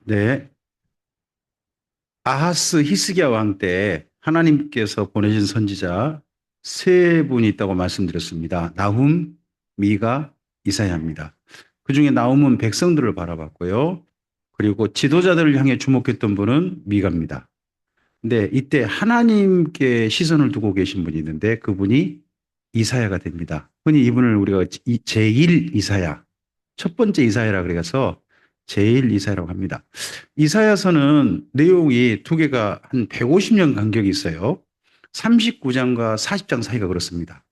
네. 아하스 히스기야 왕 때 하나님께서 보내신 선지자 세 분이 있다고 말씀드렸습니다. 나훔, 미가, 이사야입니다. 그 중에 나훔은 백성들을 바라봤고요. 그리고 지도자들을 향해 주목했던 분은 미가입니다. 근데 이때 하나님께 시선을 두고 계신 분이 있는데 그분이 이사야가 됩니다. 흔히 이분을 우리가 제1 이사야, 첫 번째 이사야라 그래서 제1 이사야라고 합니다. 이사야서는 내용이 두 개가 한 150년 간격이 있어요. 39장과 40장 사이가 그렇습니다.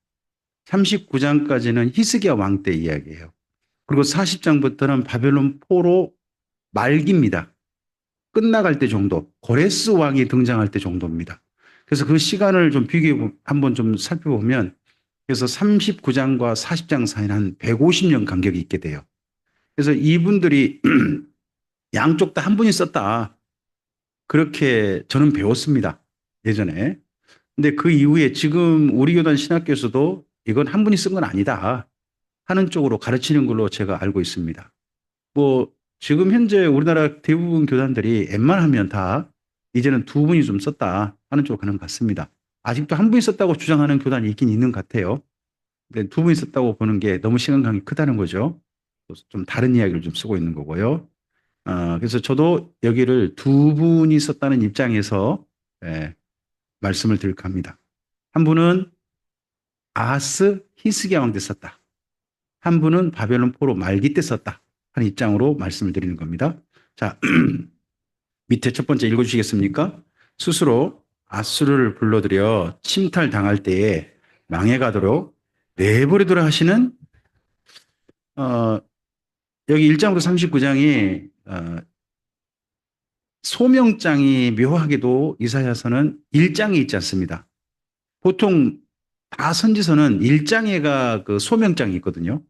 39장까지는 히스기야 왕 때 이야기예요. 그리고 40장부터는 바벨론 포로 말기입니다. 끝나갈 때 정도, 고레스 왕이 등장할 때 정도입니다. 그래서 그 시간을 좀 비교해 한번 좀 살펴보면 그래서 39장과 40장 사이는 한 150년 간격이 있게 돼요. 그래서 이분들이 양쪽 다 한 분이 썼다. 그렇게 저는 배웠습니다. 예전에. 근데 그 이후에 지금 우리 교단 신학교에서도 이건 한 분이 쓴 건 아니다 하는 쪽으로 가르치는 걸로 제가 알고 있습니다. 뭐 지금 현재 우리나라 대부분 교단들이 웬만하면 다 이제는 두 분이 좀 썼다 하는 쪽으로 가는 것 같습니다. 아직도 한 분이 썼다고 주장하는 교단이 있긴 있는 것 같아요. 근데 두 분이 썼다고 보는 게 너무 시간감이 크다는 거죠. 좀 다른 이야기를 좀 쓰고 있는 거고요. 그래서 저도 여기를 두 분이 썼다는 입장에서 예, 말씀을 드릴까 합니다. 한 분은 아하스 히스기야 왕 때 썼다. 한 분은 바벨론 포로 말기 때 썼다 하는 입장으로 말씀을 드리는 겁니다. 자, 밑에 첫 번째 읽어주시겠습니까? 스스로 아수르를 불러들여 침탈당할 때에 망해가도록 내버리도록 하시는 어, 여기 1장부터 39장이 소명장이 묘하게도 이사야서는 1장에 있지 않습니다. 보통 다 선지서는 1장에가 그 소명장이 있거든요.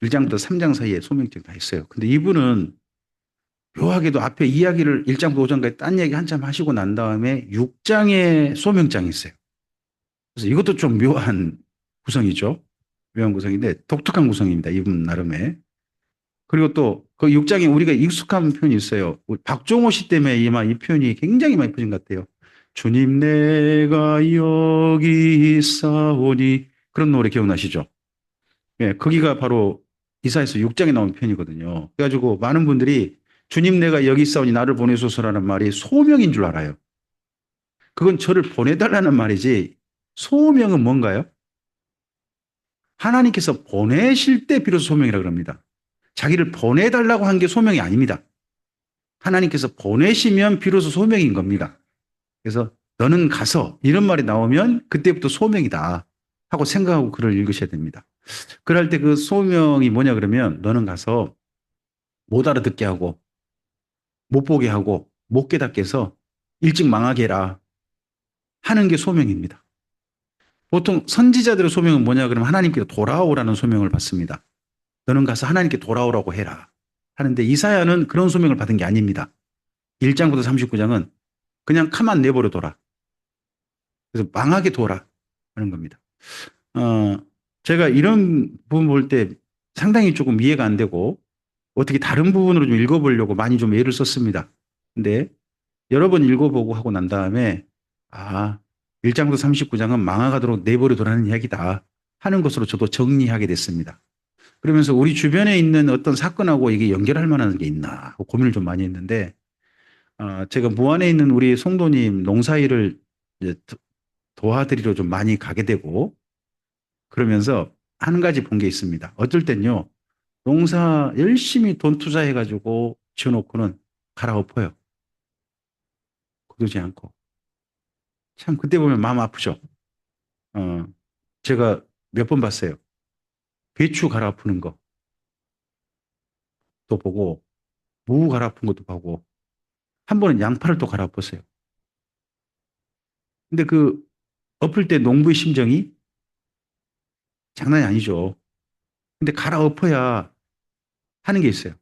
1장부터 3장 사이에 소명장이 다 있어요. 근데 이분은 묘하게도 앞에 이야기를 1장부터 5장까지 딴 얘기 한참 하시고 난 다음에 6장에 소명장이 있어요. 그래서 이것도 좀 묘한 구성이죠. 묘한 구성인데 독특한 구성입니다. 이분 나름의. 그리고 또 그 6장에 우리가 익숙한 표현이 있어요. 박종호 씨 때문에 아마 이 표현이 굉장히 많이 퍼진 것 같아요. 주님 내가 여기 있사오니 그런 노래 기억나시죠? 예, 거기가 바로 이사야서 6장에 나온 표현이거든요. 그래가지고 많은 분들이 주님 내가 여기 있사오니 나를 보내소서라는 말이 소명인 줄 알아요. 그건 저를 보내달라는 말이지 소명은 뭔가요? 하나님께서 보내실 때 비로소 소명이라 그럽니다. 자기를 보내달라고 한 게 소명이 아닙니다. 하나님께서 보내시면 비로소 소명인 겁니다. 그래서 너는 가서 이런 말이 나오면 그때부터 소명이다 하고 생각하고 글을 읽으셔야 됩니다. 그럴 때 그 소명이 뭐냐 그러면 너는 가서 못 알아듣게 하고 못 보게 하고 못 깨닫게 해서 일찍 망하게 해라 하는 게 소명입니다. 보통 선지자들의 소명은 뭐냐 그러면 하나님께 돌아오라는 소명을 받습니다. 너는 가서 하나님께 돌아오라고 해라 하는데 이사야는 그런 소명을 받은 게 아닙니다. 1장부터 39장은 그냥 가만 내버려 둬라. 그래서 망하게 둬라 하는 겁니다. 어, 제가 이런 부분 볼 때 상당히 조금 이해가 안 되고 어떻게 다른 부분으로 좀 읽어보려고 많이 좀 애를 썼습니다. 근데 여러 번 읽어보고 하고 난 다음에 아, 1장부터 39장은 망하도록 내버려 두라는 이야기다 하는 것으로 저도 정리하게 됐습니다. 그러면서 우리 주변에 있는 어떤 사건하고 이게 연결할 만한 게 있나 하고 고민을 좀 많이 했는데 제가 무안에 있는 우리 송도님 농사일을 이제 도와드리러 좀 많이 가게 되고 그러면서 한 가지 본 게 있습니다. 어쩔 땐요, 농사 열심히 돈 투자해가지고 지어놓고는 갈아엎어요. 거두지 않고. 참, 그때 보면 마음 아프죠. 어, 제가 몇 번 봤어요. 배추 갈아엎는 거 또 보고, 무 갈아엎은 것도 보고, 한 번은 양파를 또 갈아엎었어요. 근데 그 엎을 때 농부의 심정이 장난이 아니죠. 근데 갈아엎어야 하는 게 있어요.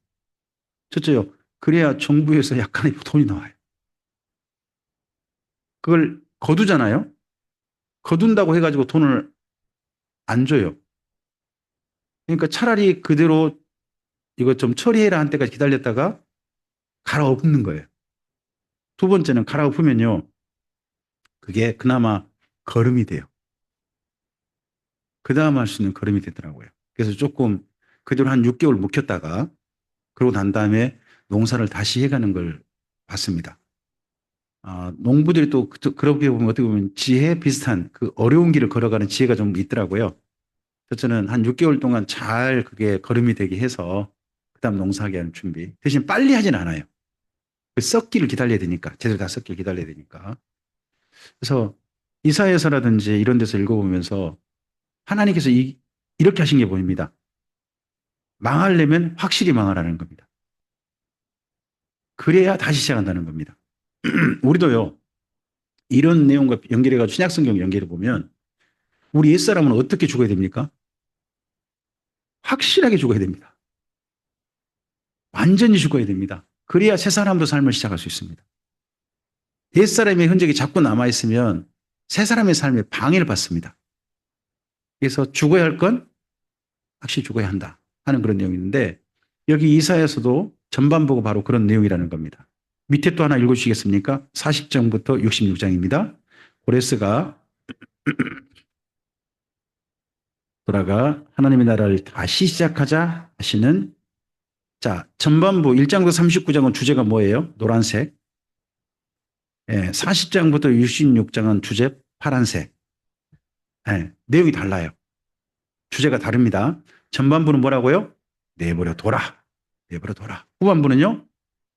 첫째요. 그래야 정부에서 약간의 돈이 나와요. 그걸 거두잖아요. 거둔다고 해가지고 돈을 안 줘요. 그러니까 차라리 그대로 이거 좀 처리해라 한 때까지 기다렸다가 갈아엎는 거예요. 두 번째는 갈아엎으면요. 그게 그나마 거름이 돼요. 그 다음 할 수 있는 거름이 되더라고요. 그래서 조금 그대로 한 6개월 묵혔다가 그러고 난 다음에 농사를 다시 해가는 걸 봤습니다. 농부들이 또 그렇게 보면 어떻게 보면 지혜 비슷한 그 어려운 길을 걸어가는 지혜가 좀 있더라고요. 그래서 저는 한 6개월 동안 잘 그게 걸음이 되게 해서 그다음 농사하게 하는 준비. 대신 빨리 하진 않아요. 그 썩기를 기다려야 되니까 제대로 다 썩기를 기다려야 되니까. 그래서 이사야서라든지 이런 데서 읽어보면서 하나님께서 이렇게 하신 게 보입니다. 망하려면 확실히 망하라는 겁니다. 그래야 다시 시작한다는 겁니다. 우리도요. 이런 내용과 연결해가지고 신약성경 연결해 보면 우리 옛사람은 어떻게 죽어야 됩니까? 확실하게 죽어야 됩니다. 완전히 죽어야 됩니다. 그래야 새 사람도 삶을 시작할 수 있습니다. 옛사람의 흔적이 자꾸 남아있으면 새 사람의 삶에 방해를 받습니다. 그래서 죽어야 할 건 확실히 죽어야 한다 하는 그런 내용이 있는데 여기 이사야서도 전반부가 바로 그런 내용이라는 겁니다. 밑에 또 하나 읽어주시겠습니까? 40장부터 66장입니다. 고레스가 돌아가 하나님의 나라를 다시 시작하자 하시는 자, 전반부 1장부터 39장은 주제가 뭐예요? 노란색. 예, 40장부터 66장은 주제 파란색. 예, 내용이 달라요. 주제가 다릅니다. 전반부는 뭐라고요? 내버려 둬라. 내버려 둬라. 후반부는요?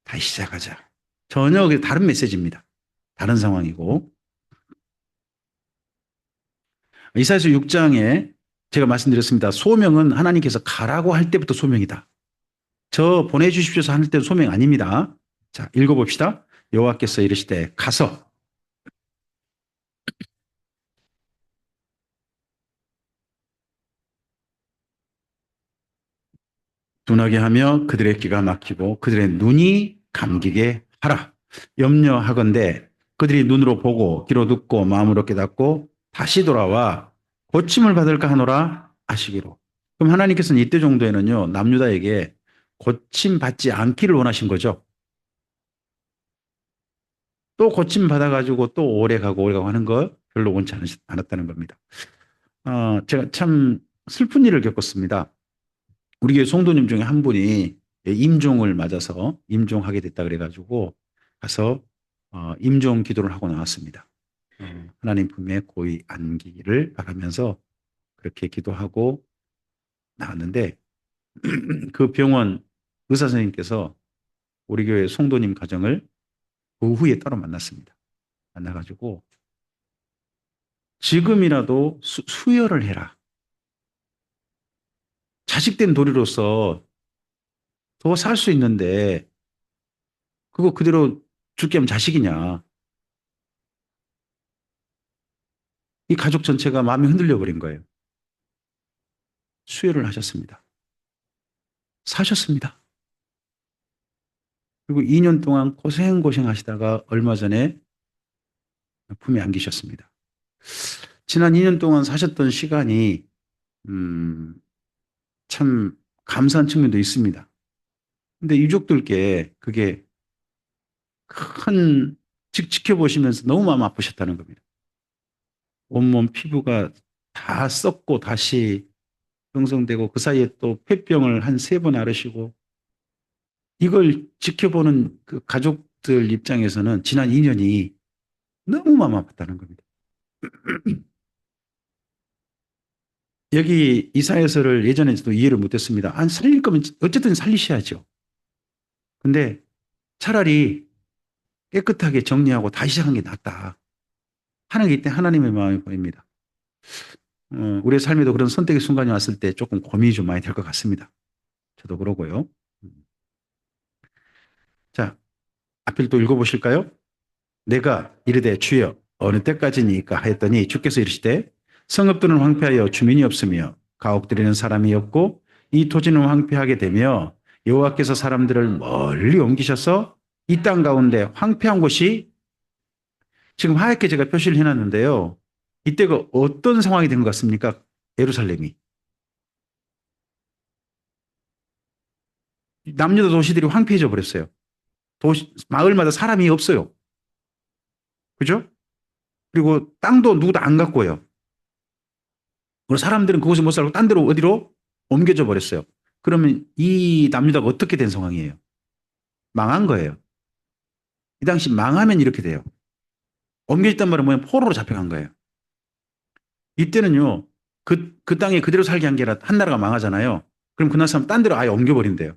다시 시작하자. 전혀 다른 메시지입니다. 다른 상황이고. 이사야서 6장에 제가 말씀드렸습니다. 소명은 하나님께서 가라고 할 때부터 소명이다. 저 보내주십시오서 할 때도 소명 아닙니다. 자, 읽어봅시다. 여호와께서 이르시되 가서 둔하게 하며 그들의 귀가 막히고 그들의 눈이 감기게 하라. 염려하건대 그들이 눈으로 보고 귀로 듣고 마음으로 깨닫고 다시 돌아와 고침을 받을까 하노라 하시기로. 그럼 하나님께서는 이때 정도에는요 남유다에게 고침 받지 않기를 원하신 거죠. 또 고침 받아가지고 또 오래 가고 오래 가고 하는 거 별로 원치 않았다는 겁니다. 제가 참 슬픈 일을 겪었습니다. 우리 교회 성도님 중에 한 분이 임종을 맞아서 임종하게 됐다 그래가지고 가서 임종 기도를 하고 나왔습니다. 하나님 품에 고이 안기를 바라면서 그렇게 기도하고 나왔는데 그 병원 의사 선생님께서 우리 교회 성도님 가정을 그 후에 따로 만났습니다. 만나가지고 지금이라도 수혈을 해라. 자식된 도리로서 더 살 수 있는데 그거 그대로 죽게 하면 자식이냐. 이 가족 전체가 마음이 흔들려 버린 거예요. 수혈을 하셨습니다. 사셨습니다. 그리고 2년 동안 고생고생 하시다가 얼마 전에 품에 안기셨습니다. 지난 2년 동안 사셨던 시간이 참 감사한 측면도 있습니다. 근데 유족들께 그게 큰 지켜보시면서 너무 마음 아프셨다는 겁니다. 온몸 피부가 다 썩고 다시 형성되고 그 사이에 또 폐병을 한 3번 앓으시고 이걸 지켜보는 그 가족들 입장에서는 지난 2년이 너무 마음 아팠다는 겁니다. 여기 이사야서를 예전에도 이해를 못했습니다. 안 살릴 거면 어쨌든 살리셔야죠. 근데 차라리 깨끗하게 정리하고 다시 시작한 게 낫다 하는 게 이때 하나님의 마음이 보입니다. 우리의 삶에도 그런 선택의 순간이 왔을 때 조금 고민이 좀 많이 될 것 같습니다. 저도 그러고요. 자, 앞을 또 읽어보실까요? 내가 이르되 주여 어느 때까지니까 하였더니 주께서 이르시되 성읍들은 황폐하여 주민이 없으며 가옥들에는 사람이 없고 이 토지는 황폐하게 되며 여호와께서 사람들을 멀리 옮기셔서 이 땅 가운데 황폐한 곳이 지금 하얗게 제가 표시를 해놨는데요. 이때가 어떤 상황이 된 것 같습니까? 예루살렘이. 남유다 도시들이 황폐해져 버렸어요. 마을마다 사람이 없어요. 그죠? 그리고 땅도 누구도 안 갖고요. 그리고 사람들은 그곳에 못 살고 딴 데로 어디로 옮겨져 버렸어요. 그러면 이 남유다가 어떻게 된 상황이에요? 망한 거예요. 이 당시 망하면 이렇게 돼요. 옮겨졌단 말은 뭐냐? 포로로 잡혀간 거예요. 이때는요, 그 땅에 그대로 살게 한 게 아니라 한 나라가 망하잖아요. 그럼 그 나라 사람 딴 데로 아예 옮겨버린대요.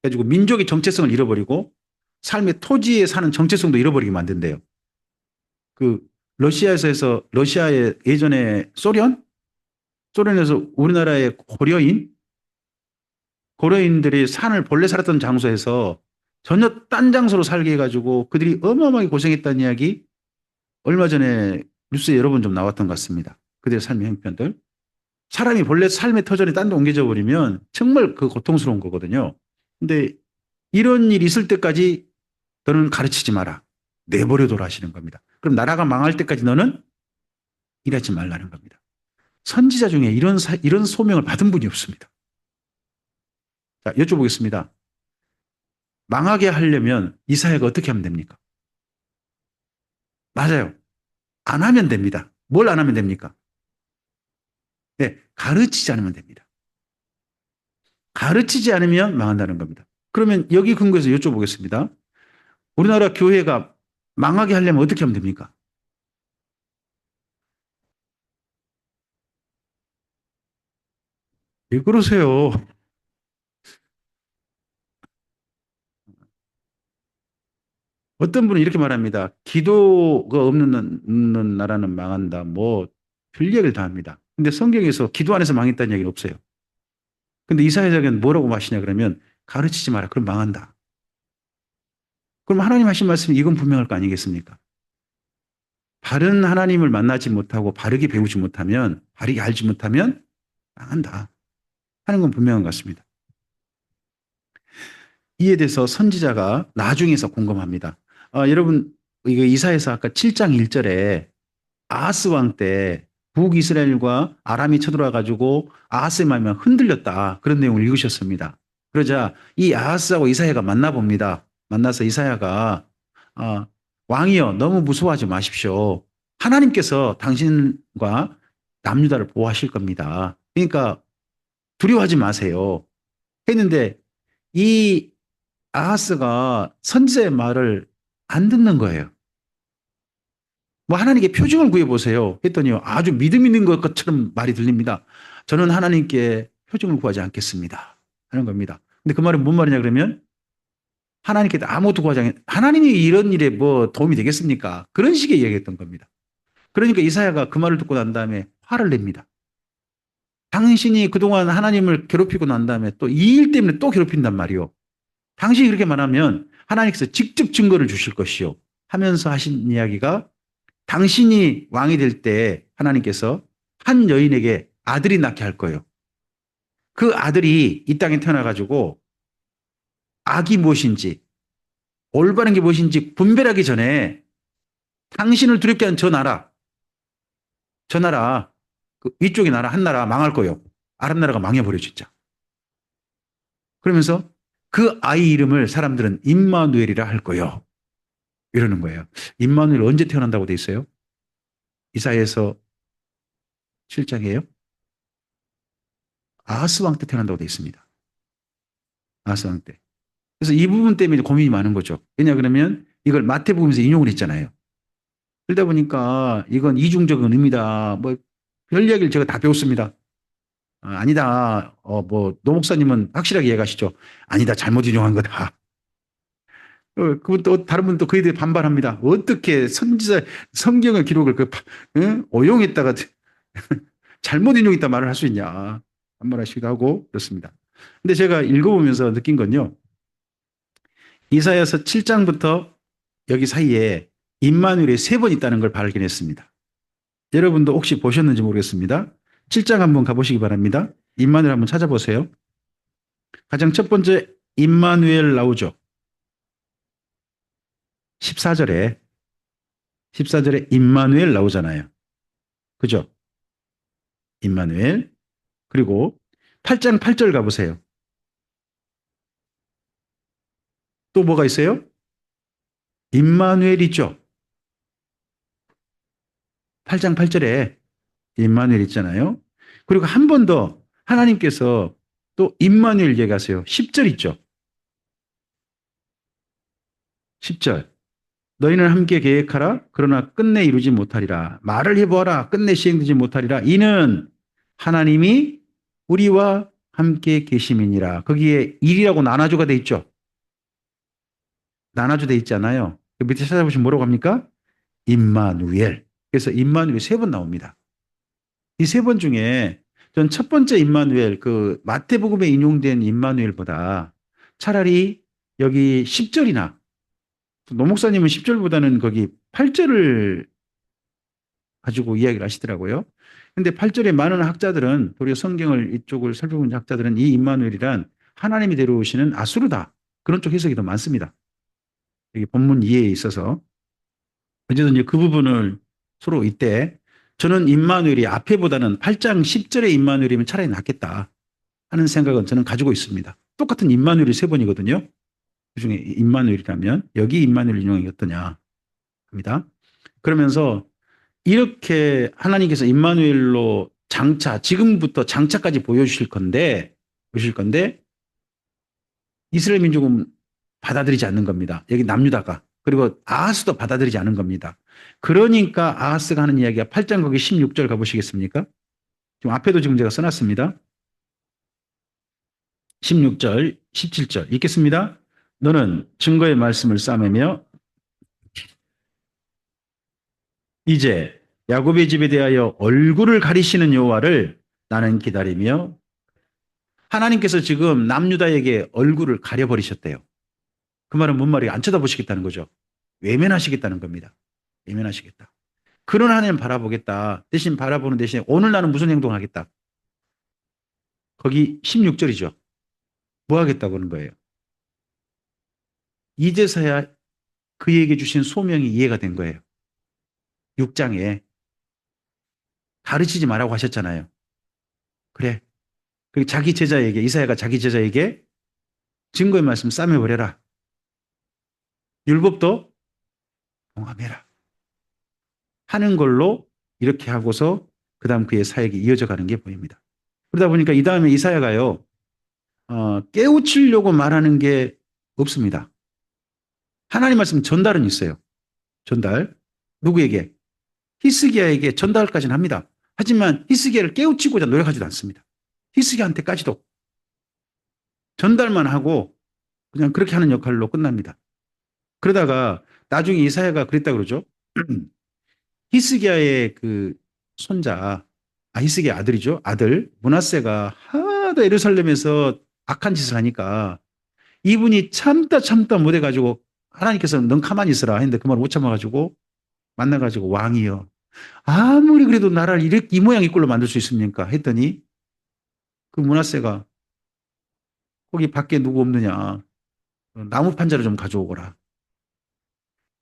그래가지고 민족의 정체성을 잃어버리고 삶의 토지에 사는 정체성도 잃어버리게 만든대요. 그 러시아에서 해서 러시아의 예전에 소련에서 우리나라의 고려인들이 산을 본래 살았던 장소에서 전혀 딴 장소로 살게 해가지고 그들이 어마어마하게 고생했다는 이야기 얼마 전에 뉴스에 여러 번 좀 나왔던 것 같습니다. 그들의 삶의 형편들. 사람이 본래 삶의 터전이 딴 데 옮겨져 버리면 정말 그 고통스러운 거거든요. 근데 이런 일이 있을 때까지 너는 가르치지 마라. 내버려둬라 하시는 겁니다. 그럼 나라가 망할 때까지 너는 일하지 말라는 겁니다. 선지자 중에 이런 소명을 받은 분이 없습니다. 자, 여쭤보겠습니다. 망하게 하려면 이사야가 어떻게 하면 됩니까? 맞아요. 안 하면 됩니다. 뭘 안 하면 됩니까? 네, 가르치지 않으면 됩니다. 가르치지 않으면 망한다는 겁니다. 그러면 여기 근거에서 여쭤보겠습니다. 우리나라 교회가 망하게 하려면 어떻게 하면 됩니까? 왜 그러세요? 어떤 분은 이렇게 말합니다. 기도가 없는 나라는 망한다. 뭐, 별 얘기를 다 합니다. 근데 성경에서 기도 안에서 망했다는 얘기는 없어요. 근데 이사야서는 뭐라고 마시냐 그러면 가르치지 마라. 그럼 망한다. 그럼 하나님 하신 말씀이 이건 분명할 거 아니겠습니까? 바른 하나님을 만나지 못하고 바르게 배우지 못하면, 바르게 알지 못하면 망한다 하는 건 분명한 것 같습니다. 이에 대해서 선지자가 나중에서 공감합니다. 여러분, 이거 이사에서 아까 7장 1절에 아하스 왕 때 북이스라엘과 아람이 쳐들어와 가지고 아하스의 마음이 흔들렸다. 그런 내용을 읽으셨습니다. 그러자 이 아하스하고 이사야가 만나봅니다. 만나서 이사야가 아, 왕이여 너무 무서워하지 마십시오. 하나님께서 당신과 남유다를 보호하실 겁니다. 그러니까 두려워하지 마세요. 했는데 이 아하스가 선지자의 말을 안 듣는 거예요. 뭐 하나님께 표징을 구해보세요. 했더니 아주 믿음 있는 것처럼 말이 들립니다. 저는 하나님께 표징을 구하지 않겠습니다. 하는 겁니다. 근데 그 말은 뭔 말이냐 그러면 하나님께 아무것도 구하지 않겠 하나님이 이런 일에 뭐 도움이 되겠습니까? 그런 식의 이야기했던 겁니다. 그러니까 이사야가 그 말을 듣고 난 다음에 화를 냅니다. 당신이 그동안 하나님을 괴롭히고 난 다음에 또 이 일 때문에 또 괴롭힌단 말이요. 당신이 그렇게 말하면 하나님께서 직접 증거를 주실 것이요. 하면서 하신 이야기가 당신이 왕이 될 때 하나님께서 한 여인에게 아들이 낳게 할 거예요. 그 아들이 이 땅에 태어나가지고 악이 무엇인지 올바른 게 무엇인지 분별하기 전에 당신을 두렵게 한 저 나라, 그 위쪽의 나라 한 나라 망할 거예요. 아랍 나라가 망해버려 진짜. 그러면서 그 아이 이름을 사람들은 임마누엘이라 할 거예요. 이러는 거예요. 임마누엘 언제 태어난다고 돼 있어요? 이사야에서 7장이에요. 아하스 왕 때 태어난다고 돼 있습니다. 아하스 왕 때. 그래서 이 부분 때문에 고민이 많은 거죠. 왜냐 그러면 이걸 마태복음에서 인용을 했잖아요. 그러다 보니까 이건 이중적인 의미다. 뭐 별 이야기를 제가 다 배웠습니다. 아니다. 뭐 노 목사님은 확실하게 이해가시죠. 아니다. 잘못 인용한 거다. 그분 또 다른 분도 그에 대해 반발합니다. 어떻게 성경의 기록을 오용했다가 잘못 인용했다 말을 할 수 있냐. 반발하시기도 하고 그렇습니다. 근데 제가 읽어보면서 느낀 건요. 이사야서 7장부터 여기 사이에 임마누엘이 3번 있다는 걸 발견했습니다. 여러분도 혹시 보셨는지 모르겠습니다. 7장 한번 가보시기 바랍니다. 임마누엘 한번 찾아보세요. 가장 첫 번째 임마누엘 나오죠. 14절에 14절에 임마누엘 나오잖아요. 그죠? 임마누엘. 그리고 8장 8절 가보세요. 또 뭐가 있어요? 임마누엘 있죠. 8장 8절에 임마누엘 있잖아요. 그리고 한 번 더 하나님께서 또 임마누엘 얘기하세요. 10절 있죠. 10절. 너희는 함께 계획하라. 그러나 끝내 이루지 못하리라. 말을 해보아라. 끝내 시행되지 못하리라. 이는 하나님이 우리와 함께 계심이니라. 거기에 일이라고 나눠주가 돼 있죠. 나눠주 돼 있잖아요. 그 밑에 찾아보시면 뭐라고 합니까? 임마누엘. 그래서 임마누엘이 세 번 나옵니다. 이 세 번 중에 전 첫 번째 임마누엘, 그 마태복음에 인용된 임마누엘보다 차라리 여기 10절이나 노 목사님은 10절보다는 거기 8절을 가지고 이야기를 하시더라고요. 근데 8절에 많은 학자들은 도리어 성경을 이쪽을 살펴본 학자들은 이 임마누엘이란 하나님이 데려오시는 아수르다. 그런 쪽 해석이 더 많습니다. 여기 본문 이해에 있어서. 어쨌든 이제 그 부분을 서로 이때 저는 임마누엘이 앞에보다는 8장 10절의 임마누엘이면 차라리 낫겠다 하는 생각은 저는 가지고 있습니다. 똑같은 임마누엘이 세 번이거든요. 그중에 임마누엘이라면 여기 임마누엘 인용이 어떠냐 합니다. 그러면서 이렇게 하나님께서 임마누엘로 장차 지금부터 장차까지 보여주실 건데 이스라엘 민족은 받아들이지 않는 겁니다. 여기 남유다가. 그리고 아하스도 받아들이지 않은 겁니다. 그러니까 아하스가 하는 이야기가 8장 거기 16절 가보시겠습니까? 지금 앞에도 지금 제가 써놨습니다. 16절, 17절 읽겠습니다. 너는 증거의 말씀을 쌓으며 이제 야곱의 집에 대하여 얼굴을 가리시는 여호와를 나는 기다리며 하나님께서 지금 남유다에게 얼굴을 가려버리셨대요. 그 말은 뭔 말이에요? 안 쳐다보시겠다는 거죠. 외면하시겠다는 겁니다. 외면하시겠다. 그런 하나님 바라보겠다. 대신 바라보는 대신에 오늘 나는 무슨 행동을 하겠다. 거기 16절이죠. 뭐 하겠다고 그러는 거예요. 이제서야 그에게 주신 소명이 이해가 된 거예요. 6장에 가르치지 말라고 하셨잖아요. 그래. 그리고 자기 제자에게 이사야가 자기 제자에게 증거의 말씀 싸매버려라. 율법도 봉함해라. 하는 걸로 이렇게 하고서 그 다음 그의 사역이 이어져 가는 게 보입니다. 그러다 보니까 이 다음에 이사야가요. 깨우치려고 말하는 게 없습니다. 하나님 말씀 전달은 있어요. 전달. 누구에게? 히스기야에게 전달까지는 합니다. 하지만 히스기야를 깨우치고자 노력하지도 않습니다. 히스기야한테까지도 전달만 하고 그냥 그렇게 하는 역할로 끝납니다. 그러다가 나중에 이사야가 그랬다 그러죠. 히스기야의 그 손자, 히스기야 아들이죠. 아들 므낫세가 하도 예루살렘에서 악한 짓을 하니까 이분이 참다 못해가지고 하나님께서 넌 가만히 있으라 했는데 그 말을 못 참아가지고 만나가지고 왕이여 아무리 그래도 나라를 이렇게 이 모양 이 꼴로 만들 수 있습니까? 했더니 그 므낫세가 거기 밖에 누구 없느냐 나무 판자를 좀 가져오거라.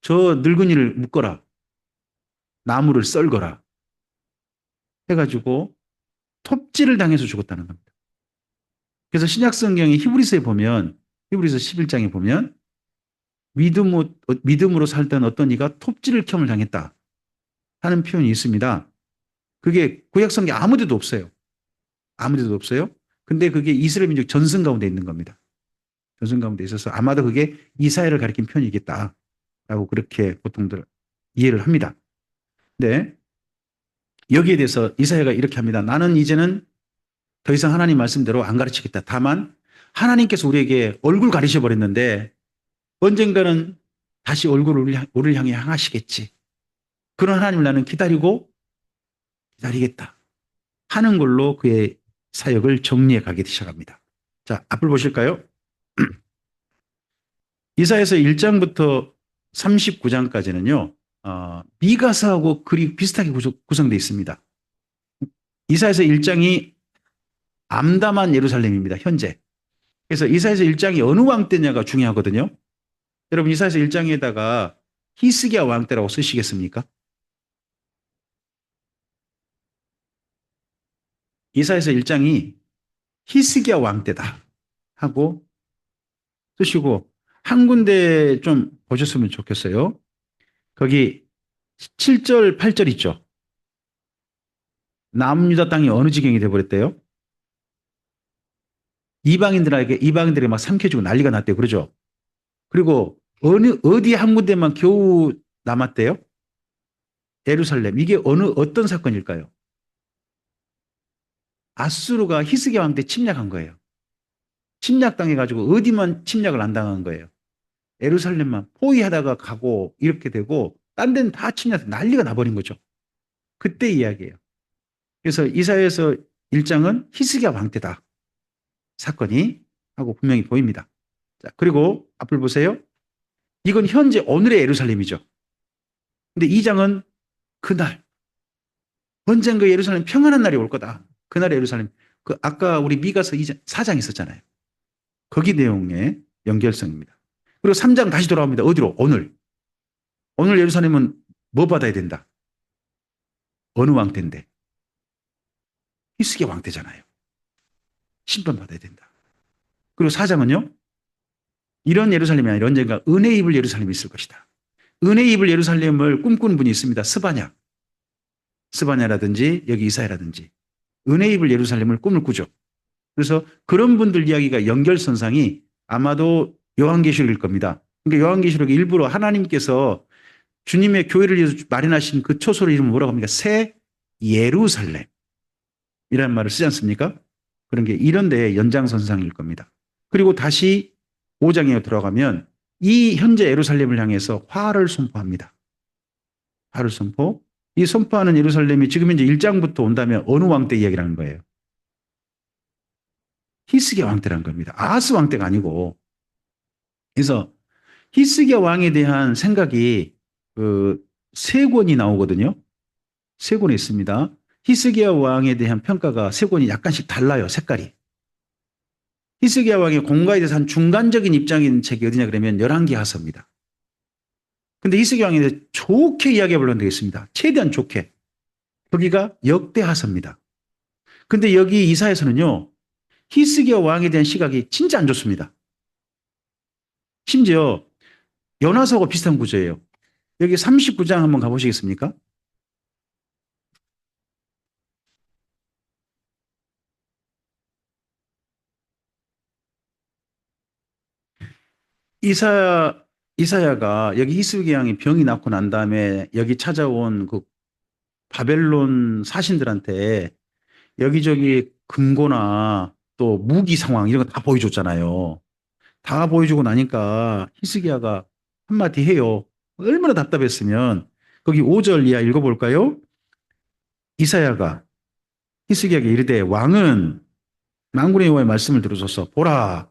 저 늙은이를 묶어라. 나무를 썰거라. 해가지고 톱질을 당해서 죽었다는 겁니다. 그래서 신약 성경의 히브리서에 보면 히브리서 11장에 보면 믿음으로 살던 어떤 이가 톱질을 겸을 당했다 하는 표현이 있습니다. 그게 구약 성경 아무 데도 없어요. 아무 데도 없어요. 근데 그게 이스라엘 민족 전승 가운데 있는 겁니다. 전승 가운데 있어서 아마도 그게 이사야를 가리킨 표현이겠다라고 그렇게 보통들 이해를 합니다. 근데 여기에 대해서 이사야가 이렇게 합니다. 나는 이제는 더 이상 하나님 말씀대로 안 가르치겠다. 다만 하나님께서 우리에게 얼굴 가리셔 버렸는데 언젠가는 다시 얼굴을 우리를 향해 향하시겠지. 그런 하나님을 나는 기다리겠다 하는 걸로 그의 사역을 정리해 가기 시작합니다. 자, 앞을 보실까요? 이사야서 1장부터 39장까지는요. 미가서하고 그리 비슷하게 구성되어 있습니다. 이사야서 1장이 암담한 예루살렘입니다. 현재. 그래서 이사야서 1장이 어느 왕 때냐가 중요하거든요. 여러분 이사야서 1장에다가 히스기야 왕 때라고 쓰시겠습니까? 이사야서 1장이 히스기야 왕 때다 하고 쓰시고 한 군데 좀 보셨으면 좋겠어요. 거기 7절, 8절 있죠. 남유다 땅이 어느 지경이 돼버렸대요? 이방인들에게 막 삼켜주고 난리가 났대요. 그러죠. 그리고 어디 한 군데만 겨우 남았대요? 예루살렘. 이게 어떤 사건일까요? 아수르가 히스기야 왕 때 침략한 거예요. 침략당해가지고 어디만 침략을 안 당한 거예요. 예루살렘만 포위하다가 가고 이렇게 되고 딴 데는 다 침략해서 난리가 나버린 거죠. 그때 이야기예요. 그래서 이사야서 1장은 히스기야 왕 때다. 사건이 하고 분명히 보입니다. 자, 그리고 앞을 보세요. 이건 현재 오늘의 예루살렘이죠. 근데 2장은 그날 언젠가 예루살렘 평안한 날이 올 거다. 그날의 예루살렘. 그 아까 우리 미가서 2장, 4장 있었잖아요. 거기 내용의 연결성입니다. 그리고 3장 다시 돌아옵니다. 어디로? 오늘. 오늘 예루살렘은 뭐 받아야 된다? 어느 왕 때인데? 히스기야 왕 때잖아요. 심판받아야 된다. 그리고 4장은요? 이런 예루살렘이 아니라 언젠가 은혜 입을 예루살렘이 있을 것이다. 은혜 입을 예루살렘을 꿈꾸는 분이 있습니다. 스바냐라든지 여기 이사야라든지 은혜 입을 예루살렘을 꿈을 꾸죠. 그래서 그런 분들 이야기가 연결선상이 아마도 요한계시록일 겁니다. 그러니까 요한계시록이 일부러 하나님께서 주님의 교회를 위해서 마련하신 그 초소를 이름을 뭐라고 합니까? 새 예루살렘이라는 말을 쓰지 않습니까? 그런 게 이런 데의 연장선상일 겁니다. 그리고 다시 5장에 들어가면 이 현재 예루살렘을 향해서 화를 선포합니다. 화를 선포. 이 선포하는 예루살렘이 지금 이제 1장부터 온다면 어느 왕 때 이야기라는 거예요? 히스기야 왕 때라는 겁니다. 아하스 왕 때가 아니고. 그래서 히스기야 왕에 대한 생각이 세 권이 나오거든요. 세 권이 있습니다. 히스기야 왕에 대한 평가가 세 권이 약간씩 달라요. 색깔이. 히스기야 왕의 공가에 대해서 한 중간적인 입장인 책이 어디냐 그러면 열왕기 하서입니다. 근데 히스기야 왕에 대해 좋게 이야기해 보려는 데 있습니다. 최대한 좋게. 거기가 역대하서입니다. 근데 여기 이사에서는요. 히스기야 왕에 대한 시각이 진짜 안 좋습니다. 심지어 연하서하고 비슷한 구조예요. 여기 39장 한번 가보시겠습니까? 이사야, 이사야가 여기 히스기야 왕이 병이 낫고 난 다음에 여기 찾아온 그 바벨론 사신들한테 여기저기 금고나 또 무기 상황 이런 거 다 보여줬잖아요. 다 보여주고 나니까 히스기야가 한마디 해요. 얼마나 답답했으면 거기 5절 이하 읽어볼까요? 이사야가 히스기야에게 이르되 왕은 만군의 여호와의 말씀을 들으소서 보라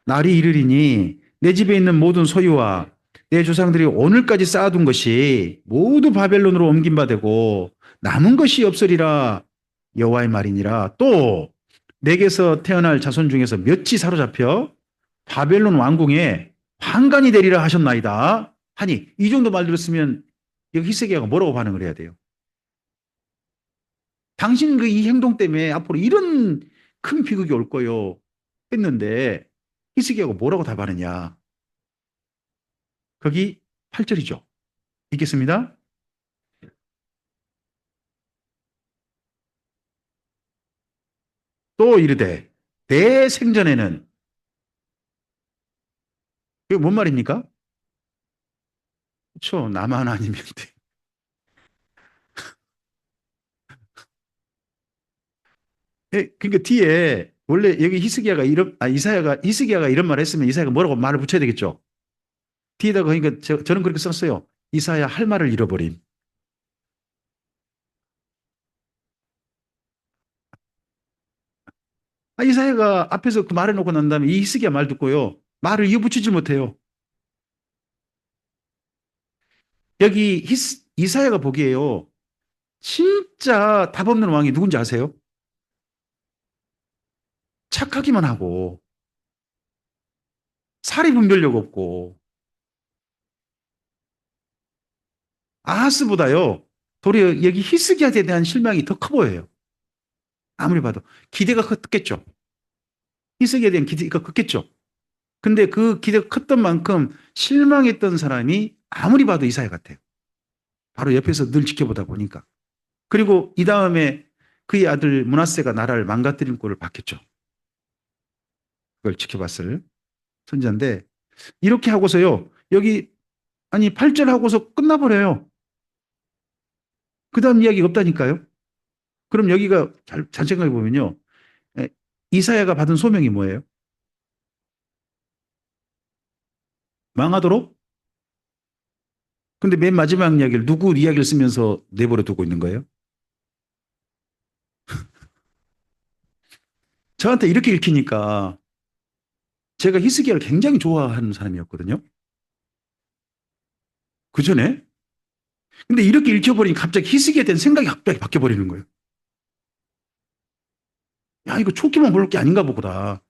날이 이르리니 내 집에 있는 모든 소유와 내 조상들이 오늘까지 쌓아둔 것이 모두 바벨론으로 옮긴 바 되고 남은 것이 없으리라 여호와의 말이니라. 또 내게서 태어날 자손 중에서 몇이 사로잡혀 바벨론 왕궁에 환관이 되리라 하셨나이다 하니 이 정도 말 들었으면 여기 히스기야가 뭐라고 반응을 해야 돼요? 당신 그 이 행동 때문에 앞으로 이런 큰 비극이 올 거요 했는데 히스기야가 뭐라고 답하느냐? 거기 8절이죠. 읽겠습니다. 또 이르되 내 생전에는 이게 뭔 말입니까? 그렇죠. 나만 아니면 돼. 그러니까 뒤에 원래 여기 이사야가 히스기야가 이런 말을 했으면 이사야가 뭐라고 말을 붙여야 되겠죠. 뒤에다가 그러니까 저는 그렇게 썼어요. 이사야 할 말을 잃어버린. 이사야가 앞에서 그 말해놓고 난 다음에 이 히스기야 말 듣고요. 말을 이어붙이지 못해요. 여기 이사야가 보기에요. 진짜 답 없는 왕이 누군지 아세요? 착하기만 하고 사리 분별력 없고 아하스보다요. 도리어 여기 히스기야에 대한 실망이 더 커 보여요. 아무리 봐도 기대가 컸겠죠. 히스기야에 대한 기대가 컸겠죠. 근데 그 기대가 컸던 만큼 실망했던 사람이 아무리 봐도 이사야 같아요. 바로 옆에서 늘 지켜보다 보니까. 그리고 이 다음에 그의 아들 므낫세가 나라를 망가뜨린 꼴을 봤겠죠. 그걸 지켜봤을 선지자인데 이렇게 하고서요. 여기 아니 8절 하고서 끝나버려요. 그 다음 이야기가 없다니까요. 그럼 여기가 잘 생각해 보면요. 이사야가 받은 소명이 뭐예요? 망하도록? 근데 맨 마지막 이야기를 누구 이야기를 쓰면서 내버려 두고 있는 거예요? 저한테 이렇게 읽히니까 제가 히스기야를 굉장히 좋아하는 사람이었거든요. 그 전에. 근데 이렇게 읽혀버리니 갑자기 히스기야에 대한 생각이 갑자기 바뀌어버리는 거예요. 야, 이거 촉기만 볼 게 아닌가 보구나.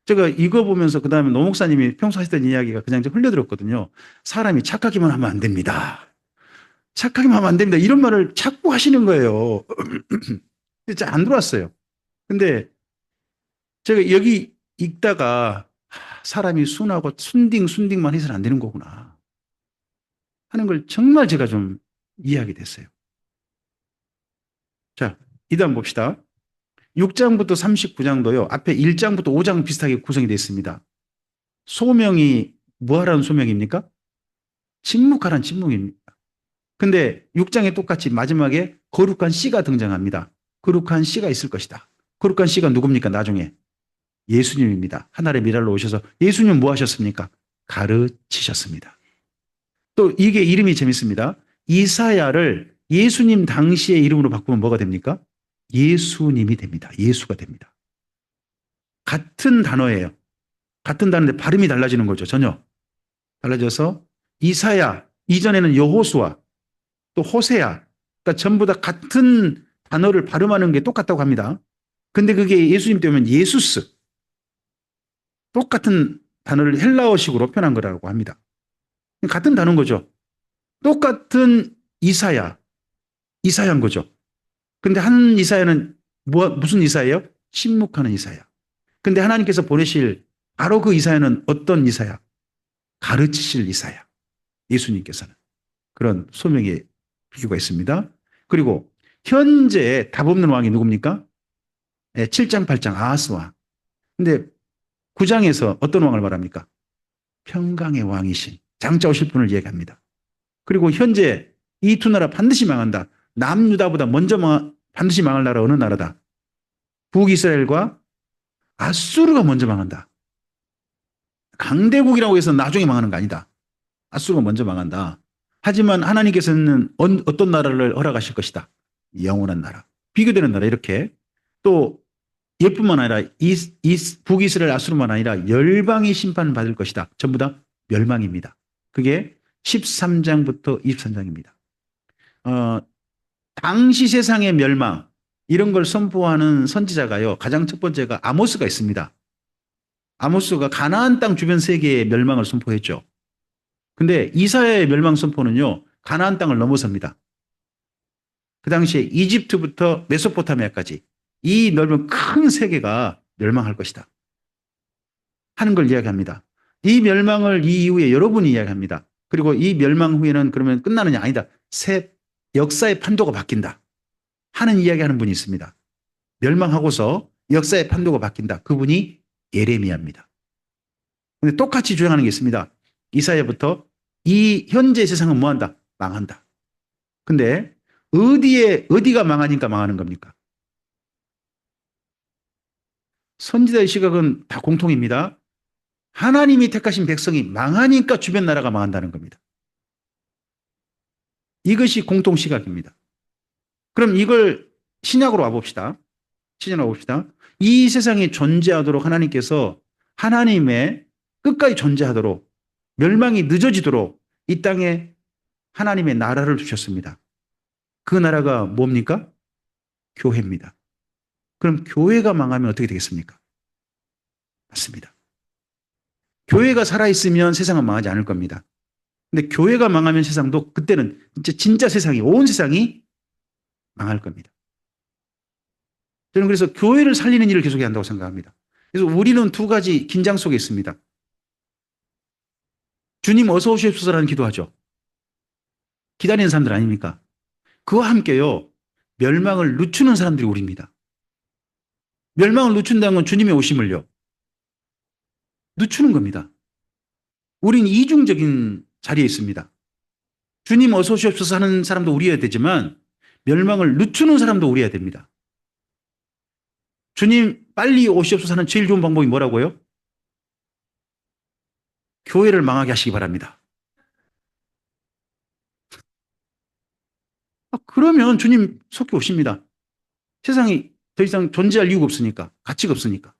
제가 이거 보면서 그 다음에 노 목사님이 평소 하시던 이야기가 그냥 좀 흘려들었거든요. 사람이 착하기만 하면 안 됩니다. 착하기만 하면 안 됩니다. 이런 말을 자꾸 하시는 거예요. 근데 잘 안 들어왔어요. 근데 제가 여기 읽다가 사람이 순하고 순딩만 해서는 안 되는 거구나 하는 걸 정말 제가 좀 이해하게 됐어요. 자, 이다음 봅시다. 6장부터 39장도요. 앞에 1장부터 5장 비슷하게 구성이 되어 있습니다. 소명이 뭐하라는 소명입니까? 침묵하라는 침묵입니다. 근데 6장에 똑같이 마지막에 거룩한 씨가 등장합니다. 거룩한 씨가 있을 것이다. 거룩한 씨가 누굽니까? 나중에 예수님입니다. 하늘의 미랄로 오셔서 예수님 뭐 하셨습니까? 가르치셨습니다. 또 이게 이름이 재밌습니다. 이사야를 예수님 당시의 이름으로 바꾸면 뭐가 됩니까? 예수님이 됩니다. 예수가 됩니다. 같은 단어예요. 같은 단어인데 발음이 달라지는 거죠. 전혀 달라져서 이사야, 이전에는 여호수아, 또 호세야, 그러니까 전부 다 같은 단어를 발음하는 게 똑같다고 합니다. 근데 그게 예수님 때문에 예수스, 똑같은 단어를 헬라어식으로 표현한 거라고 합니다. 같은 단어인 거죠. 똑같은 이사야인 거죠. 근데 한 이사야는 무슨 이사예요? 침묵하는 이사야. 근데 하나님께서 보내실 바로 그 이사야는 어떤 이사야? 가르치실 이사야. 예수님께서는. 그런 소명의 비유가 있습니다. 그리고 현재 답 없는 왕이 누굽니까? 7장, 8장 아하스왕. 근데 9장에서 어떤 왕을 말합니까? 평강의 왕이신 장차 오실 분을 얘기합니다. 그리고 현재 이 두 나라 반드시 망한다. 남유다보다 먼저 반드시 망할 나라 어느 나라다? 북이스라엘과 아수르가 먼저 망한다. 강대국이라고 해서 나중에 망하는 거 아니다. 아수르가 먼저 망한다. 하지만 하나님께서는 어떤 나라를 허락하실 것이다. 영원한 나라. 비교되는 나라 이렇게. 또 얘뿐만 아니라 북이스라엘 아수르만 아니라 열방이 심판을 받을 것이다. 전부 다 멸망입니다. 그게 13장부터 23장입니다. 당시 세상의 멸망 이런 걸 선포하는 선지자가요. 가장 첫 번째가 아모스가 있습니다. 아모스가 가나안 땅 주변 세계의 멸망을 선포했죠. 근데 이사야의 멸망 선포는요. 가나안 땅을 넘어섭니다. 그 당시에 이집트부터 메소포타미아까지 이 넓은 큰 세계가 멸망할 것이다 하는 걸 이야기합니다. 이 멸망을 이 이후에 여러분이 이야기합니다. 그리고 이 멸망 후에는 그러면 끝나느냐? 아니다. 새 역사의 판도가 바뀐다 하는 이야기하는 분이 있습니다. 멸망하고서 역사의 판도가 바뀐다. 그분이 예레미야입니다. 근데 똑같이 주장하는 게 있습니다. 이사야부터 이 현재 세상은 뭐한다? 망한다. 근데 어디가 망하니까 망하는 겁니까? 선지자의 시각은 다 공통입니다. 하나님이 택하신 백성이 망하니까 주변 나라가 망한다는 겁니다. 이것이 공통 시각입니다. 그럼 이걸 신약으로 와봅시다. 신약으로 와봅시다. 이 세상에 존재하도록 하나님께서 하나님의 끝까지 존재하도록 멸망이 늦어지도록 이 땅에 하나님의 나라를 두셨습니다. 그 나라가 뭡니까? 교회입니다. 그럼 교회가 망하면 어떻게 되겠습니까? 맞습니다. 교회가 살아있으면 세상은 망하지 않을 겁니다. 근데 교회가 망하면 세상도 그때는 진짜 세상이, 온 세상이 망할 겁니다. 저는 그래서 교회를 살리는 일을 계속해야 한다고 생각합니다. 그래서 우리는 두 가지 긴장 속에 있습니다. 주님 어서 오시옵소서라는 기도하죠. 기다리는 사람들 아닙니까? 그와 함께요. 멸망을 늦추는 사람들이 우리입니다. 멸망을 늦춘다는 건 주님의 오심을요. 늦추는 겁니다. 우린 이중적인 자리에 있습니다. 주님 어서 오시옵소서 하는 사람도 우리여야 되지만 멸망을 늦추는 사람도 우리여야 됩니다. 주님 빨리 오시옵소서 하는 제일 좋은 방법이 뭐라고요? 교회를 망하게 하시기 바랍니다. 그러면 주님 속히 오십니다. 세상이 더 이상 존재할 이유가 없으니까, 가치가 없으니까.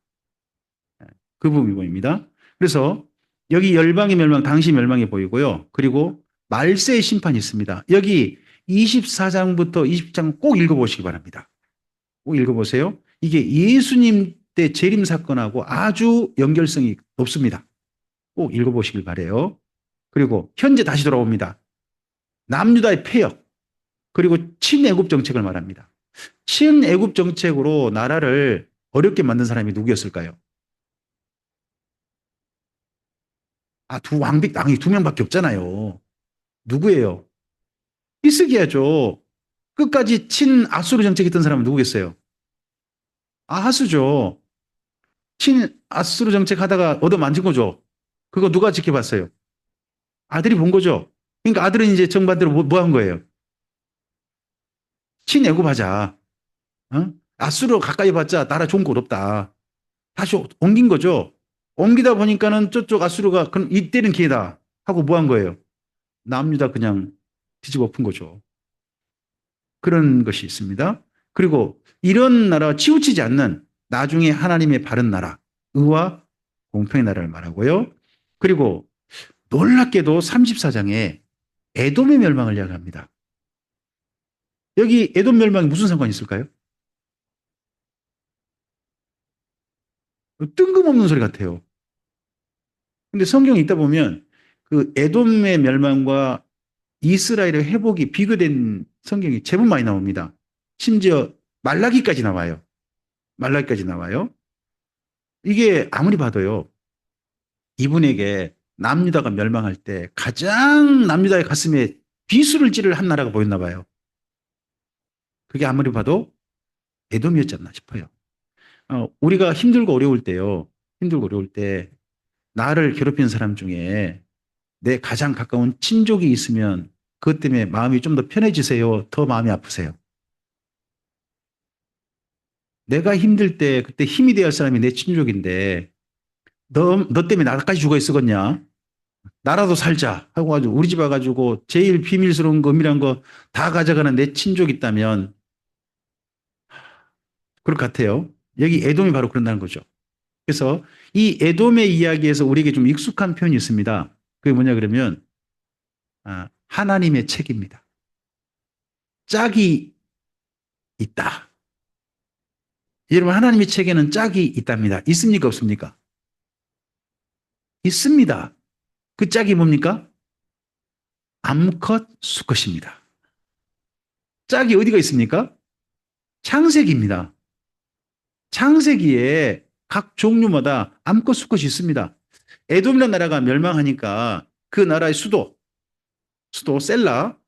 그 부분이 보입니다. 그래서 여기 열방의 멸망, 당시 멸망이 보이고요. 그리고 말세의 심판이 있습니다. 여기 24장부터 20장 꼭 읽어보시기 바랍니다. 꼭 읽어보세요. 이게 예수님 때 재림 사건하고 아주 연결성이 높습니다. 꼭 읽어보시길 바래요. 그리고 현재 다시 돌아옵니다. 남유다의 폐역, 그리고 친애굽 정책을 말합니다. 친애굽 정책으로 나라를 어렵게 만든 사람이 누구였을까요? 왕이 두 명밖에 없잖아요. 누구예요? 히스기야죠. 끝까지 친아수르 정책했던 사람은 누구겠어요? 아하스죠. 친아수르 정책 하다가 얻어만진 거죠. 그거 누가 지켜봤어요? 아들이 본 거죠. 그러니까 아들은 이제 정반대로 뭐 한 거예요? 친애굽하자. 어? 아수르 가까이 봤자 나라 좋은 거 없다. 다시 옮긴 거죠. 옮기다 보니까는 저쪽 아수르가 그럼 이때는 기회다 하고 뭐 한 거예요? 남유다 그냥 뒤집어 엎은 거죠. 그런 것이 있습니다. 그리고 이런 나라와 치우치지 않는 나중에 하나님의 바른 나라, 의와 공평의 나라를 말하고요. 그리고 놀랍게도 34장에 에돔의 멸망을 이야기합니다. 여기 에돔 멸망이 무슨 상관이 있을까요? 뜬금없는 소리 같아요. 근데 성경에 있다 보면 그 에돔의 멸망과 이스라엘의 회복이 비교된 성경이 제법 많이 나옵니다. 심지어 말라기까지 나와요. 말라기까지 나와요. 이게 아무리 봐도요. 이분에게 남유다가 멸망할 때 가장 남유다의 가슴에 비수를 찌를 한 나라가 보였나 봐요. 그게 아무리 봐도 에돔이었지 않나 싶어요. 우리가 힘들고 어려울 때요. 힘들고 어려울 때 나를 괴롭히는 사람 중에 내 가장 가까운 친족이 있으면 그것 때문에 마음이 좀 더 편해지세요? 더 마음이 아프세요? 내가 힘들 때 그때 힘이 되어야 할 사람이 내 친족인데 너 때문에 나까지 죽어 있었겠냐? 나라도 살자 하고 가지고 우리 집 와가지고 제일 비밀스러운 거, 은밀한 거 다 가져가는 내 친족 있다면 그럴 것 같아요. 여기 에돔이 바로 그런다는 거죠. 그래서 이 에돔의 이야기에서 우리에게 좀 익숙한 표현이 있습니다. 그게 뭐냐 그러면 하나님의 책입니다. 짝이 있다. 여러분 하나님의 책에는 짝이 있답니다. 있습니까 없습니까? 있습니다. 그 짝이 뭡니까? 암컷 수컷입니다. 짝이 어디가 있습니까? 창세기입니다. 창세기에 각 종류마다 암컷 수컷이 있습니다. 에돔이라는 나라가 멸망하니까 그 나라의 수도 셀라,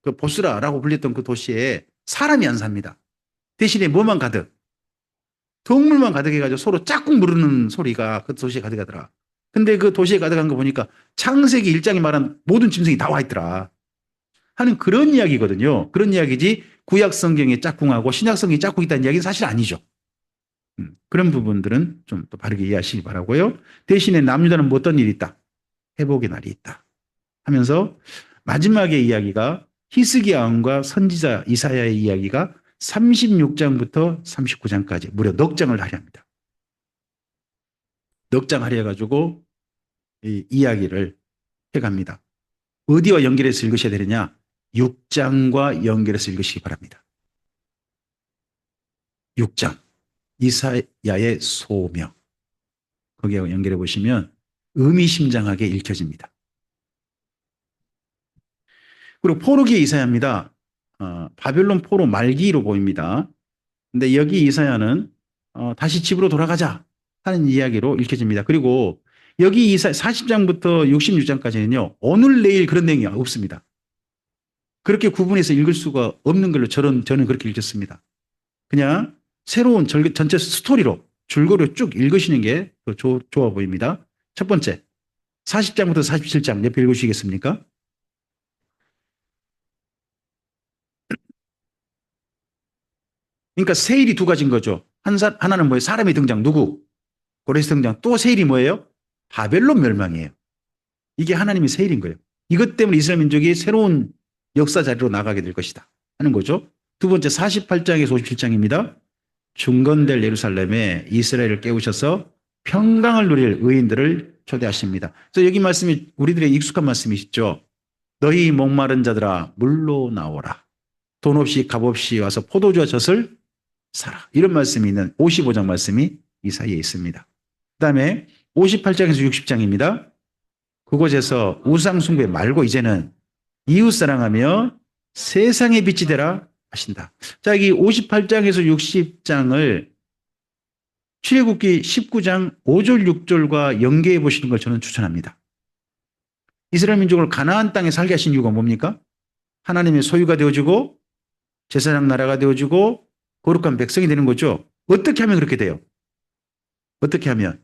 그 보스라라고 불렸던 그 도시에 사람이 안 삽니다. 대신에 뭐만 가득? 동물만 가득해가지고 서로 짝꿍 부르는 소리가 그 도시에 가득하더라. 근데 그 도시에 가득한 거 보니까 창세기 1장에 말한 모든 짐승이 다 와 있더라. 하는 그런 이야기거든요. 그런 이야기지 구약 성경에 짝꿍하고 신약 성경에 짝꿍 있다는 이야기는 사실 아니죠. 그런 부분들은 좀 또 바르게 이해하시기 바라고요. 대신에 남유다는 뭐 어떤 일이 있다? 회복의 날이 있다. 하면서 마지막의 이야기가 히스기야 왕과 선지자 이사야의 이야기가 36장부터 39장까지 무려 넉 장을 할애합니다. 넉 장 할애해가지고 이 이야기를 해갑니다. 어디와 연결해서 읽으셔야 되느냐? 6장과 연결해서 읽으시기 바랍니다. 6장 이사야의 소명 거기하고 연결해 보시면 의미심장하게 읽혀집니다. 그리고 포로기의 이사야입니다. 바벨론 포로 말기로 보입니다. 근데 여기 이사야는 다시 집으로 돌아가자 하는 이야기로 읽혀집니다. 그리고 여기 40장부터 66장까지는요, 오늘 내일 그런 내용이 없습니다. 그렇게 구분해서 읽을 수가 없는 걸로 저는 그렇게 읽었습니다. 그냥 새로운 전체 스토리로 줄거리로 쭉 읽으시는 게 더 좋아 보입니다. 첫 번째, 40장부터 47장 옆에 읽으시겠습니까? 그러니까 세일이 두 가지인 거죠. 하나는 뭐예요? 사람의 등장, 누구? 고레스 등장. 또 세일이 뭐예요? 바벨론 멸망이에요. 이게 하나님의 세일인 거예요. 이것 때문에 이스라엘 민족이 새로운 역사 자리로 나가게 될 것이다 하는 거죠. 두 번째 48장에서 57장입니다. 중건될 예루살렘에 이스라엘을 깨우셔서 평강을 누릴 의인들을 초대하십니다. 그래서 여기 말씀이 우리들의 익숙한 말씀이시죠. 너희 목마른 자들아 물로 나오라. 돈 없이 값 없이 와서 포도주와 젖을 사라. 이런 말씀이 있는 55장 말씀이 이 사이에 있습니다. 그 다음에 58장에서 60장입니다. 그곳에서 우상 숭배 말고 이제는 이웃 사랑하며 세상의 빛이 되라 하신다. 자, 여기 58장에서 60장을 출애굽기 19장 5절 6절과 연계해 보시는 걸 저는 추천합니다. 이스라엘 민족을 가나안 땅에 살게 하신 이유가 뭡니까? 하나님의 소유가 되어주고 제사장 나라가 되어주고 거룩한 백성이 되는 거죠. 어떻게 하면 그렇게 돼요? 어떻게 하면?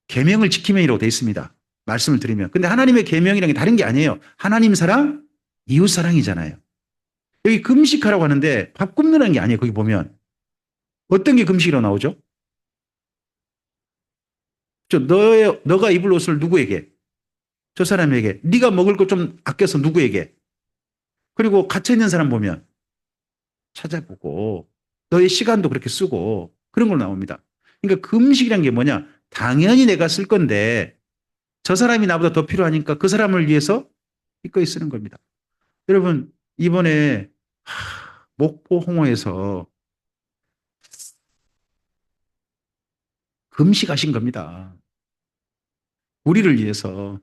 계명을 지키면이라고 되어 있습니다. 말씀을 드리면. 근데 하나님의 계명이라는 게 다른 게 아니에요. 하나님 사랑, 이웃 사랑이잖아요. 여기 금식하라고 하는데 밥 굶는다는 게 아니에요. 거기 보면. 어떤 게 금식이라고 나오죠? 너가 입을 옷을 누구에게? 저 사람에게. 네가 먹을 거 좀 아껴서 누구에게? 그리고 갇혀있는 사람 보면 찾아보고 너의 시간도 그렇게 쓰고 그런 걸로 나옵니다. 그러니까 금식이란 게 뭐냐? 당연히 내가 쓸 건데 저 사람이 나보다 더 필요하니까 그 사람을 위해서 기꺼이 쓰는 겁니다. 여러분 이번에 목포 홍어에서 금식하신 겁니다. 우리를 위해서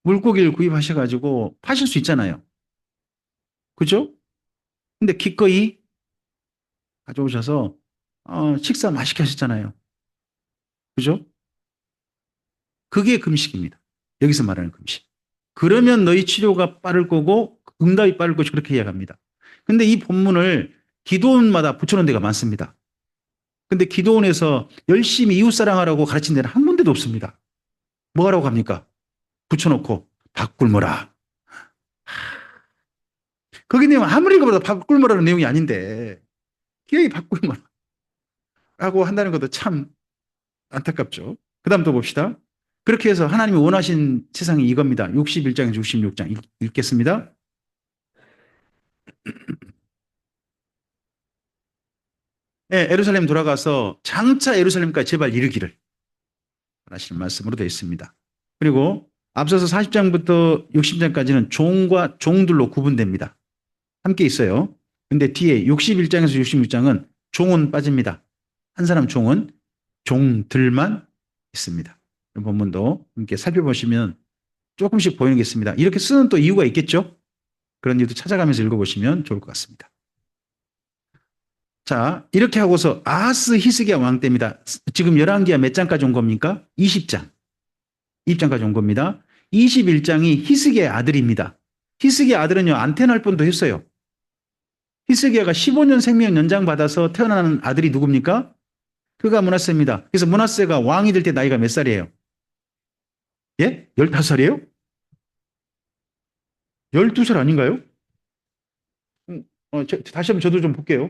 물고기를 구입하셔가지고 파실 수 있잖아요. 그죠? 근데 기꺼이 가져오셔서 식사 맛있게 하셨잖아요. 그죠? 그게 금식입니다. 여기서 말하는 금식. 그러면 너희 치료가 빠를 거고 응답이 빠를 것이 그렇게 이야기합니다. 근데 이 본문을 기도원마다 붙여놓은 데가 많습니다. 근데 기도원에서 열심히 이웃사랑하라고 가르친 데는 한 군데도 없습니다. 뭐 하라고 합니까? 붙여놓고 밥 굶어라. 거기 내용 아무리 읽어봐도 밥 굶어라는 내용이 아닌데 기어이 밥 굶어라 라고 한다는 것도 참 안타깝죠. 그 다음 또 봅시다. 그렇게 해서 하나님이 원하신 세상이 이겁니다. 61장에서 66장 읽겠습니다. 네, 예루살렘 돌아가서 장차 예루살렘까지 제발 이르기를 하시는 말씀으로 되어 있습니다. 그리고 앞서서 40장부터 60장까지는 종과 종들로 구분됩니다. 함께 있어요. 근데 뒤에 61장에서 66장은 종은 빠집니다. 한 사람 종은 종들만 있습니다. 본문도 함께 살펴보시면 조금씩 보이는 게 있습니다. 이렇게 쓰는 또 이유가 있겠죠? 그런 이유도 찾아가면서 읽어보시면 좋을 것 같습니다. 자, 이렇게 하고서 아하스 히스기야 왕 때입니다. 지금 11기야 몇 장까지 온 겁니까? 20장. 20장까지 온 겁니다. 21장이 히스기야의 아들입니다. 히스기야 아들은요, 안 태어날 뻔도 했어요. 히스기야가 15년 생명 연장 받아서 태어나는 아들이 누굽니까? 그가 므낫세입니다. 그래서 므낫세가 왕이 될 때 나이가 몇 살이에요? 예? 15살이에요? 12살 아닌가요? 다시 한번 저도 좀 볼게요.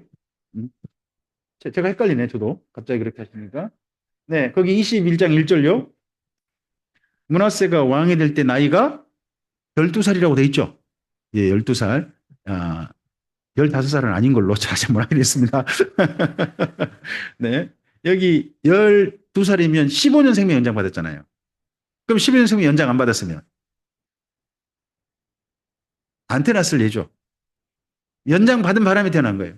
제가 헷갈리네, 저도. 갑자기 그렇게 하시니까. 네, 거기 21장 1절요. 므낫세가 왕이 될 때 나이가 12살이라고 돼 있죠? 예, 12살. 15살은 아닌 걸로 다시 한번 확인했습니다. 네. 여기 12살이면 15년 생명 연장 받았잖아요. 그럼 15년 생명 연장 안 받았으면 안 태어났을 예죠. 연장 받은 바람에 태어난 거예요.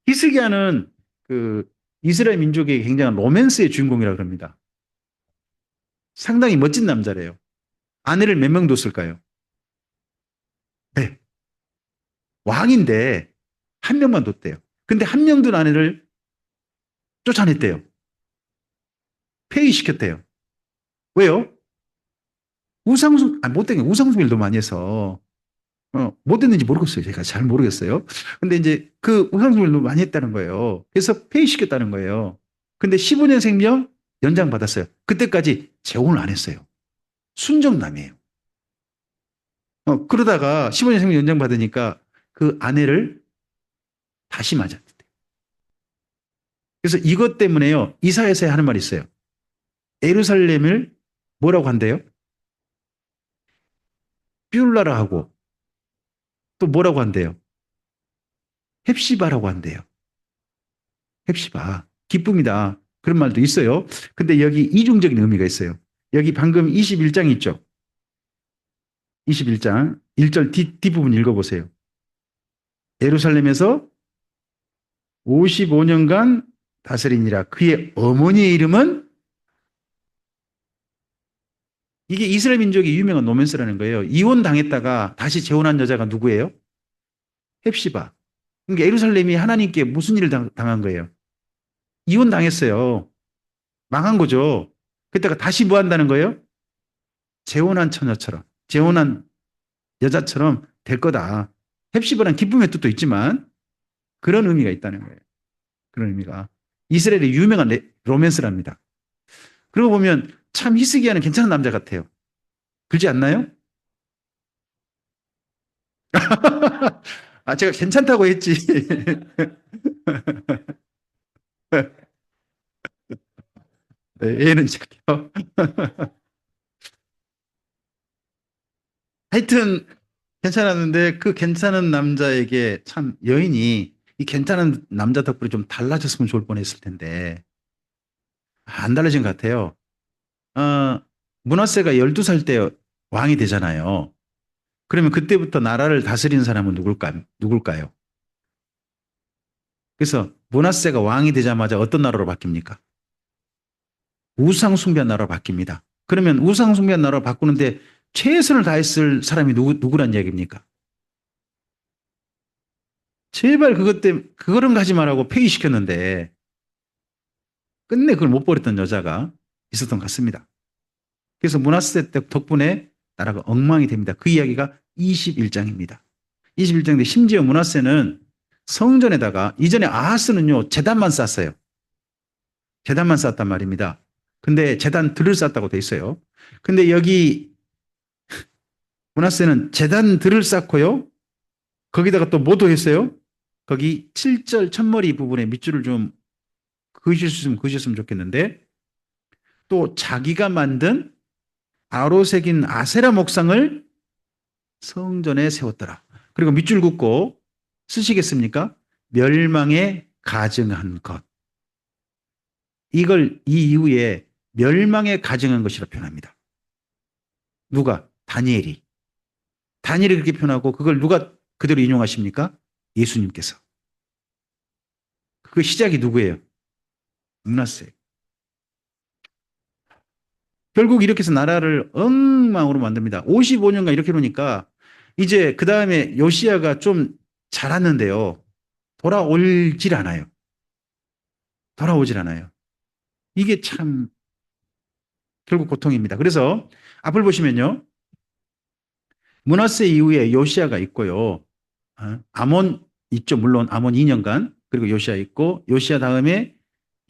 히스기야는 그 이스라엘 민족의 굉장한 로맨스의 주인공이라고 그럽니다. 상당히 멋진 남자래요. 아내를 몇 명 뒀을까요? 네. 왕인데 한 명만 뒀대요. 근데 한 명 둔 아내를 쫓아냈대요. 폐위시켰대요. 왜요? 못된 게 우상숭배를 너무 많이 해서, 못 됐는지 모르겠어요. 제가 잘 모르겠어요. 근데 이제 그 우상숭배를 너무 많이 했다는 거예요. 그래서 폐위시켰다는 거예요. 근데 15년 생명 연장받았어요. 그때까지 재혼을 안 했어요. 순정남이에요. 그러다가 15년 생명 연장받으니까 그 아내를 다시 맞았대. 그래서 이것 때문에요. 이사야서에 하는 말이 있어요. 예루살렘을 뭐라고 한대요? 뷰라라 하고 또 뭐라고 한대요? 헵시바라고 한대요. 헵시바. 기쁨이다. 그런 말도 있어요. 근데 여기 이중적인 의미가 있어요. 여기 방금 21장 있죠? 21장 1절 뒷부분 읽어보세요. 예루살렘에서 55년간 다스리니라. 그의 어머니의 이름은 이게 이스라엘 민족의 유명한 로맨스라는 거예요. 이혼 당했다가 다시 재혼한 여자가 누구예요? 헵시바. 그러니까 예루살렘이 하나님께 무슨 일을 당한 거예요? 이혼 당했어요. 망한 거죠. 그때가 다시 뭐 한다는 거예요? 재혼한 처녀처럼, 재혼한 여자처럼 될 거다. 헵시바란 기쁨의 뜻도 있지만 그런 의미가 있다는 거예요. 그런 의미가. 이스라엘의 유명한 로맨스랍니다. 그러고 보면 참 히스기야는 괜찮은 남자 같아요. 그렇지 않나요? 아, 제가 괜찮다고 했지. 네, 얘는 착해요. 하여튼 괜찮았는데 그 괜찮은 남자에게 참 여인이 이 괜찮은 남자 덕분에 좀 달라졌으면 좋을 뻔했을 텐데 안 달라진 것 같아요. 어, 므낫세가 12살 때 왕이 되잖아요. 그러면 그때부터 나라를 다스린 사람은 누굴까요? 그래서 므낫세가 왕이 되자마자 어떤 나라로 바뀝니까? 우상 숭배한 나라로 바뀝니다. 그러면 우상 숭배한 나라로 바꾸는데 최선을 다했을 사람이 누구란 이야기입니까? 제발 그것 때문에 그거는 가지 말라고 폐위시켰는데 끝내 그걸 못 버렸던 여자가 있었던 것 같습니다. 그래서 므낫세 덕분에 나라가 엉망이 됩니다. 그 이야기가 21장입니다. 21장인데 심지어 므낫세는 성전에다가 이전에 아하스는요 제단만 쌓았어요. 제단만 쌓았단 말입니다. 근데 제단 들을 쌓았다고 돼 있어요. 근데 여기 므낫세는 제단 들을 쌓고요. 거기다가 또 뭐도 했어요? 거기 7절 첫머리 부분에 밑줄을 좀 그으셨으면 좋겠는데 또 자기가 만든 아로색인 아세라 목상을 성전에 세웠더라. 그리고 밑줄 긋고 쓰시겠습니까? 멸망에 가증한 것. 이걸 이 이후에 멸망에 가증한 것이라 표현합니다. 누가? 다니엘이. 다니엘이 그렇게 표현하고 그걸 누가 그대로 인용하십니까? 예수님께서. 그 시작이 누구예요? 므낫세. 결국 이렇게 해서 나라를 엉망으로 만듭니다. 55년간 이렇게 놓으니까 이제 그 다음에 요시야가 좀 자랐는데요. 돌아오질 않아요. 돌아오질 않아요. 이게 참 결국 고통입니다. 그래서 앞을 보시면요. 므낫세 이후에 요시야가 있고요. 아몬 있죠. 물론 아몬 2년간 그리고 요시야 있고 요시야 다음에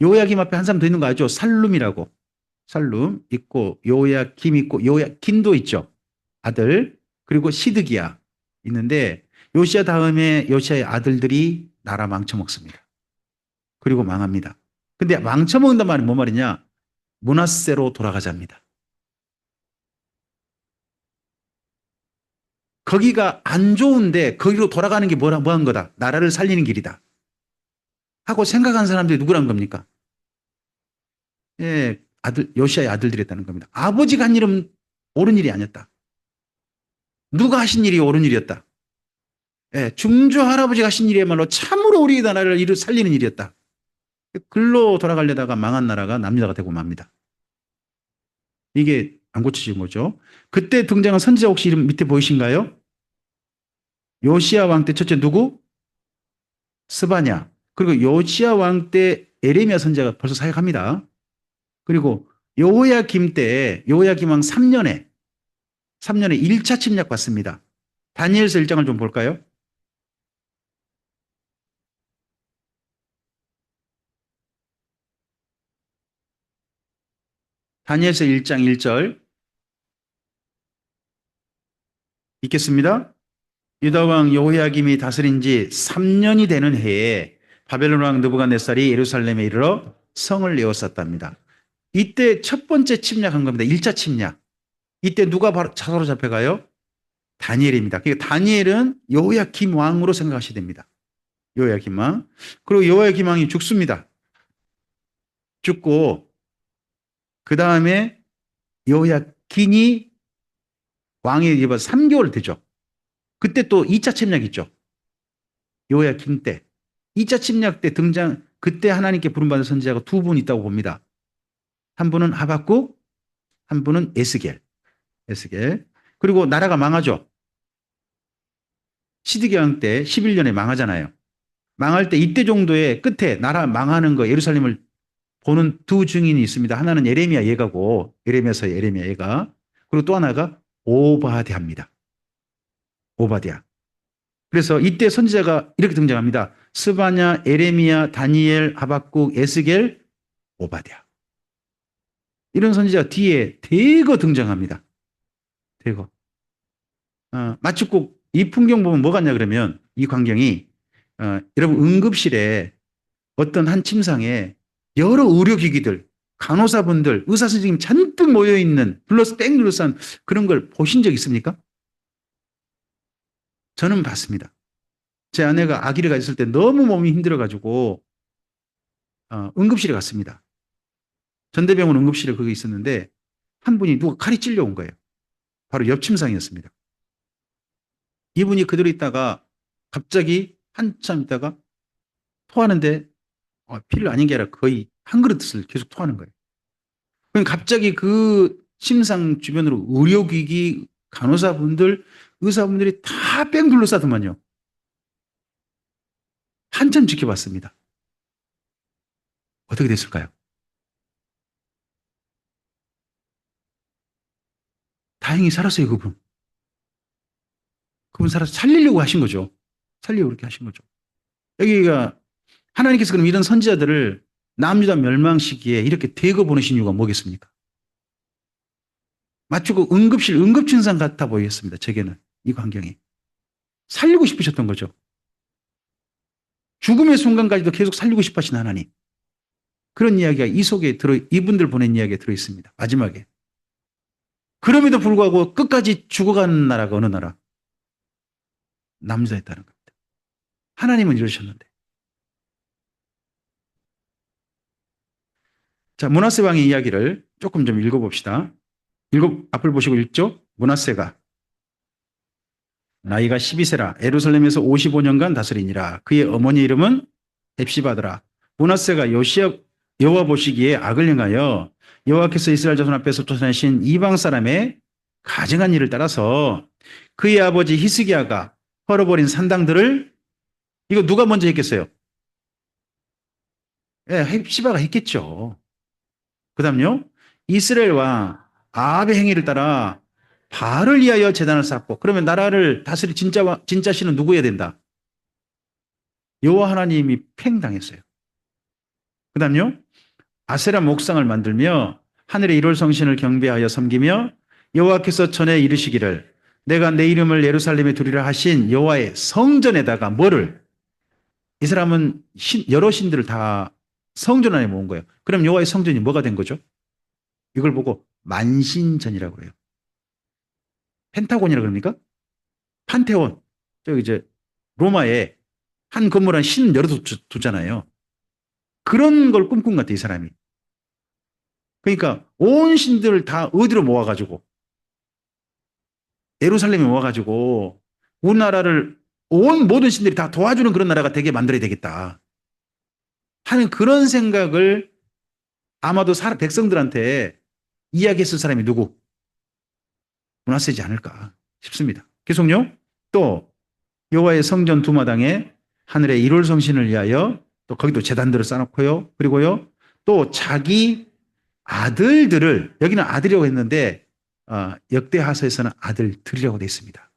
요야김 앞에 한 사람 더 있는 거 알죠? 살룸이라고. 살룸 있고 요야김 있고 요야긴도 있죠. 아들 그리고 시드기야 있는데 요시야 다음에 요시야의 아들들이 나라 망쳐먹습니다. 그리고 망합니다. 근데 망쳐먹는단 말은 뭐 말이냐? 므낫세로 돌아가자입니다. 거기가 안 좋은데 거기로 돌아가는 게 뭐한 거다. 나라를 살리는 길이다. 하고 생각한 사람들이 누구란 겁니까? 예, 요시아의 아들들이었다는 겁니다. 아버지가 한 일은 옳은 일이 아니었다. 누가 하신 일이 옳은 일이었다. 예, 중조 할아버지가 하신 일이야말로 참으로 우리 나라를 살리는 일이었다. 글로 돌아가려다가 망한 나라가 남유다가 되고 맙니다. 이게 안 고쳐진 거죠. 그때 등장한 선지자 혹시 이름 밑에 보이신가요? 요시야 왕 때 첫째 누구? 스바냐. 그리고 요시야 왕 때 에레미야 선지자가 벌써 사역합니다. 그리고 여호야김 때 여호야김 왕 3년에 1차 침략 받습니다. 다니엘서 1장을 좀 볼까요? 다니엘서 1장 1절 읽겠습니다. 유다 왕 여호야김이 다스린 지 3년이 되는 해에 바벨론 왕 느부갓네살이 예루살렘에 이르러 성을 에워쌌답니다. 이때 첫 번째 침략한 겁니다. 1차 침략. 이때 누가 바로 사로 잡혀가요? 다니엘입니다. 그러니까 다니엘은 여호야김 왕으로 생각하셔야 됩니다. 여호야김 왕. 그리고 여호야김 왕이 죽습니다. 죽고 그 다음에 여호야긴이 왕에 이어서 3개월 되죠. 그때 또 2차 침략 있죠. 여호야김 때. 2차 침략 때 등장, 그때 하나님께 부름받은 선지자가 두 분 있다고 봅니다. 한 분은 하박국, 한 분은 에스겔. 에스겔. 그리고 나라가 망하죠. 시드기야 왕 때 11년에 망하잖아요. 망할 때 이때 정도의 끝에 나라 망하는 거 예루살렘을 보는 두 증인이 있습니다. 하나는 예레미야 예가고 예레미야서 예레미야 예가 그리고 또 하나가 오바댜입니다. 오바댜. 그래서 이때 선지자가 이렇게 등장합니다. 스바냐, 예레미야, 다니엘, 하박국, 에스겔, 오바댜. 이런 선지자가 뒤에 대거 등장합니다. 대거. 마치 꼭 이 풍경 보면 뭐 같냐 그러면 이 광경이 여러분 응급실에 어떤 한 침상에 여러 의료기기들, 간호사분들, 의사 선생님 잔뜩 모여있는 뺑 둘러싼 그런 걸 보신 적 있습니까? 저는 봤습니다. 제 아내가 아기를 가졌을 때 너무 몸이 힘들어가지고 응급실에 갔습니다. 전대병원 응급실에 거기 있었는데 한 분이 누가 칼이 찔려온 거예요. 바로 옆 침상이었습니다. 이분이 그대로 있다가 갑자기 한참 있다가 토하는데 피를 아닌 게 아니라 거의 한 그릇을 계속 토하는 거예요. 그럼 갑자기 그 침상 주변으로 의료기기, 간호사분들, 의사분들이 다 뺑 둘러싸더만요. 한참 지켜봤습니다. 어떻게 됐을까요? 다행히 살았어요, 그분. 그분 살아서 살리려고 하신 거죠. 살리려고 그렇게 하신 거죠. 여기가 하나님께서 그럼 이런 선지자들을 남유다 멸망 시기에 이렇게 대거 보내신 이유가 뭐겠습니까? 마치 그 응급실, 응급진상 같아 보였습니다. 제게는 이 광경이. 살리고 싶으셨던 거죠. 죽음의 순간까지도 계속 살리고 싶어 하신 하나님. 그런 이야기가 이 속에 이분들 보낸 이야기에 들어있습니다. 마지막에. 그럼에도 불구하고 끝까지 죽어가는 나라가 어느 나라? 남유다였다는 겁니다. 하나님은 이러셨는데. 자, 므낫세 왕의 이야기를 조금 좀 읽어봅시다. 앞을 보시고 읽죠? 므낫세가 나이가 12세라 예루살렘에서 55년간 다스리니라. 그의 어머니 이름은 헵시바더라. 므낫세가 여호와 보시기에 악을 행하여 여호와께서 이스라엘 자손 앞에서 쫓아내신 이방 사람의 가증한 일을 따라서 그의 아버지 히스기야가 헐어버린 산당들을 이거 누가 먼저 했겠어요? 예, 헵시바가 했겠죠. 그 다음요. 이스라엘 왕 아합의 행위를 따라 바알을 위하여 제단을 쌓고 그러면 나라를 다스릴 진짜 신은 누구여야 된다? 여호와 하나님이 팽당했어요. 그 다음요. 아세라 목상을 만들며 하늘의 일월 성신을 경배하여 섬기며 여호와께서 전에 이르시기를 내가 내 이름을 예루살렘에 두리라 하신 여호와의 성전에다가 뭐를? 이 사람은 여러 신들을 다 성전 안에 모은 거예요. 그럼 여호와의 성전이 뭐가 된 거죠? 이걸 보고 만신전이라고 해요. 펜타곤이라 그럽니까? 판테온. 저기 이제 로마에 한 건물 한 신 여러 두잖아요. 그런 걸 꿈꾼 것 같아, 이 사람이. 그러니까 온 신들을 다 어디로 모아가지고 예루살렘에 모아가지고 우리나라를 온 모든 신들이 다 도와주는 그런 나라가 되게 만들어야 되겠다 하는 그런 생각을 아마도 백성들한테 이야기했을 사람이 누구? 므낫세지 않을까 싶습니다. 계속요. 또 여호와의 성전 두마당에 하늘의 일월 성신을 위하여 또 거기도 제단들을 쌓아놓고요. 그리고요. 또 자기 아들들을, 여기는 아들이라고 했는데 역대하서에서는 아들들이라고 되어 있습니다.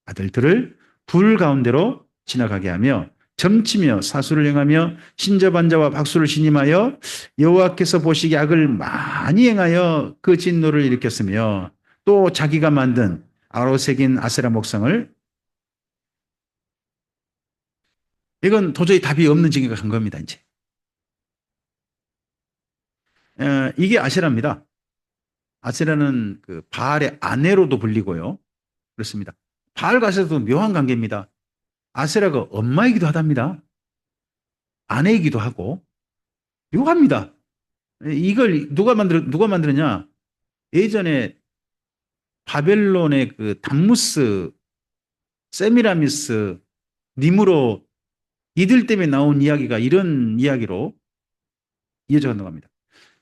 아들들을 불 가운데로 지나가게 하며 점치며 사수를 행하며 신접한 자와 박수를 신임하여 여호와께서 보시기에 악을 많이 행하여 그 진노를 일으켰으며 또 자기가 만든 아로새긴 아세라 목상을, 이건 도저히 답이 없는 징계가 간 겁니다. 이제 이게 아세라입니다. 아세라는 그 바알의 아내로도 불리고요. 그렇습니다. 바알과 아세라도 묘한 관계입니다. 아세라가 엄마이기도 하답니다. 아내이기도 하고 묘합니다. 이걸 누가 만들었냐? 예전에 바벨론의 그 담무스, 세미라미스, 니무로, 이들 때문에 나온 이야기가 이런 이야기로 이어져 간다고 합니다.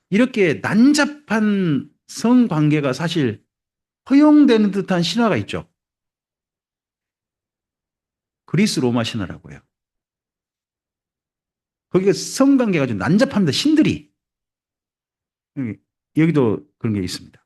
이렇게 난잡한 성관계가 사실 허용되는 듯한 신화가 있죠. 그리스 로마 신화라고요. 거기가 성관계가 좀 난잡합니다. 신들이. 여기도 그런 게 있습니다.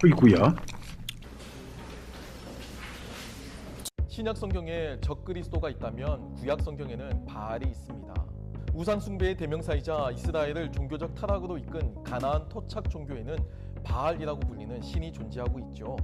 어이구야. 신약 성경에 적그리스도가 있다면 구약 성경에는 바알이 있습니다. 우상 숭배의 대명사이자 이스라엘을 종교적 타락으로 이끈 가나안 토착 종교에는 바알이라고 불리는 신이 존재하고 있죠.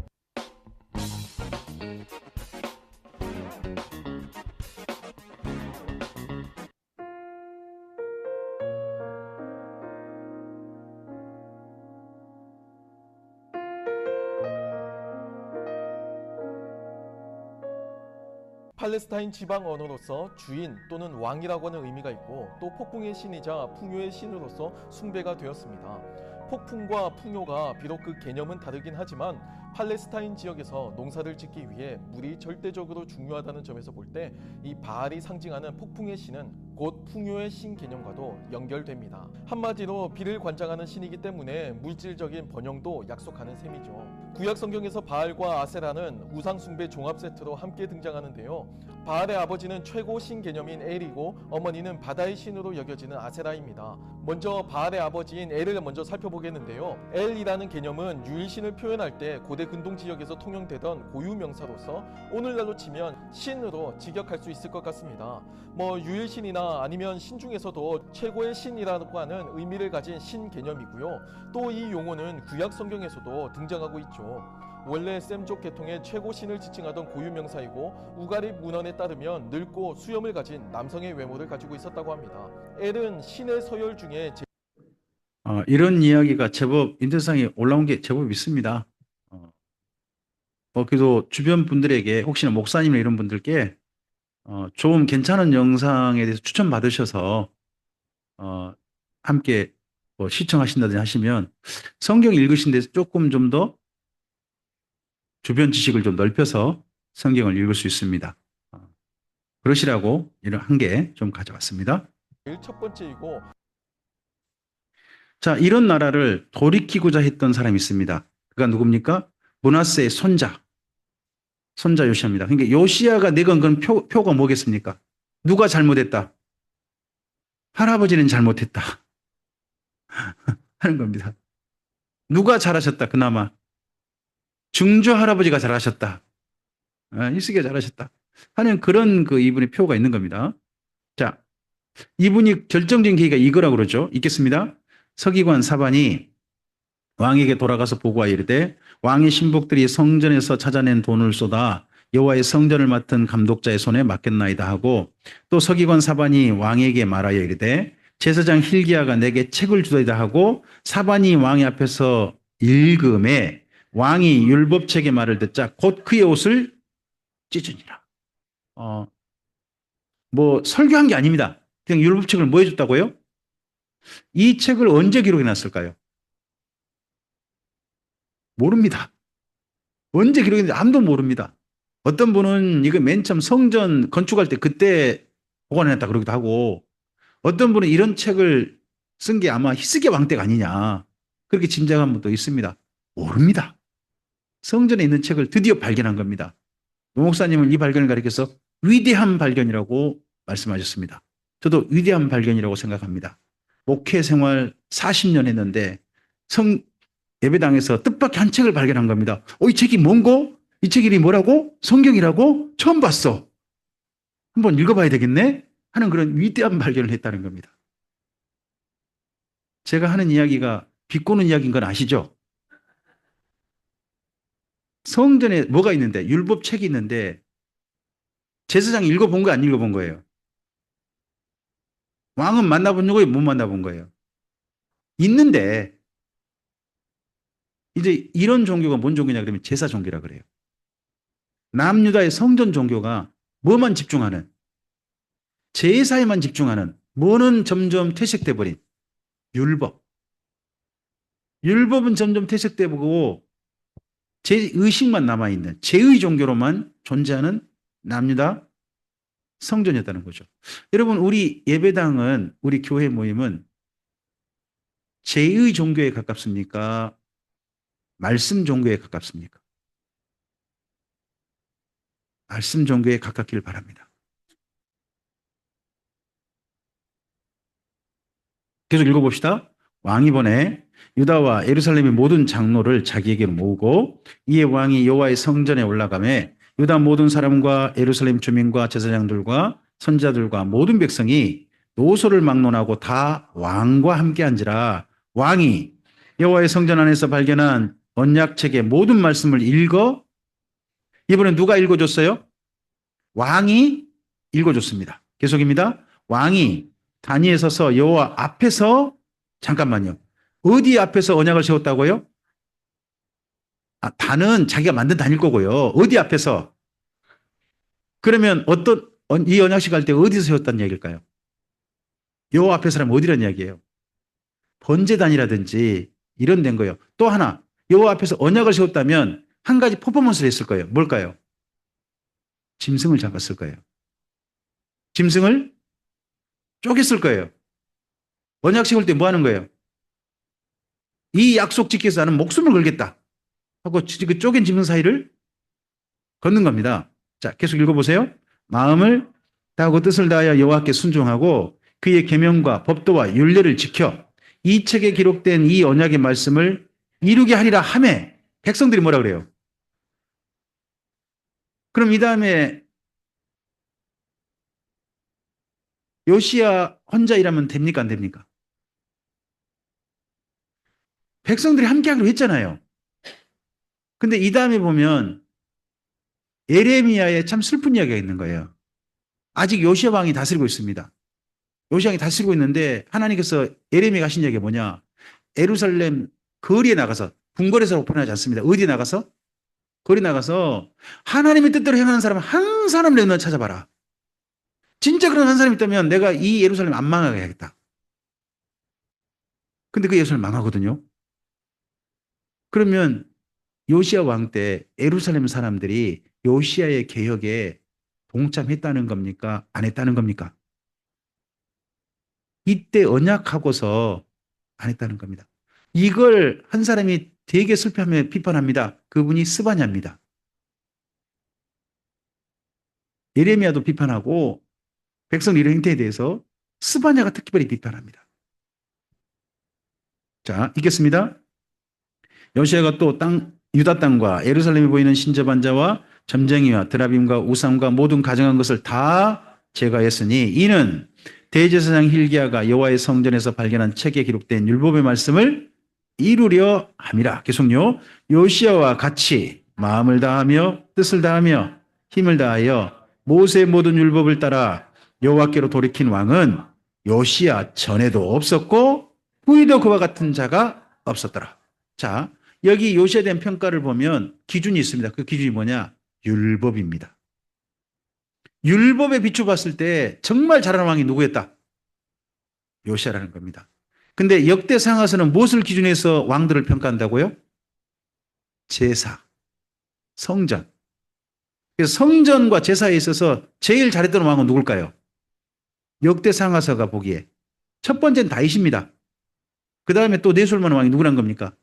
팔레스타인 지방 언어로서 주인 또는 왕이라고 하는 의미가 있고 또 폭풍의 신이자 풍요의 신으로서 숭배가 되었습니다. 폭풍과 풍요가 비록 그 개념은 다르긴 하지만 팔레스타인 지역에서 농사를 짓기 위해 물이 절대적으로 중요하다는 점에서 볼 때 이 바알이 상징하는 폭풍의 신은 곧 풍요의 신 개념과도 연결됩니다. 한마디로 비를 관장하는 신이기 때문에 물질적인 번영도 약속하는 셈이죠. 구약 성경에서 바알과 아세라는 우상 숭배 종합 세트로 함께 등장하는데요. 바알의 아버지는 최고 신 개념인 엘이고 어머니는 바다의 신으로 여겨지는 아세라입니다. 먼저 바알의 아버지인 엘을 먼저 살펴보겠는데요. 엘이라는 개념은 유일신을 표현할 때 고대 근동 지역에서 통용되던 고유 명사로서 오늘날로 치면 신으로 직역할 수 있을 것 같습니다. 유일신이나 아니면 신 중에서도 최고의 신이라고 하는 의미를 가진 신 개념이고요. 또 이 용어는 구약 성경에서도 등장하고 있죠. 원래 셈족 계통의 최고 신을 지칭하던 고유 명사이고 우가립 문헌에 따르면 늙고 수염을 가진 남성의 외모를 가지고 있었다고 합니다. 엘은 신의 서열 중에 이런 이야기가 제법 인터넷상에 올라온 게 제법 있습니다. 그래도 주변 분들에게 혹시나 목사님이나 이런 분들께 좀 괜찮은 영상에 대해서 추천 받으셔서 함께 시청하신다든지 하시면 성경 읽으신 데서 조금 좀 더 주변 지식을 좀 넓혀서 성경을 읽을 수 있습니다. 그러시라고 이런 한 개 좀 가져왔습니다. 첫 번째이고, 자, 이런 나라를 돌이키고자 했던 사람이 있습니다. 그가 누굽니까? 므낫세의 손자 요시아입니다. 그러니까 요시아가 내건 건 표가 뭐겠습니까? 누가 잘못했다? 할아버지는 잘못했다 하는 겁니다. 누가 잘하셨다? 그나마 중조 할아버지가 잘하셨다. 이스기가 잘하셨다 하는 그런 이분의 표가 있는 겁니다. 자, 이분이 결정적인 계기가 이거라고 그러죠. 읽겠습니다. 서기관 사반이 왕에게 돌아가서 보고하여 이르되 왕의 신복들이 성전에서 찾아낸 돈을 쏟아 여호와의 성전을 맡은 감독자의 손에 맡겼나이다 하고, 또 서기관 사반이 왕에게 말하여 이르되 제사장 힐기야가 내게 책을 주더이다 하고 사반이 왕의 앞에서 읽음에 왕이 율법책의 말을 듣자 곧 그의 옷을 찢으니라. 설교한 게 아닙니다. 그냥 율법책을 뭐 해줬다고요? 이 책을 언제 기록해 놨을까요? 모릅니다. 언제 기록했는지 아무도 모릅니다. 어떤 분은 이거 맨 처음 성전 건축할 때 그때 보관해놨다 그러기도 하고, 어떤 분은 이런 책을 쓴 게 아마 히스기야 왕 때가 아니냐. 그렇게 짐작한 분도 있습니다. 모릅니다. 성전에 있는 책을 드디어 발견한 겁니다. 노 목사님은 이 발견을 가리켜서 위대한 발견이라고 말씀하셨습니다. 저도 위대한 발견이라고 생각합니다. 목회 생활 40년 했는데 예배당에서 뜻밖의 한 책을 발견한 겁니다. 이 책이 뭔고? 이 책 이름이 뭐라고? 성경이라고? 처음 봤어. 한번 읽어봐야 되겠네? 하는 그런 위대한 발견을 했다는 겁니다. 제가 하는 이야기가 비꼬는 이야기인 건 아시죠? 성전에 뭐가 있는데, 율법 책이 있는데 제사장이 읽어본 거 안 읽어본 거예요? 왕은 만나본 거예요? 못 만나본 거예요? 있는데 이제 이런 종교가 뭔 종교냐 그러면 제사 종교라 그래요. 남유다의 성전 종교가 뭐만 집중하는, 제사에만 집중하는, 뭐는 점점 퇴색돼 버린 율법. 율법은 점점 퇴색돼 보고 제의식만 남아있는 제의 종교로만 존재하는 남유다 성전이었다는 거죠. 여러분, 우리 예배당은, 우리 교회 모임은 제의 종교에 가깝습니까? 말씀 종교에 가깝습니까? 말씀 종교에 가깝기를 바랍니다. 계속 읽어봅시다. 왕이 보내 유다와 예루살렘의 모든 장로를 자기에게로 모으고 이에 왕이 여호와의 성전에 올라가매 유다 모든 사람과 예루살렘 주민과 제사장들과 선지자들과 모든 백성이 노소를 막론하고 다 왕과 함께 앉으라. 왕이 여호와의 성전 안에서 발견한 언약책의 모든 말씀을 읽어, 이번엔 누가 읽어줬어요? 왕이 읽어줬습니다. 계속입니다. 왕이 단위에 서서 여호와 앞에서, 잠깐만요. 어디 앞에서 언약을 세웠다고요? 단은 자기가 만든 단일 거고요. 어디 앞에서? 그러면 이 언약식 할 때 어디서 세웠다는 얘기일까요? 여호와 앞에서라면 어디란 이야기예요? 번제단이라든지 이런 된 거예요. 또 하나, 여호와 앞에서 언약을 세웠다면 한 가지 퍼포먼스를 했을 거예요. 뭘까요? 짐승을 잡았을 거예요. 짐승을 쪼갰을 거예요. 언약 세울 때 뭐 하는 거예요? 이 약속 지키기 위해서 나는 목숨을 걸겠다 하고 그 쪼갠 짐승 사이를 걷는 겁니다. 자, 계속 읽어보세요. 마음을 다하고 뜻을 다하여 여호와께 순종하고 그의 계명과 법도와 율례를 지켜 이 책에 기록된 이 언약의 말씀을 이루게 하리라 하매, 백성들이 뭐라 그래요? 그럼 이 다음에 요시야 혼자 일하면 됩니까 안 됩니까? 백성들이 함께 하기로 했잖아요. 근데 이 다음에 보면 에레미야에 참 슬픈 이야기가 있는 거예요. 아직 요시야 왕이 다스리고 있습니다. 요시야 왕이 다스리고 있는데 하나님께서 에레미야가 하신 이야기가 뭐냐? 예루살렘 거리에 나가서, 궁궐에서 보내지 않습니다. 어디에 나가서? 거리 나가서 하나님의 뜻대로 행하는 사람 한 사람을 내가 찾아봐라. 진짜 그런 한 사람이 있다면 내가 이 예루살렘 안 망하게 해야겠다. 근데 그 예루살렘 망하거든요. 그러면 요시야 왕 때 예루살렘 사람들이 요시야의 개혁에 동참했다는 겁니까? 안 했다는 겁니까? 이때 언약하고서 안 했다는 겁니다. 이걸 한 사람이 되게 슬퍼하며 비판합니다. 그분이 스바냐입니다. 예레미야도 비판하고 백성 이런 행태에 대해서 스바냐가 특별히 비판합니다. 자, 읽겠습니다. 요시야가 또 유다 땅과 예루살렘에 보이는 신접한 자와 점쟁이와 드라빔과 우상과 모든 가증한 것을 다 제거했으니 이는 대제사장 힐기야가 여호와의 성전에서 발견한 책에 기록된 율법의 말씀을 이루려 함이라. 계속요. 요시야와 같이 마음을 다하며 뜻을 다하며 힘을 다하여 모세의 모든 율법을 따라 여호와께로 돌이킨 왕은 요시야 전에도 없었고 후에도 그와 같은 자가 없었더라. 자, 여기 요시야에 대한 평가를 보면 기준이 있습니다. 그 기준이 뭐냐? 율법입니다. 율법에 비춰봤을 때 정말 잘하는 왕이 누구였다? 요시야라는 겁니다. 근데 역대상에서는 무엇을 기준해서 왕들을 평가한다고요? 제사, 성전. 그래서 성전과 제사에 있어서 제일 잘했던 왕은 누굴까요? 역대상하서가 보기에 첫 번째는 다윗입니다. 그 다음에 또 네솔몬 왕이 누구란 겁니까?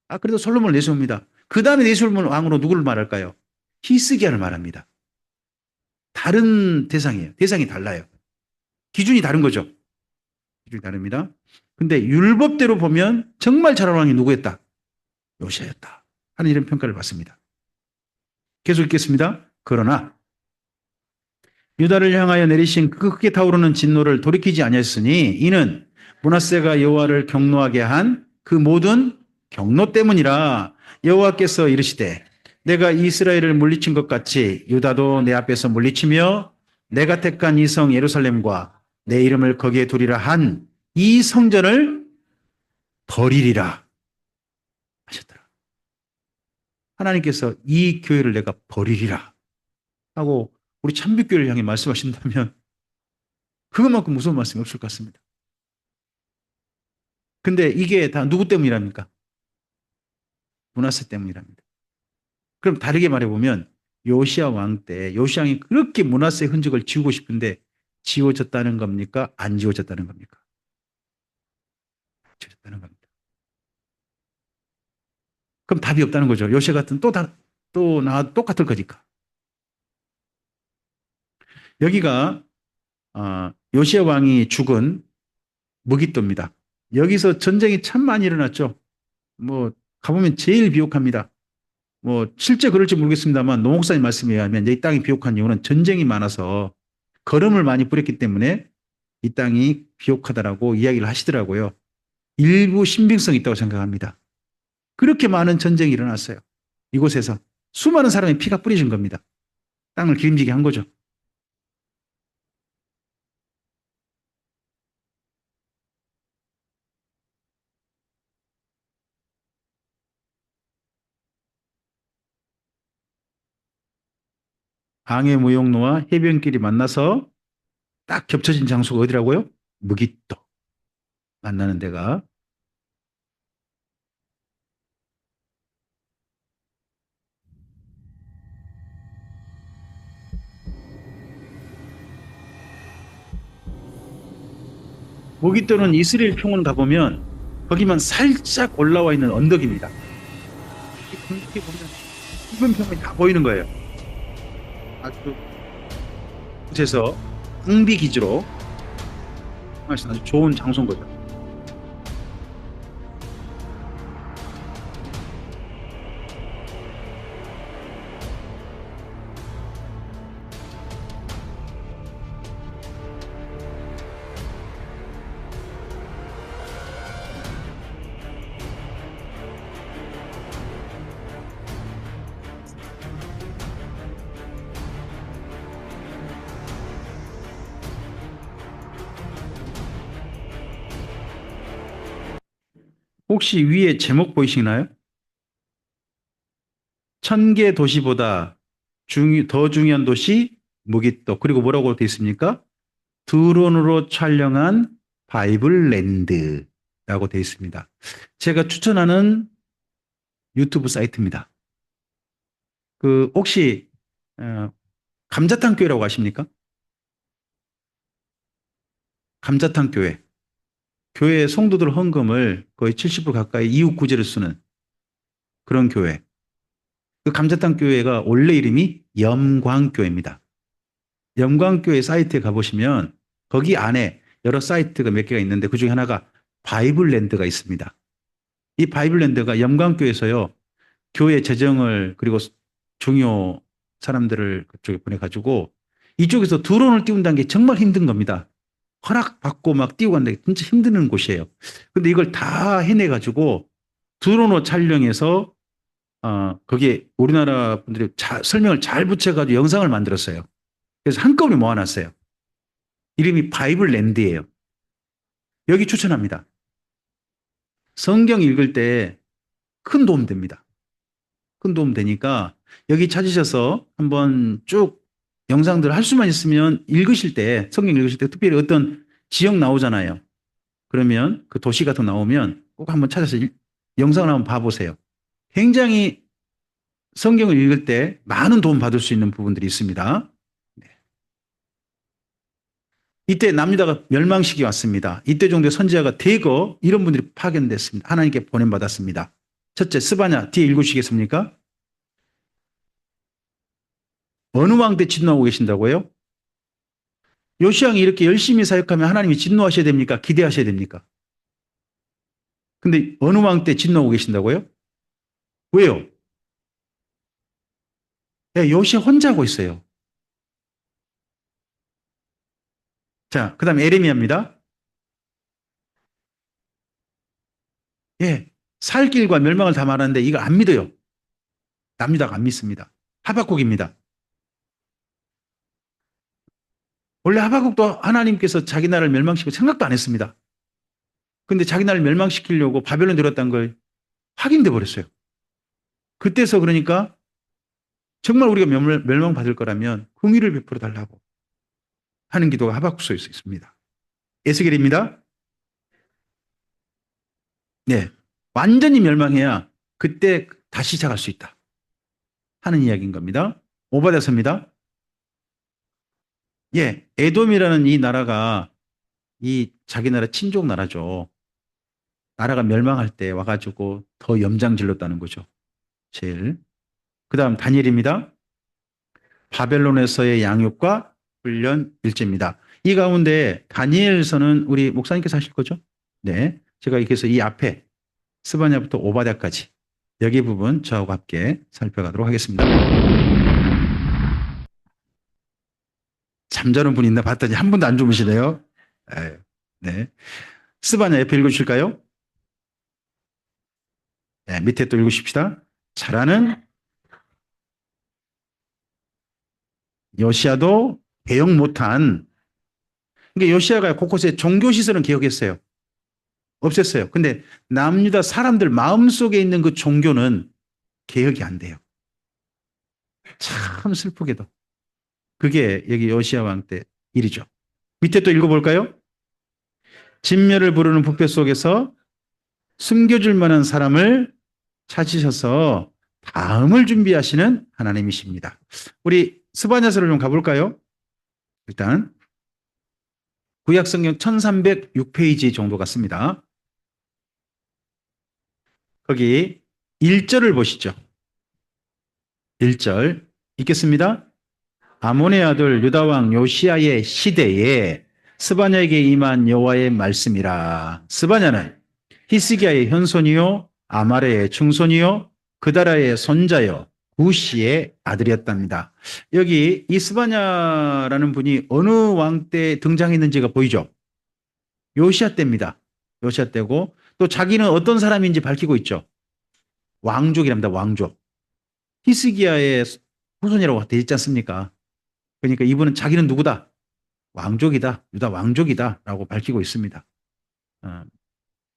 아, 그래도 솔로몬을 내세웁니다. 그 다음에 네솔몬 왕으로 누구를 말할까요? 히스기야를 말합니다. 다른 대상이에요. 대상이 달라요. 기준이 다른 거죠. 기준이 다릅니다. 근데 율법대로 보면 정말 잘하는 왕이 누구였다? 요시아였다. 하는 이런 평가를 받습니다. 계속 읽겠습니다. 그러나 유다를 향하여 내리신 그 크게 타오르는 진노를 돌이키지 아니했으니 이는 므낫세가 여호와를 경노하게 한 그 모든 경노 때문이라. 여호와께서 이르시되 내가 이스라엘을 물리친 것 같이 유다도 내 앞에서 물리치며 내가 택한 이 성 예루살렘과 내 이름을 거기에 두리라 한 이 성전을 버리리라 하셨더라. 하나님께서 이 교회를 내가 버리리라 하고 우리 참빛교회를 향해 말씀하신다면 그것만큼 무서운 말씀이 없을 것 같습니다. 근데 이게 다 누구 때문이랍니까? 므낫세 때문이랍니다. 그럼 다르게 말해보면 요시야 왕 때 요시야 왕이 그렇게 므낫세의 흔적을 지우고 싶은데 지워졌다는 겁니까? 안 지워졌다는 겁니까? 지워졌다는 겁니다. 그럼 답이 없다는 거죠. 요시야 같은 또 나 똑같을 거니까. 여기가 요시야 왕이 죽은 무깃도입니다. 여기서 전쟁이 참 많이 일어났죠. 뭐 가보면 제일 비옥합니다. 뭐 실제 그럴지 모르겠습니다만 노 목사님 말씀에 의하면 이 땅이 비옥한 이유는 전쟁이 많아서 거름을 많이 뿌렸기 때문에 이 땅이 비옥하다라고 이야기를 하시더라고요. 일부 신빙성이 있다고 생각합니다. 그렇게 많은 전쟁이 일어났어요. 이곳에서 수많은 사람의 피가 뿌려진 겁니다. 땅을 기름지게 한 거죠. 항해 무용로와 해변길이 만나서 딱 겹쳐진 장소가 어디라고요? 무깃도 만나는 데가. 무깃도는 이스라엘 평원 가보면 거기만 살짝 올라와 있는 언덕입니다. 이렇게 보면 이번 평원이 다 보이는 거예요. 아주 곳에서 항비 기지로 아주 좋은 장소인 거죠. 혹시 위에 제목 보이시나요? 1000개 도시보다 더 중요한 도시 무깃도. 그리고 뭐라고 되어 있습니까? 드론으로 촬영한 바이블랜드라고 되어 있습니다. 제가 추천하는 유튜브 사이트입니다. 그 혹시 감자탕 교회라고 아십니까? 감자탕 교회. 교회 성도들 헌금을 거의 70% 가까이 이웃 구제를 쓰는 그런 교회. 그 감자탕 교회가 원래 이름이 염광교회입니다. 염광교회 사이트에 가보시면 거기 안에 여러 사이트가 몇 개가 있는데 그중에 하나가 바이블랜드가 있습니다. 이 바이블랜드가 염광교회에서요, 교회 재정을 그리고 중요 사람들을 그쪽에 보내가지고 이쪽에서 드론을 띄운다는 게 정말 힘든 겁니다. 허락받고 막 띄우고 하는 게 진짜 힘드는 곳이에요. 근데 이걸 다 해내가지고 드론으로 촬영해서 거기에 우리나라 분들이 설명을 잘 붙여가지고 영상을 만들었어요. 그래서 한꺼번에 모아놨어요. 이름이 바이블랜드예요. 여기 추천합니다. 성경 읽을 때 큰 도움 됩니다. 큰 도움 되니까 여기 찾으셔서 한번 쭉 영상들 할 수만 있으면 읽으실 때, 성경 읽으실 때 특별히 어떤 지역 나오잖아요. 그러면 그 도시 같은 거 나오면 꼭 한번 찾아서 영상을 한번 봐보세요. 굉장히 성경을 읽을 때 많은 도움 받을 수 있는 부분들이 있습니다. 네. 이때 남유다가 멸망시기 왔습니다. 이때 정도의 선지자가 대거 이런 분들이 파견됐습니다. 하나님께 보냄받았습니다. 첫째, 스바냐 뒤에 읽으시겠습니까? 어느 왕 때 진노하고 계신다고요? 요시왕이 이렇게 열심히 사역하면 하나님이 진노하셔야 됩니까? 기대하셔야 됩니까? 근데 어느 왕 때 진노하고 계신다고요? 왜요? 야, 요시야 혼자 하고 있어요. 자, 그 다음에 에레미야입니다. 예, 살 길과 멸망을 다 말하는데 이걸 안 믿어요. 남유다가 안 믿습니다. 하박국입니다. 원래 하박국도 하나님께서 자기 나라를 멸망시키고 생각도 안 했습니다. 근데 자기 나라를 멸망시키려고 바벨론 들었다는 걸 확인돼 버렸어요. 그때서 그러니까 정말 우리가 멸망받을 거라면 긍휼을 베풀어 달라고 하는 기도가 하박국서에 있습니다. 에스겔입니다. 네, 완전히 멸망해야 그때 다시 시작할 수 있다 하는 이야기인 겁니다. 오바댜서입니다. 예, 에돔이라는 이 나라가 이 자기 나라 친족 나라죠. 나라가 멸망할 때 와가지고 더 염장질렀다는 거죠. 제일. 그 다음 다니엘입니다. 바벨론에서의 양육과 훈련 일제입니다. 이 가운데 다니엘서는 우리 목사님께서 하실 거죠? 네. 제가 그래서 이 앞에 스바냐부터 오바댜까지 여기 부분 저하고 함께 살펴가도록 하겠습니다. 잠자는 분 있나 봤더니 한 분도 안 주무시네요. 에이, 네. 스바냐 옆에 읽어주실까요? 네, 밑에 또 읽으십시다. 잘하는 요시아도 개혁 못한. 그러니까 요시아가 곳곳에 종교시설은 개혁했어요. 없앴어요. 근데 남유다 사람들 마음속에 있는 그 종교는 개혁이 안 돼요. 참 슬프게도. 그게 여기 요시아 왕 때 일이죠. 밑에 또 읽어볼까요? 진멸을 부르는 부패 속에서 숨겨줄 만한 사람을 찾으셔서 다음을 준비하시는 하나님이십니다. 우리 스바냐서를 좀 가볼까요? 일단 구약성경 1306페이지 정도 같습니다. 거기 1절을 보시죠. 1절 읽겠습니다. 아몬의 아들 유다왕 요시아의 시대에 스바냐에게 임한 여호와의 말씀이라. 스바냐는 히스기야의 현손이요 아말의 증손이요 그다라의 손자요 구시의 아들이었답니다. 여기 이 스바냐라는 분이 어느 왕 때 등장했는지가 보이죠? 요시아 때입니다. 요시아 때고 또 자기는 어떤 사람인지 밝히고 있죠. 왕족이랍니다. 왕족. 히스기야의 후손이라고 되어 있지 않습니까? 그러니까 이분은 자기는 누구다? 왕족이다. 유다 왕족이다라고 밝히고 있습니다.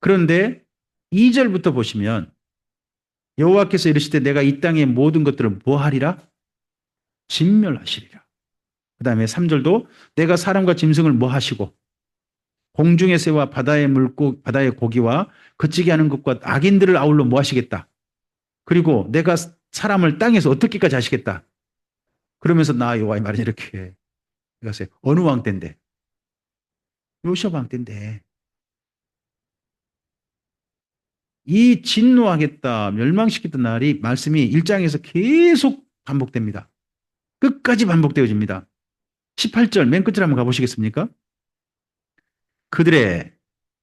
그런데 2절부터 보시면 여호와께서 이르시되 내가 이 땅의 모든 것들을 뭐 하리라? 진멸하시리라. 그 다음에 3절도 내가 사람과 짐승을 뭐 하시고 공중의 새와 바다의 물고 바다의 고기와 거치게 하는 것과 악인들을 아울러 뭐 하시겠다. 그리고 내가 사람을 땅에서 어떻게까지 하시겠다. 그러면서 나 여호와의 말은 이렇게 해. 이거세요. 어느 왕 때인데? 요시아 왕 때인데. 이 진노하겠다, 멸망시키던 날이 말씀이 1장에서 계속 반복됩니다. 끝까지 반복되어집니다. 18절 맨 끝을 한번 가보시겠습니까? 그들의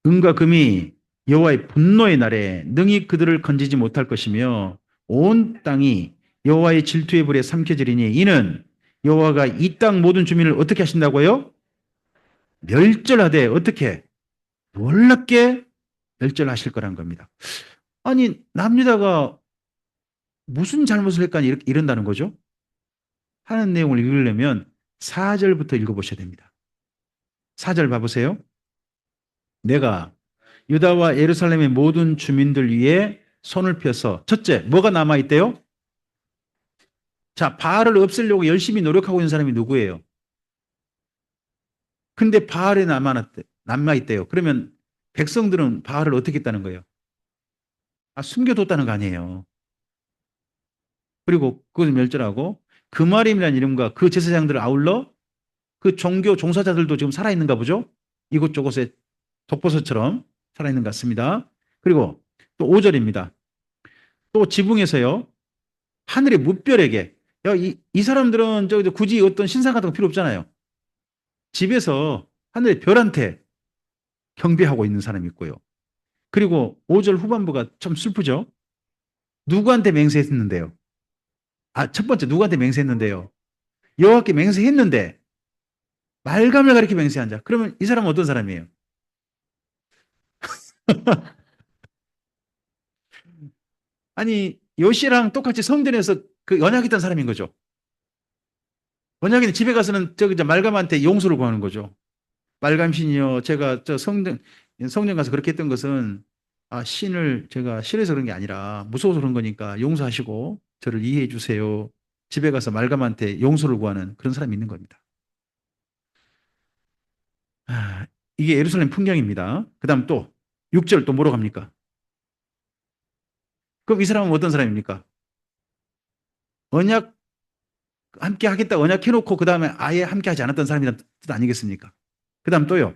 은과 금이 여호와의 분노의 날에 능히 그들을 건지지 못할 것이며 온 땅이 여호와의 질투의 불에 삼켜지리니 이는 여호와가 이 땅 모든 주민을 어떻게 하신다고요? 멸절하되 어떻게? 놀랍게 멸절하실 거란 겁니다. 아니 남유다가 무슨 잘못을 했까 이런다는 거죠? 하는 내용을 읽으려면 4절부터 읽어보셔야 됩니다. 4절 봐보세요. 내가 유다와 예루살렘의 모든 주민들 위에 손을 펴서 첫째 뭐가 남아있대요? 자, 바알을 없애려고 열심히 노력하고 있는 사람이 누구예요? 근데 바알에 남아있대요. 그러면 백성들은 바알을 어떻게 했다는 거예요? 숨겨뒀다는 거 아니에요. 그리고 그것을 멸절하고 그마림이라는 이름과 그 제사장들을 아울러 그 종교 종사자들도 지금 살아있는가 보죠? 이곳저곳에 독버섯처럼 살아있는 것 같습니다. 그리고 또 5절입니다. 또 지붕에서요, 하늘의 무별에게, 야, 이 사람들은 굳이 어떤 신상 같은 거 필요 없잖아요. 집에서 하늘의 별한테 경배하고 있는 사람이 있고요. 그리고 5절 후반부가 참 슬프죠? 누구한테 맹세했는데요? 첫 번째 누구한테 맹세했는데요? 여호와께 맹세했는데 말감을 가리켜 맹세한 자. 그러면 이 사람은 어떤 사람이에요? 아니, 요시랑 똑같이 성전에서 그 언약했던 사람인 거죠. 언약이 집에 가서는 이제 말감한테 용서를 구하는 거죠. 말감신이요. 제가 성전 가서 그렇게 했던 것은 신을 제가 싫어해서 그런 게 아니라 무서워서 그런 거니까 용서하시고 저를 이해해 주세요. 집에 가서 말감한테 용서를 구하는 그런 사람이 있는 겁니다. 아, 이게 예루살렘 풍경입니다. 그 다음 또 6절 또 뭐로 갑니까? 그럼 이 사람은 어떤 사람입니까? 언약 함께 하겠다 언약 해놓고 그 다음에 아예 함께 하지 않았던 사람이란 뜻 아니겠습니까? 그 다음 또요.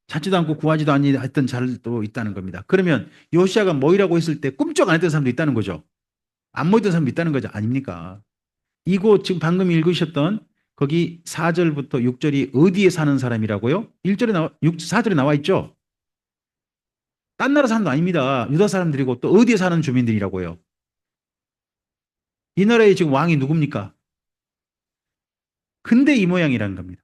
찾지도 않고 구하지도 아니 했던 자들도 있다는 겁니다. 그러면 요시아가 모이라고 했을 때 꿈쩍 안 했던 사람도 있다는 거죠. 안 모였던 사람도 있다는 거죠. 아닙니까? 이곳 지금 방금 읽으셨던 거기 4절부터 6절이 어디에 사는 사람이라고요? 1절에 4절에 나와 있죠. 딴 나라 사람도 아닙니다. 유다 사람들이고 또 어디에 사는 주민들이라고요. 이 나라의 지금 왕이 누굽니까? 근데 이 모양이라는 겁니다.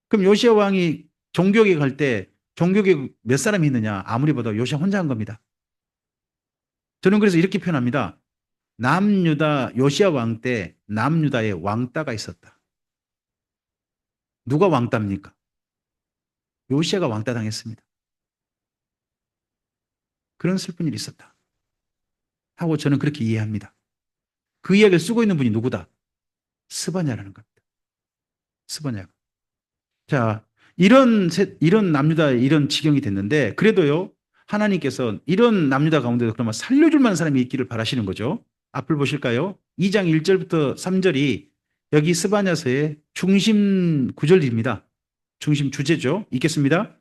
그럼 요시아 왕이 종교개혁 할 때 종교개혁 몇 사람이 있느냐? 아무리 봐도 요시아 혼자 한 겁니다. 저는 그래서 이렇게 표현합니다. 남유다 요시아 왕 때 남유다에 왕따가 있었다. 누가 왕따입니까? 요시아가 왕따 당했습니다. 그런 슬픈 일이 있었다. 하고 저는 그렇게 이해합니다. 그 이야기를 쓰고 있는 분이 누구다? 스바냐라는 겁니다. 스바냐가. 자, 이런 남유다 이런 지경이 됐는데 그래도요. 하나님께서 이런 남유다 가운데도 그러면 살려줄 만한 사람이 있기를 바라시는 거죠. 앞을 보실까요? 2장 1절부터 3절이 여기 스바냐서의 중심 구절입니다. 중심 주제죠. 읽겠습니다.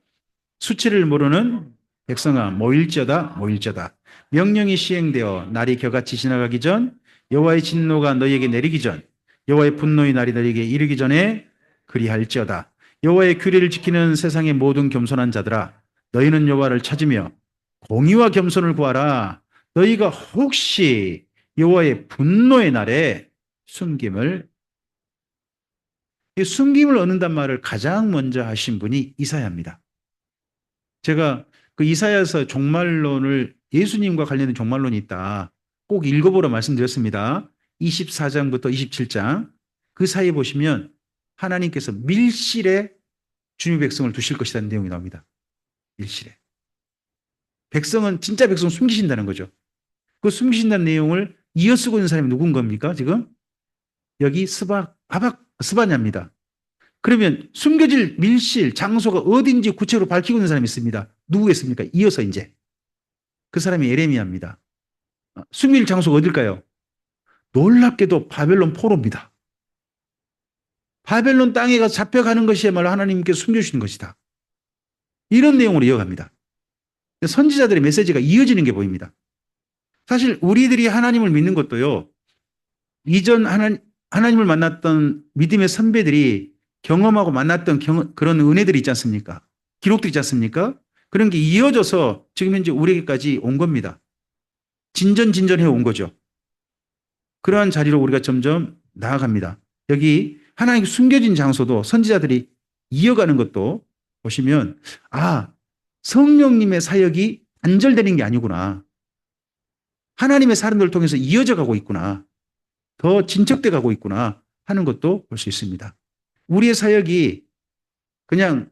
수치를 모르는 백성아 모일지어다 모일지어다. 명령이 시행되어 날이 겨같이 지나가기 전 여호와의 진노가 너희에게 내리기 전 여호와의 분노의 날이 너희에게 이르기 전에 그리할지어다. 여호와의 규례를 지키는 세상의 모든 겸손한 자들아 너희는 여호와를 찾으며 공의와 겸손을 구하라. 너희가 혹시 여호와의 분노의 날에 숨김을 이 숨김을 얻는단 말을 가장 먼저 하신 분이 이사야입니다. 제가 그 이사야서 종말론을 예수님과 관련된 종말론이 있다. 꼭 읽어보라 말씀드렸습니다. 24장부터 27장 그 사이에 보시면 하나님께서 밀실에 주님의 백성을 두실 것이라는 내용이 나옵니다. 밀실에. 백성은 진짜 백성을 숨기신다는 거죠. 그 숨기신다는 내용을 이어쓰고 있는 사람이 누군 겁니까? 지금 여기 스바냐입니다. 그러면 숨겨질 밀실 장소가 어딘지 구체적으로 밝히고 있는 사람이 있습니다. 누구겠습니까? 이어서 이제 그 사람이 에레미야입니다. 숨길 장소가 어딜까요? 놀랍게도 바벨론 포로입니다. 바벨론 땅에 가서 잡혀가는 것이야말로 하나님께서 숨겨주신 것이다. 이런 내용으로 이어갑니다. 선지자들의 메시지가 이어지는 게 보입니다. 사실 우리들이 하나님을 믿는 것도요. 이전 하나님을 만났던 믿음의 선배들이 경험하고 만났던 그런 은혜들이 있지 않습니까? 기록들이 있지 않습니까? 그런 게 이어져서 지금 현재 우리에게까지 온 겁니다. 진전해 온 거죠. 그러한 자리로 우리가 점점 나아갑니다. 여기 하나님 숨겨진 장소도 선지자들이 이어가는 것도 보시면 성령님의 사역이 단절되는 게 아니구나. 하나님의 사람들을 통해서 이어져 가고 있구나. 더 진척돼 가고 있구나 하는 것도 볼 수 있습니다. 우리의 사역이 그냥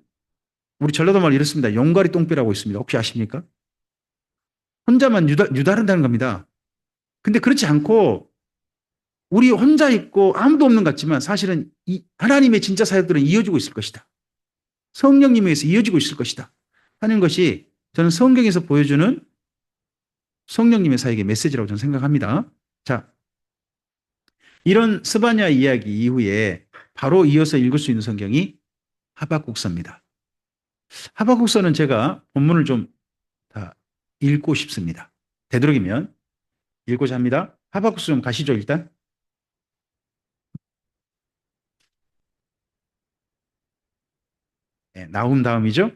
우리 전라도 말 이렇습니다. 용가리 똥배라고 있습니다. 혹시 아십니까? 혼자만 유달한다는 겁니다. 근데 그렇지 않고 우리 혼자 있고 아무도 없는 것 같지만 사실은 하나님의 진짜 사역들은 이어지고 있을 것이다. 성령님에 의해서 이어지고 있을 것이다. 하는 것이 저는 성경에서 보여주는 성령님의 사역의 메시지라고 저는 생각합니다. 자, 이런 스바냐 이야기 이후에 바로 이어서 읽을 수 있는 성경이 하박국서입니다. 하박국서는 제가 본문을 좀 다 읽고 싶습니다. 되도록이면 읽고자 합니다. 하박국서 좀 가시죠, 일단. 네, 나훔 다음이죠.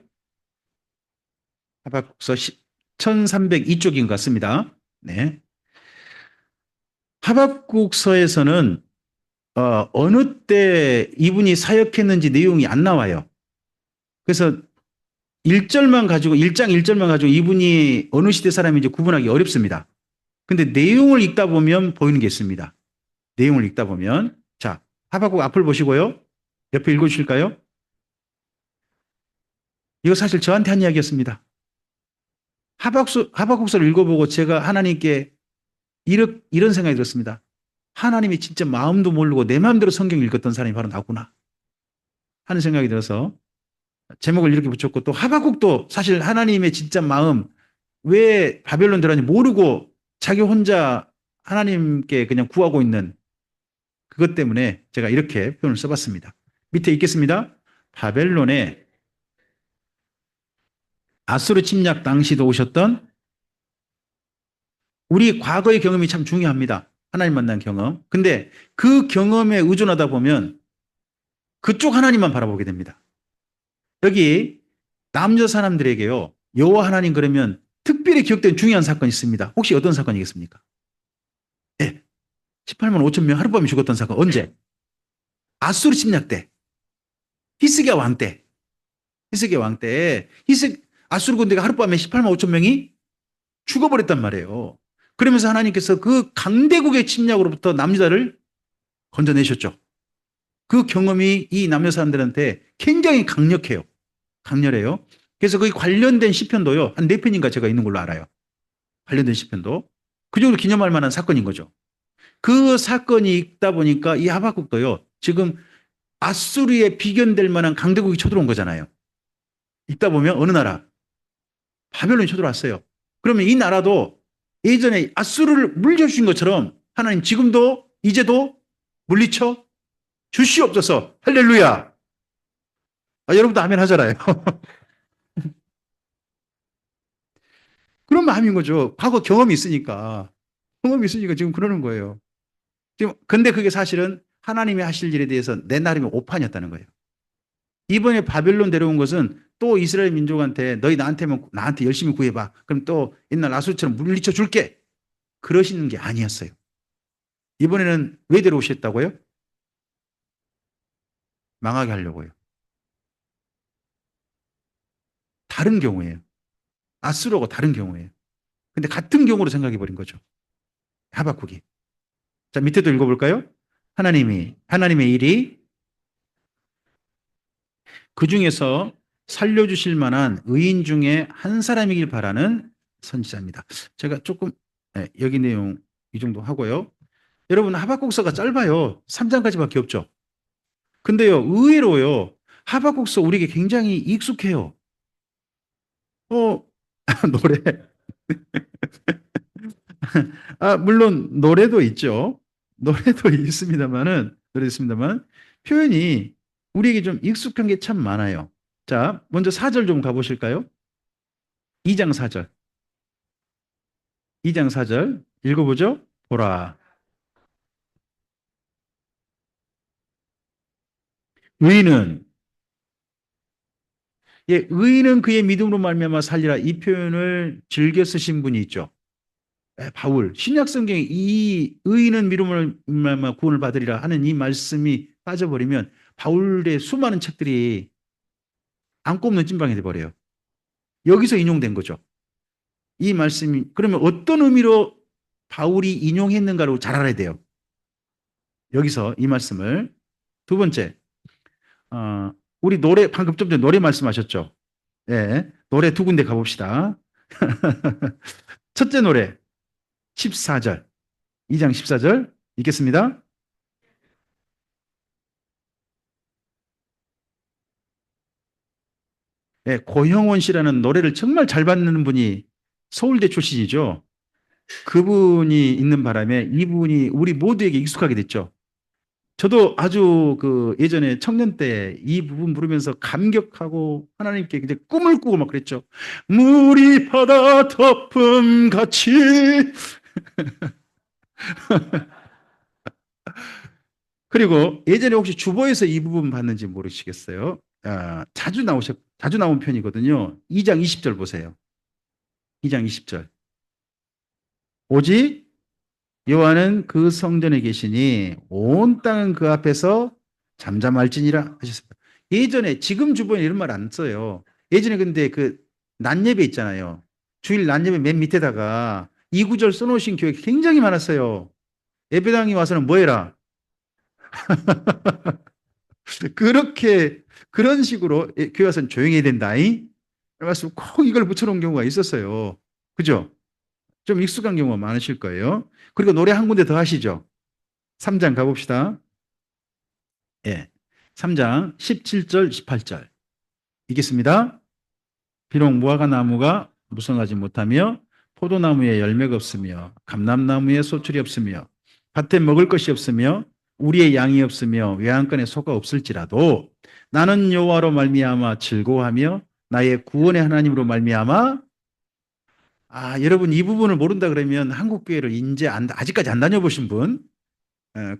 하박국서 1302쪽인 것 같습니다. 네. 하박국서에서는 어느 때 이분이 사역했는지 내용이 안 나와요. 그래서 1절만 가지고 1장 1절만 가지고 이분이 어느 시대 사람인지 구분하기 어렵습니다. 근데 내용을 읽다 보면 보이는 게 있습니다. 내용을 읽다 보면 자, 하박국 앞을 보시고요. 옆에 읽어 주실까요? 이거 사실 저한테 한 이야기였습니다. 하박국서를 읽어보고 제가 하나님께 이런 생각이 들었습니다. 하나님이 진짜 마음도 모르고 내 마음대로 성경 읽었던 사람이 바로 나구나 하는 생각이 들어서 제목을 이렇게 붙였고, 또 하박국도 사실 하나님의 진짜 마음, 왜 바벨론 들어가는지 모르고 자기 혼자 하나님께 그냥 구하고 있는 그것 때문에 제가 이렇게 표현을 써봤습니다. 밑에 읽겠습니다. 바벨론에 아수르 침략 당시도 오셨던, 우리 과거의 경험이 참 중요합니다. 하나님 만난 경험. 근데 그 경험에 의존하다 보면 그쪽 하나님만 바라보게 됩니다. 여기 남녀 사람들에게요, 여호와 하나님 그러면 특별히 기억되는 중요한 사건이 있습니다. 혹시 어떤 사건이겠습니까? 예. 18만 5천 명 하룻밤에 죽었던 사건. 언제? 아수르 침략 때. 히스기야 왕 때. 히스기야 왕 때 아수르 군대가 하룻밤에 18만 5천 명이 죽어버렸단 말이에요. 그러면서 하나님께서 그 강대국의 침략으로부터 남유다를 건져내셨죠. 그 경험이 이 남녀 사람들한테 굉장히 강력해요. 강렬해요. 그래서 거기 관련된 시편도요, 한 4편인가 제가 있는 걸로 알아요. 관련된 시편도. 그 정도 기념할 만한 사건인 거죠. 그 사건이 있다 보니까 이 하박국도요, 지금 아수르에 비견될 만한 강대국이 쳐들어온 거잖아요. 있다 보면 어느 나라? 바벨론이 쳐들어왔어요. 그러면 이 나라도 예전에 아수르를 물려주신 것처럼 하나님 지금도 이제도 물리쳐 주시옵소서. 할렐루야. 여러분도 아멘 하잖아요. 그런 마음인 거죠. 과거 경험이 있으니까. 경험이 있으니까 지금 그러는 거예요. 지금 근데 그게 사실은 하나님이 하실 일에 대해서 내 나름의 오판이었다는 거예요. 이번에 바벨론 데려온 것은 또 이스라엘 민족한테 너희 나한테 열심히 구해봐. 그럼 또 옛날 아수르처럼 물리쳐 줄게. 그러시는 게 아니었어요. 이번에는 왜 데려오셨다고요? 망하게 하려고요. 다른 경우예요. 아수르하고 다른 경우예요. 근데 같은 경우로 생각해 버린 거죠. 하박국이. 자, 밑에도 읽어볼까요? 하나님의 일이 그 중에서 살려주실 만한 의인 중에 한 사람이길 바라는 선지자입니다. 제가 조금, 여기 내용 이 정도 하고요. 여러분, 하박국서가 짧아요. 3장까지밖에 없죠. 근데요, 의외로요, 하박국서 우리에게 굉장히 익숙해요. 노래. 물론 노래도 있죠. 노래도 있습니다만, 표현이 우리에게 좀 익숙한 게 참 많아요. 자, 먼저 4절 좀 가보실까요? 2장 4절. 2장 4절. 읽어보죠. 보라. 의인은, 의인은 그의 믿음으로 말미암아 살리라. 이 표현을 즐겨 쓰신 분이 있죠. 바울. 신약 성경에 이 의인은 믿음으로 말미암아 구원을 받으리라 하는 이 말씀이 빠져버리면 바울의 수많은 책들이 안고 없는 찐빵이 돼버려요. 여기서 인용된 거죠. 이 말씀이 그러면 어떤 의미로 바울이 인용했는가를 잘 알아야 돼요. 여기서 이 말씀을. 두 번째, 우리 노래 방금 좀 전에 노래 말씀하셨죠. 예, 노래 두 군데 가봅시다. 첫째 노래 14절, 2장 14절 읽겠습니다. 고형원 씨라는 노래를 정말 잘 받는 분이 서울대 출신이죠. 그분이 있는 바람에 이분이 우리 모두에게 익숙하게 됐죠. 저도 아주 그 예전에 청년 때 이 부분 부르면서 감격하고 하나님께 이제 꿈을 꾸고 막 그랬죠. 물이 바다 덮음 같이. 그리고 예전에 혹시 주보에서 이 부분 봤는지 모르시겠어요? 아, 자주 나온 편이거든요. 2장 20절 보세요. 2장 20절. 오직 여호와는 그 성전에 계시니 온 땅은 그 앞에서 잠잠할지니라 하셨습니다. 예전에 지금 주보에 이런 말 안 써요. 예전에 근데 그 낮예배 있잖아요. 주일 낮예배 맨 밑에다가 이 구절 써놓으신 교회 굉장히 많았어요. 예배당에 와서는 뭐 해라? 그렇게 그런 식으로 교회 와서는 조용히 해야 된다잉. 말씀 꼭 이걸 붙여놓은 경우가 있었어요. 그죠? 좀 익숙한 경우가 많으실 거예요. 그리고 노래 한 군데 더 하시죠. 3장 가봅시다. 예. 3장 17절, 18절. 읽겠습니다. 비록 무화과 나무가 무성하지 못하며 포도나무에 열매가 없으며 감람나무에 소출이 없으며 밭에 먹을 것이 없으며 우리의 양이 없으며 외양간에 소가 없을지라도 나는 여호와로 말미암아 즐거워하며 나의 구원의 하나님으로 말미암아. 아, 여러분 이 부분을 모른다 그러면 한국 교회를 아직까지 안 다녀보신 분,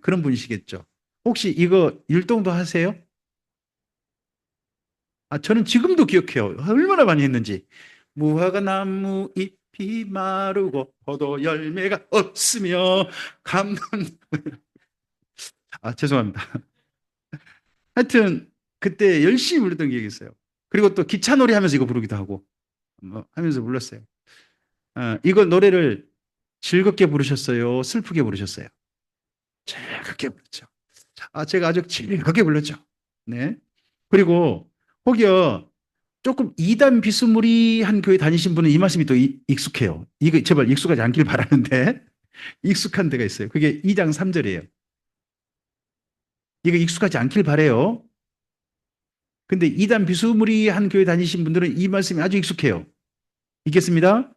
그런 분이시겠죠. 혹시 이거 율동도 하세요? 아, 저는 지금도 기억해요. 얼마나 많이 했는지. 무화과 나무 잎이 마르고 포도 열매가 없으며 감람. 아, 죄송합니다. 하여튼 그때 열심히 불렀던 기억이 있어요. 그리고 또 기차 놀이 하면서 이거 부르기도 하고 뭐 하면서 불렀어요. 이거 노래를 즐겁게 부르셨어요? 슬프게 부르셨어요? 즐겁게 불렀죠. 아, 제가 아주 즐겁게 불렀죠. 네. 그리고 혹여 조금 이단 비스무리한 교회 다니신 분은 이 말씀이 또 익숙해요. 이거 제발 익숙하지 않길 바라는데 익숙한 데가 있어요. 그게 2장 3절이에요. 이거 익숙하지 않길 바래요. 근데 이단 비스무리한 교회 다니신 분들은 이 말씀이 아주 익숙해요. 읽겠습니다.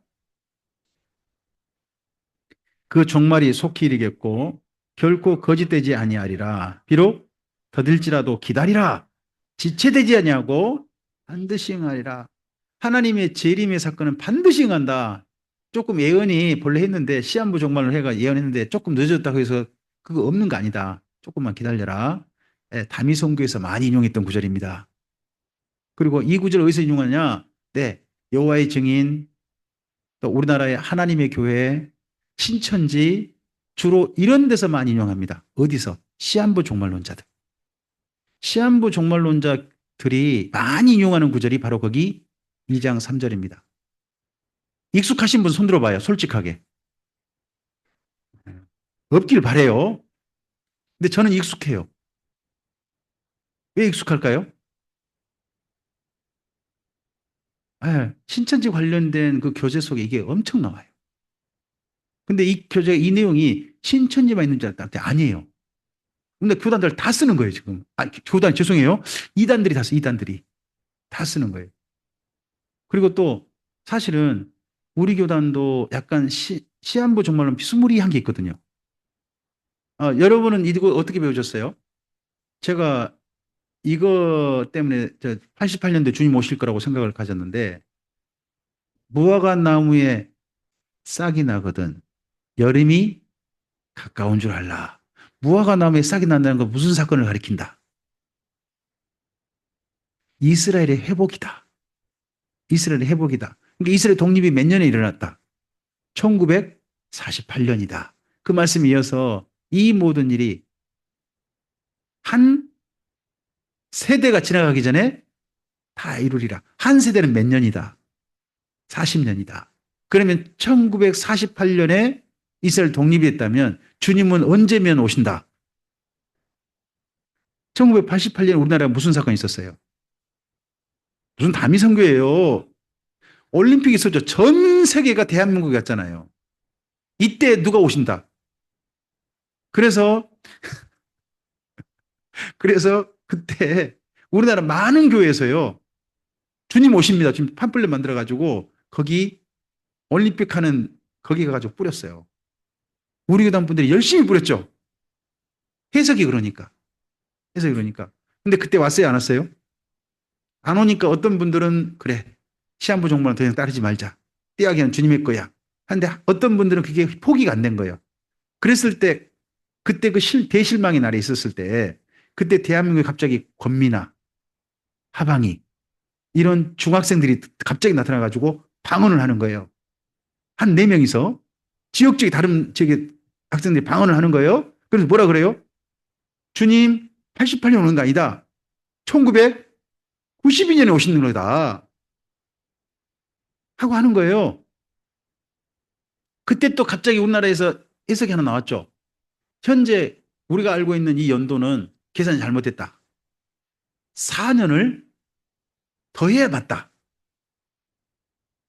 그 종말이 속히 이르겠고 결코 거짓되지 아니하리라. 비록 더딜지라도 기다리라. 지체되지 아니하고 반드시 응하리라. 하나님의 재림의 사건은 반드시 응한다. 조금 예언이 본래 했는데 시한부 종말을 해가 예언했는데 조금 늦었다고 해서 그거 없는 거 아니다. 조금만 기다려라. 예, 다미성교에서 많이 인용했던 구절입니다. 그리고 이 구절 어디서 인용하냐? 네, 여호와의 증인, 또 우리나라의 하나님의 교회, 신천지 주로 이런 데서 많이 인용합니다. 어디서? 시한부 종말론자들. 시한부 종말론자들이 많이 인용하는 구절이 바로 거기 2장 3절입니다. 익숙하신 분 손 들어봐요. 솔직하게. 없길 바래요. 근데 저는 익숙해요. 왜 익숙할까요? 네, 신천지 관련된 그 교재 속에 이게 엄청 나와요. 근데 이 교재, 이 내용이 신천지만 있는 줄 알았는데 아니에요. 근데 교단들 다 쓰는 거예요, 지금. 아, 교단, 죄송해요. 이단들이 다 써, 이단들이. 다 쓰는 거예요. 그리고 또 사실은 우리 교단도 약간 시한부 종말론 비스무리한 게 있거든요. 여러분은 이거 어떻게 배우셨어요? 제가 이거 때문에 88년도에 주님 오실 거라고 생각을 가졌는데 무화과 나무에 싹이 나거든 여름이 가까운 줄 알라. 무화과 나무에 싹이 난다는 건 무슨 사건을 가리킨다? 이스라엘의 회복이다. 이스라엘의 회복이다. 그러니까 이스라엘 독립이 몇 년에 일어났다? 1948년이다. 그 말씀에 이어서 이 모든 일이 한 세대가 지나가기 전에 다 이루리라. 한 세대는 몇 년이다? 40년이다. 그러면 1948년에 이스라엘 독립이 됐다면 주님은 언제면 오신다? 1988년 우리나라에 무슨 사건이 있었어요? 무슨 다미선교예요. 올림픽이 있었죠. 전 세계가 대한민국에 갔잖아요. 이때 누가 오신다? 그래서 그때 우리나라 많은 교회에서요. 주님 오십니다. 지금 팜플렛 만들어 가지고 거기 올림픽 하는 거기 가가지고 뿌렸어요. 우리 교단 분들이 열심히 뿌렸죠. 해석이 그러니까. 해석이 그러니까. 근데 그때 왔어요, 안 왔어요? 안 오니까 어떤 분들은 그래. 시한부 종말은 더 이상 따르지 말자. 띠하기는 주님의 거야. 근데 어떤 분들은 그게 포기가 안 된 거예요. 그랬을 때 그때 그 대실망의 날이 있었을 때 그때 대한민국에 갑자기 권미나 하방이 이런 중학생들이 갑자기 나타나가지고 방언을 하는 거예요. 한 네 명이서 지역적인 다른 지역의 학생들이 방언을 하는 거예요. 그래서 뭐라 그래요? 주님 88년 오는 거 아니다. 1992년에 오시는 거다. 하고 하는 거예요. 그때 또 갑자기 우리나라에서 해석이 하나 나왔죠. 현재 우리가 알고 있는 이 연도는 계산이 잘못됐다. 4년을 더해야 맞다.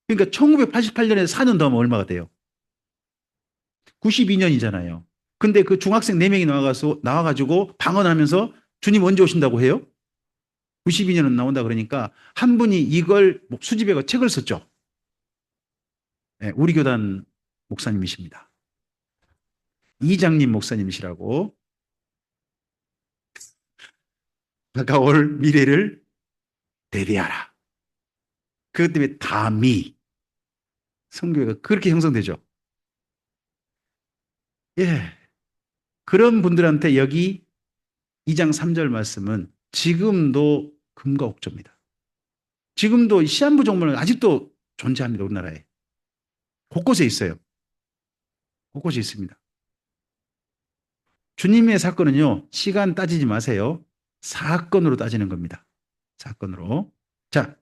그러니까 1988년에 4년 더하면 얼마가 돼요? 92년이잖아요. 근데 그 중학생 4명이 나와가지고 방언하면서 주님 언제 오신다고 해요? 92년은 나온다 그러니까 한 분이 이걸 수집해가 책을 썼죠. 네, 우리 교단 목사님이십니다. 이장님 목사님이시라고 다가올 미래를 대비하라. 그것 때문에 다미 성교회가 그렇게 형성되죠. 예. 그런 분들한테 여기 2장 3절 말씀은 지금도 금과 옥조입니다. 지금도 시한부 종말은 아직도 존재합니다. 우리나라에. 곳곳에 있어요. 곳곳에 있습니다. 주님의 사건은요. 시간 따지지 마세요. 사건으로 따지는 겁니다. 사건으로. 자,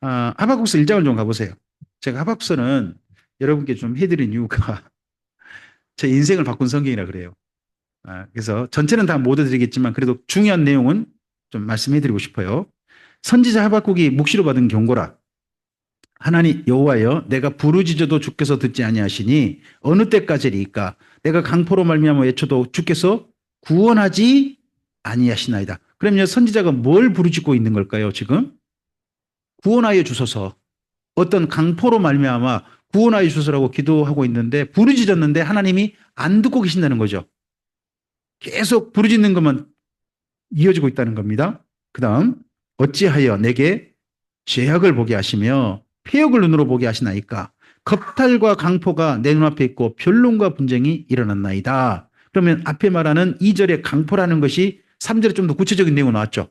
하박국서 1장을 좀 가보세요. 제가 하박국서는 여러분께 좀 해드린 이유가 제 인생을 바꾼 성경이라 그래요. 그래서 전체는 다 못 해드리겠지만 그래도 중요한 내용은 좀 말씀해드리고 싶어요. 선지자 하박국이 묵시로 받은 경고라. 하나님 여호와여 내가 부르짖어도 주께서 듣지 아니하시니 어느 때까지리이까 내가 강포로 말미암아 외쳐도 주께서 구원하지 아니하시나이다. 그러면 선지자가 뭘 부르짖고 있는 걸까요? 지금 구원하여 주소서. 어떤 강포로 말미암아 구원하여 주소서라고 기도하고 있는데 부르짖었는데 하나님이 안 듣고 계신다는 거죠. 계속 부르짖는 것만 이어지고 있다는 겁니다. 그 다음 어찌하여 내게 죄악을 보게 하시며 폐역을 눈으로 보게 하시나이까 겁탈과 강포가 내 눈앞에 있고 변론과 분쟁이 일어났나이다. 그러면 앞에 말하는 2절의 강포라는 것이 3절에 좀 더 구체적인 내용이 나왔죠.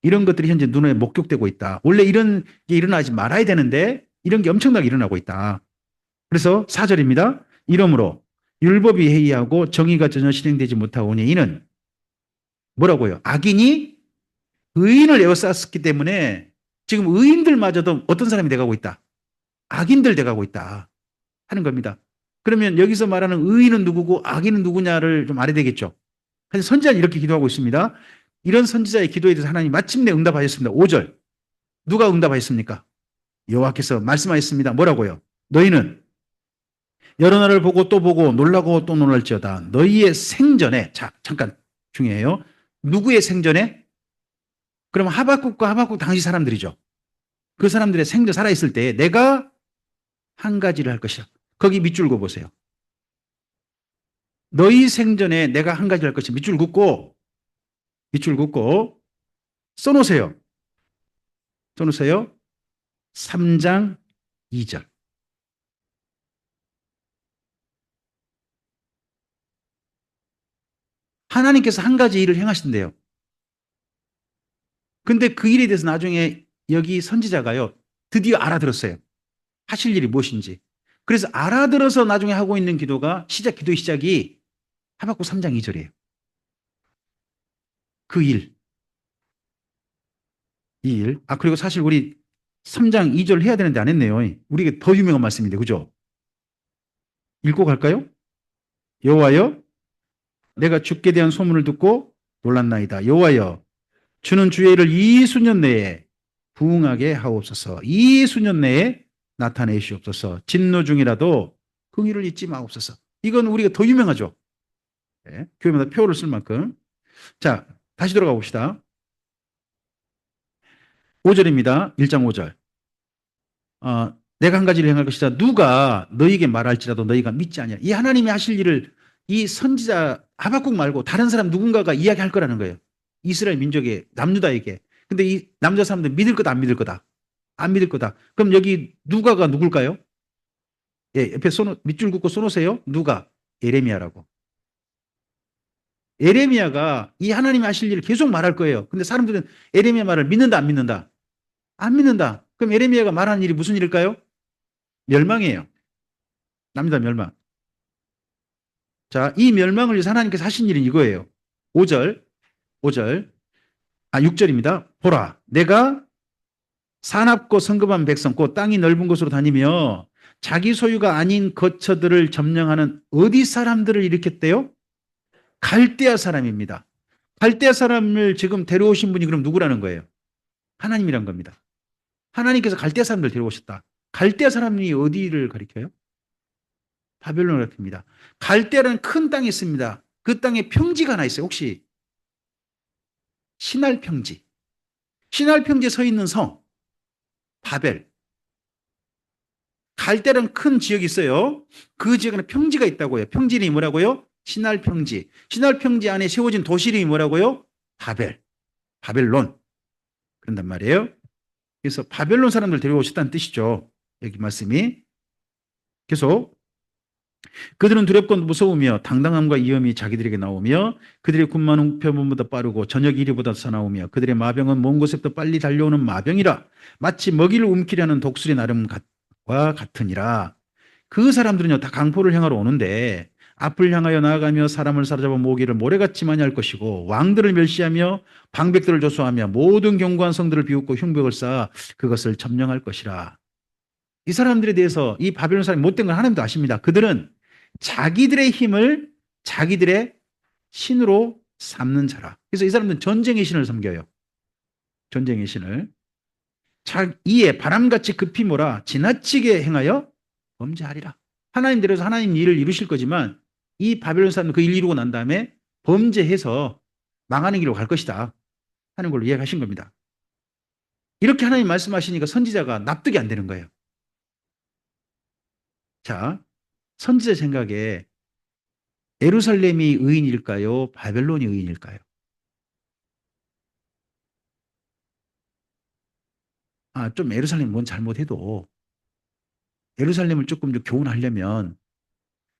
이런 것들이 현재 눈에 목격되고 있다. 원래 이런 게 일어나지 말아야 되는데 이런 게 엄청나게 일어나고 있다. 그래서 4절입니다. 이러므로 율법이 해이하고 정의가 전혀 실행되지 못하오니 이는 뭐라고요? 악인이 의인을 에워쌌기 때문에 지금 의인들마저도 어떤 사람이 돼가고 있다. 악인들 돼가고 있다 하는 겁니다. 그러면 여기서 말하는 의인은 누구고 악인은 누구냐를 좀 알아야 되겠죠. 사실 선지자는 이렇게 기도하고 있습니다. 이런 선지자의 기도에 대해서 하나님 마침내 응답하셨습니다. 5절. 누가 응답하셨습니까? 여호와께서 말씀하셨습니다. 뭐라고요? 너희는 여러 날을 보고 또 보고 놀라고 또 놀랄지어다. 너희의 생전에 자 잠깐 중요해요. 누구의 생전에? 그럼 하박국과 하박국 당시 사람들이죠. 그 사람들의 생전 살아있을 때 내가 한 가지를 할 것이다. 거기 밑줄 그어보세요. 너희 생전에 내가 한 가지를 할 것이다. 밑줄 긋고 써놓으세요. 써놓으세요. 3장 2절. 하나님께서 한 가지 일을 행하신대요. 근데 그 일에 대해서 나중에 여기 선지자가요. 드디어 알아들었어요. 하실 일이 무엇인지. 그래서 알아들어서 나중에 하고 있는 기도가 기도의 시작이 하박국 3장 2절이에요. 그 일. 이 일. 그리고 사실 우리 3장 2절 해야 되는데 안 했네요. 우리에게 더 유명한 말씀인데, 그죠? 읽고 갈까요? 여호와여, 내가 주께 대한 소문을 듣고 놀랐나이다. 여호와여, 주는 주의 일을 이 수년 내에 부응하게 하옵소서. 이 수년 내에 나타내시옵소서. 진노 중이라도 그 일을 잊지 마옵소서. 이건 우리가 더 유명하죠. 네, 교회마다 표를 쓸 만큼. 자, 다시 돌아가 봅시다. 5절입니다. 1장 5절. 내가 한 가지를 행할 것이다. 누가 너에게 말할지라도 너희가 믿지 아니하. 이 하나님이 하실 일을 이 선지자 하박국 말고 다른 사람 누군가가 이야기할 거라는 거예요. 이스라엘 민족의 남유다에게. 근데 이 남자 사람들 믿을 거다 안 믿을 거다. 안 믿을 거다. 그럼 여기 누가가 누굴까요? 예, 옆에 밑줄 긋고 써놓으세요. 누가? 예레미야라고. 예레미야가 이 하나님이 하실 일을 계속 말할 거예요. 근데 사람들은 예레미야 말을 믿는다 안 믿는다? 안 믿는다. 그럼 예레미야가 말하는 일이 무슨 일일까요? 멸망이에요. 남유다 멸망. 자, 이 멸망을 위해서 하나님께서 하신 일은 이거예요. 5절, 5절, 6절입니다. 보라, 내가 사납고 성급한 백성, 곧 땅이 넓은 곳으로 다니며 자기 소유가 아닌 거처들을 점령하는 어디 사람들을 일으켰대요? 갈대아 사람입니다. 갈대아 사람을 지금 데려오신 분이 그럼 누구라는 거예요? 하나님이란 겁니다. 하나님께서 갈대아 사람들 데려오셨다. 갈대아 사람이 어디를 가리켜요? 바벨론을 가리킵니다. 갈대아라는 큰 땅이 있습니다. 그 땅에 평지가 하나 있어요. 혹시 신할 평지. 신할 평지에 서 있는 성, 바벨. 갈대라는 큰 지역이 있어요. 그 지역에는 평지가 있다고요. 평지 이름이 뭐라고요? 신할 평지. 신할 평지 안에 세워진 도시 이름이 뭐라고요? 바벨. 바벨론. 그런단 말이에요. 그래서 바벨론 사람들 데려오셨다는 뜻이죠. 여기 말씀이. 계속. 그들은 두렵고 무서우며 당당함과 위엄이 자기들에게 나오며 그들의 군만 우편보다 빠르고 저녁 이리보다 사나우며 그들의 마병은 먼 곳에부터 빨리 달려오는 마병이라 마치 먹이를 움키려는 독수리 나름과 같으니라. 그 사람들은요 다 강포를 향하러 오는데 앞을 향하여 나아가며 사람을 사로잡아 모으기를 모래같이 많이 할 것이고 왕들을 멸시하며 방백들을 조소하며 모든 견고한 성들을 비웃고 흉벽을 쌓아 그것을 점령할 것이라. 이 사람들에 대해서 이 바벨론 사람이 못된 걸 하나님도 아십니다. 그들은 자기들의 힘을 자기들의 신으로 삼는 자라. 그래서 이 사람들은 전쟁의 신을 섬겨요. 전쟁의 신을. 이에 바람같이 급히 몰아 지나치게 행하여 범죄하리라. 하나님대로서 하나님 일을 이루실 거지만 이 바벨론 사람은 그 일 이루고 난 다음에 범죄해서 망하는 길로 갈 것이다 하는 걸로 이야기하신 겁니다. 이렇게 하나님 말씀하시니까 선지자가 납득이 안 되는 거예요. 자, 선지자 생각에 예루살렘이 의인일까요? 바벨론이 의인일까요? 좀 예루살렘이 뭔 잘못해도 예루살렘을 조금 더 교훈하려면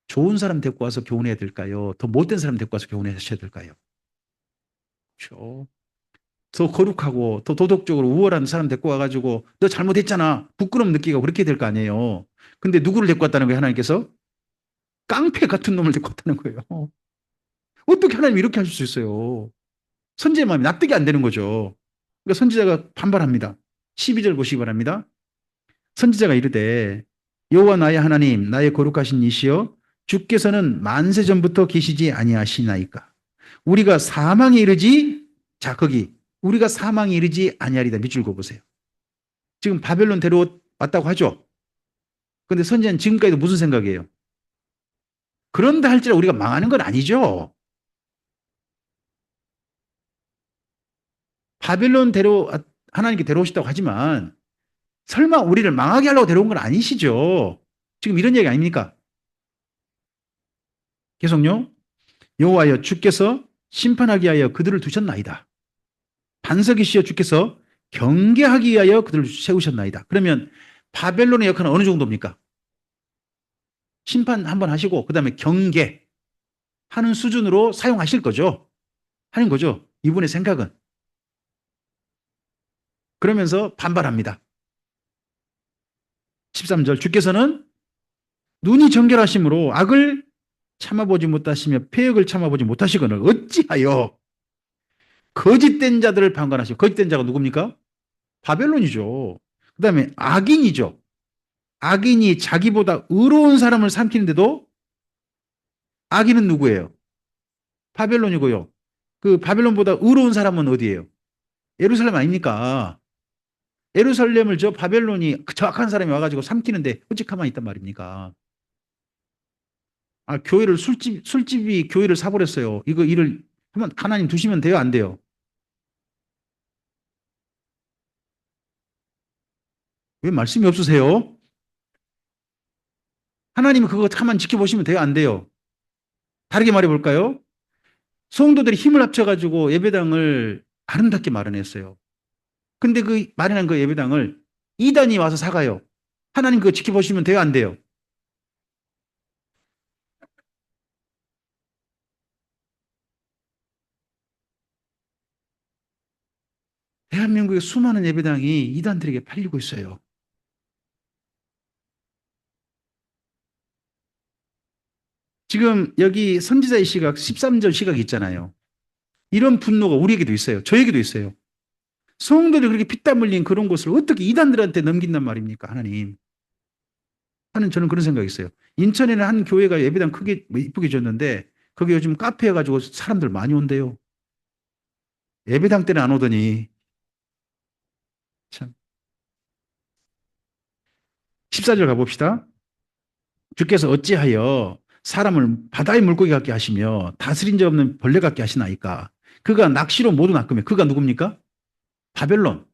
좋은 사람 데리고 와서 교훈해야 될까요? 더 못된 사람 데리고 와서 교훈하셔야 될까요? 그렇죠. 더 거룩하고 더 도덕적으로 우월한 사람 데리고 와가지고 너 잘못했잖아. 부끄러움 느끼고 그렇게 될 거 아니에요. 근데 누구를 데리고 왔다는 거예요? 하나님께서? 깡패 같은 놈을 데리고 왔다는 거예요. 어떻게 하나님 이렇게 하실 수 있어요? 선지자의 마음이 납득이 안 되는 거죠. 그러니까 선지자가 반발합니다. 12절 보시기 바랍니다. 선지자가 이르되 여호와 나의 하나님 나의 거룩하신 이시여 주께서는 만세 전부터 계시지 아니하시나이까 우리가 사망에 이르지 자 거기 우리가 사망에 이르지 아니하리다 밑줄 그어보세요. 지금 바벨론 데려왔다고 하죠. 그런데 선지자는 지금까지도 무슨 생각이에요? 그런다 할지라도 우리가 망하는 건 아니죠. 바벨론 하나님께 데려오셨다고 하지만 설마 우리를 망하게 하려고 데려온 건 아니시죠. 지금 이런 얘기 아닙니까? 계속요. 여호와여 주께서 심판하기 위하여 그들을 두셨나이다. 반석이시여 주께서 경계하기 위하여 그들을 세우셨나이다. 그러면 바벨론의 역할은 어느 정도입니까? 심판 한번 하시고 그 다음에 경계하는 수준으로 사용하실 거죠. 하는 거죠. 이분의 생각은. 그러면서 반발합니다. 13절 주께서는 눈이 정결하심으로 악을 참아보지 못하시며 폐역을 참아보지 못하시거늘 어찌하여 거짓된 자들을 방관하시고 거짓된 자가 누굽니까? 바벨론이죠. 그 다음에 악인이죠. 악인이 자기보다 의로운 사람을 삼키는데도 악인은 누구예요? 바벨론이고요. 그 바벨론보다 의로운 사람은 어디예요? 예루살렘 아닙니까? 예루살렘을 저 바벨론이 정확한 사람이 와가지고 삼키는데 끔찍함만 있단 말입니까? 교회를 술집이 교회를 사버렸어요. 이거 일을 한번 하나님 두시면 돼요, 안 돼요? 왜 말씀이 없으세요? 하나님은 그거 가만 지켜보시면 돼요, 안 돼요? 다르게 말해 볼까요? 성도들이 힘을 합쳐가지고 예배당을 아름답게 마련했어요. 근데 그 마련한 그 예배당을 이단이 와서 사가요. 하나님 그거 지켜보시면 돼요, 안 돼요? 대한민국의 수많은 예배당이 이단들에게 팔리고 있어요. 지금 여기 선지자의 시각 13절 시각이 있잖아요. 이런 분노가 우리에게도 있어요. 저에게도 있어요. 성도들이 그렇게 피땀 흘린 그런 곳을 어떻게 이단들한테 넘긴단 말입니까, 하나님? 하는 저는 그런 생각이 있어요. 인천에는 한 교회가 예배당 크게 이쁘게 졌는데 거기 요즘 카페 해가지고 사람들 많이 온대요. 예배당 때는 안 오더니 참. 14절 가봅시다. 주께서 어찌하여 사람을 바다의 물고기 같게 하시며 다스린 자 없는 벌레 같게 하시나이까. 그가 낚시로 모두 낚으며 그가 누굽니까? 바벨론.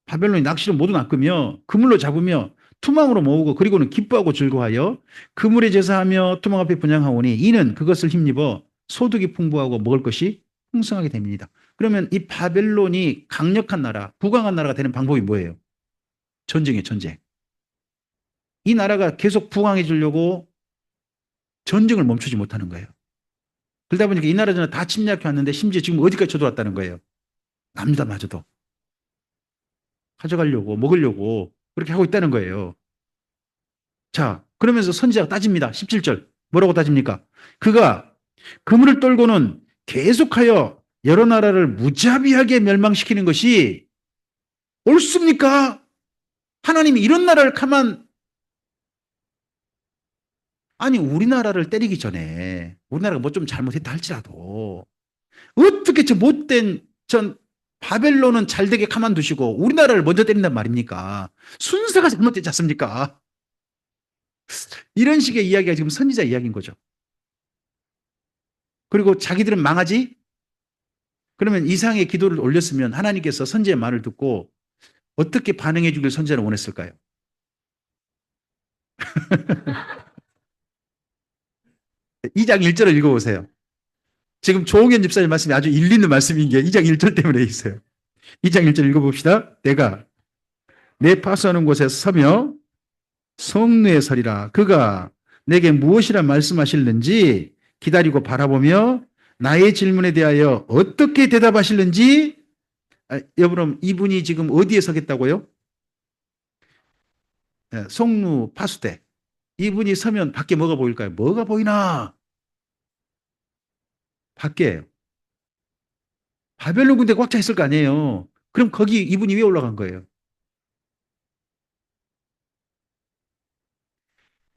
바벨론이 낚시로 모두 낚으며 그물로 잡으며 투망으로 모으고 그리고는 기뻐하고 즐거워하여 그물에 제사하며 투망 앞에 분양하오니 이는 그것을 힘입어 소득이 풍부하고 먹을 것이 풍성하게 됩니다. 그러면 이 바벨론이 강력한 나라, 부강한 나라가 되는 방법이 뭐예요? 전쟁이에요, 전쟁. 이 나라가 계속 부강해지려고 전쟁을 멈추지 못하는 거예요. 그러다 보니까 이 나라 전에 다 침략해 왔는데 심지어 지금 어디까지 쳐들어왔다는 거예요. 남유다마저도 가져가려고 먹으려고 그렇게 하고 있다는 거예요. 자, 그러면서 선지자가 따집니다. 17절. 뭐라고 따집니까? 그가 그물을 떨고는 계속하여 여러 나라를 무자비하게 멸망시키는 것이 옳습니까? 하나님이 이런 나라를 가만 아니 우리나라를 때리기 전에 우리나라가 뭐 좀 잘못했다 할지라도 어떻게 저 못된 전 바벨론은 잘되게 가만두시고 우리나라를 먼저 때린단 말입니까? 순서가 잘못됐지 않습니까? 이런 식의 이야기가 지금 선지자 이야기인 거죠. 그리고 자기들은 망하지? 그러면 이상의 기도를 올렸으면 하나님께서 선지의 말을 듣고 어떻게 반응해 주길 선지자는 원했을까요? 2장 1절을 읽어보세요. 지금 조홍현 집사님 말씀이 아주 일리 있는 말씀인 게 2장 1절 때문에 있어요. 2장 1절 읽어봅시다. 내가 내 파수하는 곳에 서며 성루에 서리라. 그가 내게 무엇이라 말씀하실는지 기다리고 바라보며 나의 질문에 대하여 어떻게 대답하실는지 여러분 이분이 지금 어디에 서겠다고요? 성루 파수대. 이분이 서면 밖에 뭐가 보일까요? 뭐가 보이나? 밖에요. 바벨론 군대 꽉 차 있을 거 아니에요. 그럼 거기 이분이 왜 올라간 거예요?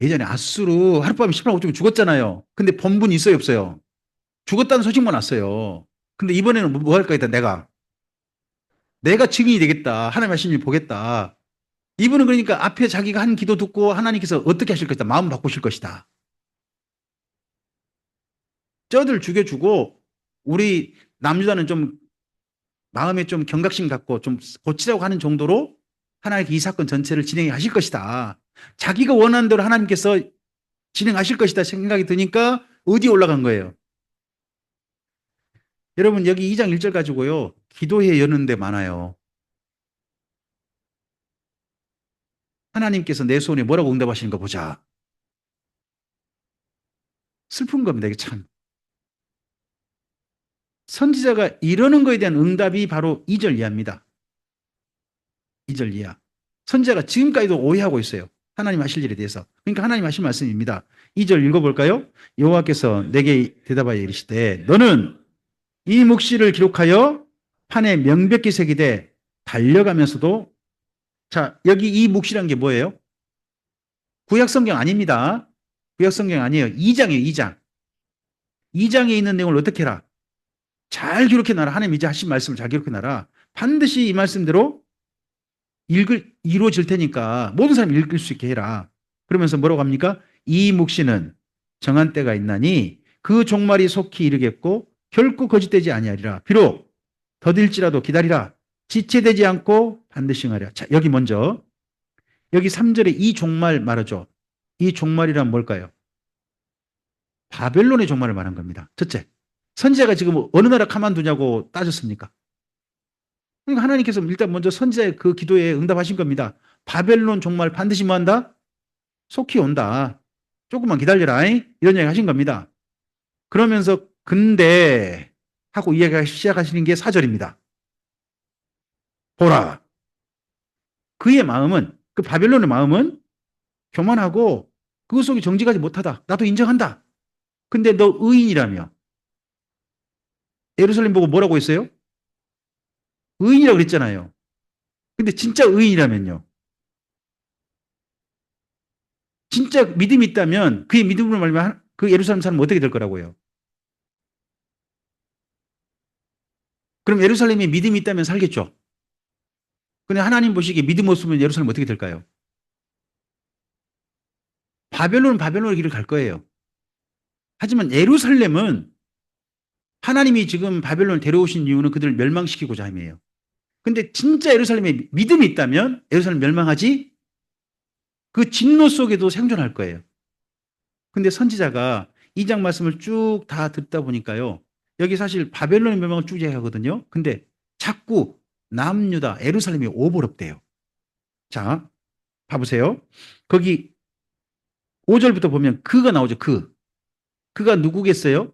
예전에 아수르 하룻밤에 10만 5천 명 죽었잖아요. 근데 본분 있어요, 없어요? 죽었다는 소식만 왔어요. 근데 이번에는 뭐 할까 했다, 내가 증인이 되겠다. 하나님 하시니 보겠다. 이분은 그러니까 앞에 자기가 한 기도 듣고 하나님께서 어떻게 하실 것이다. 마음 바꾸실 것이다. 쩌들 죽여주고 우리 남유다는 좀 마음에 좀 경각심 갖고 좀 고치자고 하는 정도로 하나님께 이 사건 전체를 진행하실 것이다. 자기가 원하는 대로 하나님께서 진행하실 것이다 생각이 드니까 어디에 올라간 거예요? 여러분 여기 2장 1절 가지고요. 기도회 여는 데 많아요. 하나님께서 내 소원에 뭐라고 응답하시는 거 보자. 슬픈 겁니다. 이게 참. 선지자가 이러는 거에 대한 응답이 바로 2절 이하입니다. 2절 이하. 선지자가 지금까지도 오해하고 있어요. 하나님 하실 일에 대해서. 그러니까 하나님 하실 말씀입니다. 2절 읽어볼까요? 여호와께서 내게 대답하여 이르시되 너는 이 묵시를 기록하여 판에 명백히 새기되 달려가면서도 자 여기 이 묵시란 게 뭐예요? 구약성경 아닙니다. 구약성경 아니에요. 2장이에요. 2장. 2장에 있는 내용을 어떻게 해라? 잘 기록해놔라. 하나님 이제 하신 말씀을 잘 기록해놔라. 반드시 이 말씀대로 이루어질 테니까 모든 사람이 읽을 수 있게 해라. 그러면서 뭐라고 합니까? 이 묵시는 정한 때가 있나니 그 종말이 속히 이르겠고 결코 거짓되지 아니하리라. 비록 더딜지라도 기다리라. 지체되지 않고 반드시 행하리라. 자, 여기 먼저 여기 3절에 이 종말 말하죠. 이 종말이란 뭘까요? 바벨론의 종말을 말한 겁니다. 첫째, 선지자가 지금 어느 나라 가만두냐고 따졌습니까? 그러니까 하나님께서 일단 먼저 선지자의 그 기도에 응답하신 겁니다. 바벨론 종말 반드시 뭐 한다? 속히 온다. 조금만 기다려라. 이런 이야기 하신 겁니다. 그러면서 근데 하고 이야기 시작하시는 게 4절입니다. 보라. 그의 마음은, 그 바벨론의 마음은 교만하고 그 속에 정직하지 못하다. 나도 인정한다. 근데 너 의인이라며. 예루살렘 보고 뭐라고 했어요? 의인이라고 그랬잖아요. 근데 진짜 의인이라면요. 진짜 믿음이 있다면 그의 믿음으로 말하면 그 예루살렘 사람은 어떻게 될 거라고요? 그럼 예루살렘에 믿음이 있다면 살겠죠. 근데 하나님 보시기에 믿음 없으면 예루살렘 어떻게 될까요? 바벨론은 바벨론의 길을 갈 거예요. 하지만 예루살렘은 하나님이 지금 바벨론을 데려오신 이유는 그들을 멸망시키고자 함이에요. 근데 진짜 예루살렘에 믿음이 있다면 예루살렘 멸망하지 그 진노 속에도 생존할 거예요. 근데 선지자가 이 장 말씀을 쭉 다 듣다 보니까요. 여기 사실 바벨론의 멸망을 쭉 얘기하거든요. 근데 자꾸 남유다, 예루살렘이 오버랩돼요. 자, 봐보세요. 거기 5절부터 보면 그가 나오죠. 그가 누구겠어요?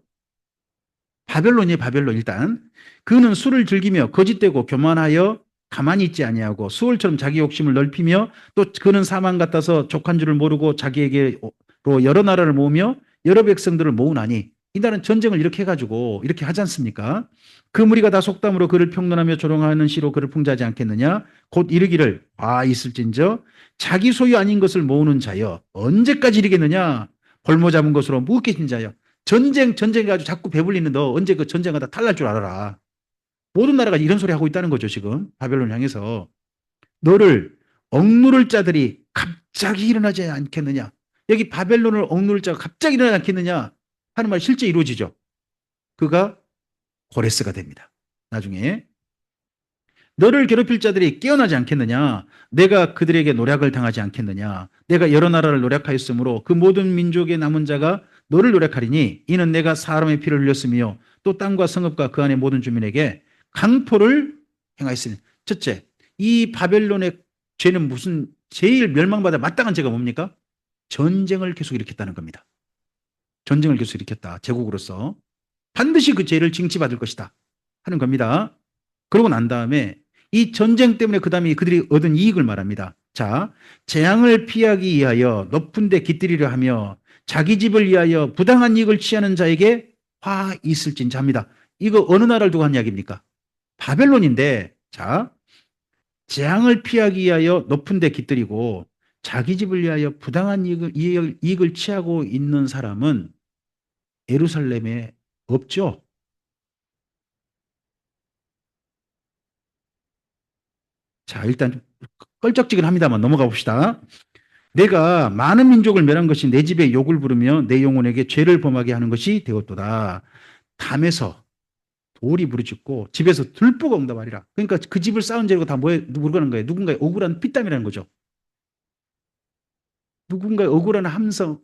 바벨론이에요. 바벨론 일단. 그는 술을 즐기며 거짓되고 교만하여 가만히 있지 아니하고 수월처럼 자기 욕심을 넓히며 또 그는 사망 같아서 족한 줄을 모르고 자기에게로 여러 나라를 모으며 여러 백성들을 모으나니 이 나라는 전쟁을 이렇게 해가지고 이렇게 하지 않습니까? 그 무리가 다 속담으로 그를 평론하며 조롱하는 시로 그를 풍자하지 않겠느냐? 곧 이르기를 있을진저 자기 소유 아닌 것을 모으는 자여 언제까지 이르겠느냐? 볼모 잡은 것으로 무겁게 자여 전쟁 가지고 자꾸 배불리는 너 언제 그 전쟁하다 탈날 줄 알아라. 모든 나라가 이런 소리 하고 있다는 거죠, 지금. 바벨론 향해서. 너를 억누를 자들이 갑자기 일어나지 않겠느냐. 여기 바벨론을 억누를 자가 갑자기 일어나지 않겠느냐 하는 말이 실제 이루어지죠. 그가 고레스가 됩니다. 나중에. 너를 괴롭힐 자들이 깨어나지 않겠느냐. 내가 그들에게 노략을 당하지 않겠느냐. 내가 여러 나라를 노략하였으므로 그 모든 민족의 남은 자가 너를 노략하리니 이는 내가 사람의 피를 흘렸으며 또 땅과 성읍과 그 안의 모든 주민에게 강포를 행하였으니. 첫째, 이 바벨론의 죄는 무슨 제일 멸망받아 마땅한 죄가 뭡니까? 전쟁을 계속 일으켰다는 겁니다. 전쟁을 계속 일으켰다. 제국으로서. 반드시 그 죄를 징치받을 것이다 하는 겁니다. 그러고 난 다음에 이 전쟁 때문에 그 다음에 그들이 얻은 이익을 말합니다. 자, 재앙을 피하기 위하여 높은 데 깃들이려 하며 자기 집을 위하여 부당한 이익을 취하는 자에게 화 있을진자 합니다. 이거 어느 나라를 두고 한 이야기입니까? 바벨론인데, 자, 재앙을 피하기 위하여 높은 데 깃들이고 자기 집을 위하여 부당한 이익을 취하고 있는 사람은 예루살렘에 없죠. 자, 일단 껄쩍지근합니다만 넘어가 봅시다. 내가 많은 민족을 멸한 것이 내 집에 욕을 부르며 내 영혼에게 죄를 범하게 하는 것이 되었도다. 담에서 돌이 부르짖고 집에서 들보가 응답하리라. 그러니까 그 집을 쌓은 죄가 다 뭐에 누구라는 거예요? 누군가의 억울한 피땀이라는 거죠. 누군가의 억울한 함성,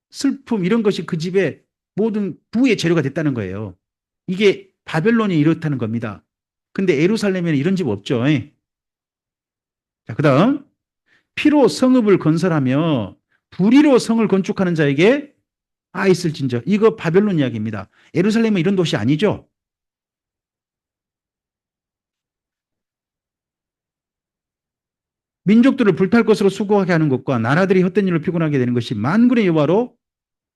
슬픔 이런 것이 그 집의 모든 부의 재료가 됐다는 거예요. 이게 바벨론이 이렇다는 겁니다. 근데 예루살렘에는 이런 집 없죠. 자, 그다음 피로 성읍을 건설하며 불의로 성을 건축하는 자에게 있을진저. 이거 바벨론 이야기입니다. 예루살렘은 이런 도시 아니죠. 민족들을 불탈 것으로 수고하게 하는 것과 나라들이 헛된 일로 피곤하게 되는 것이 만군의 여호와로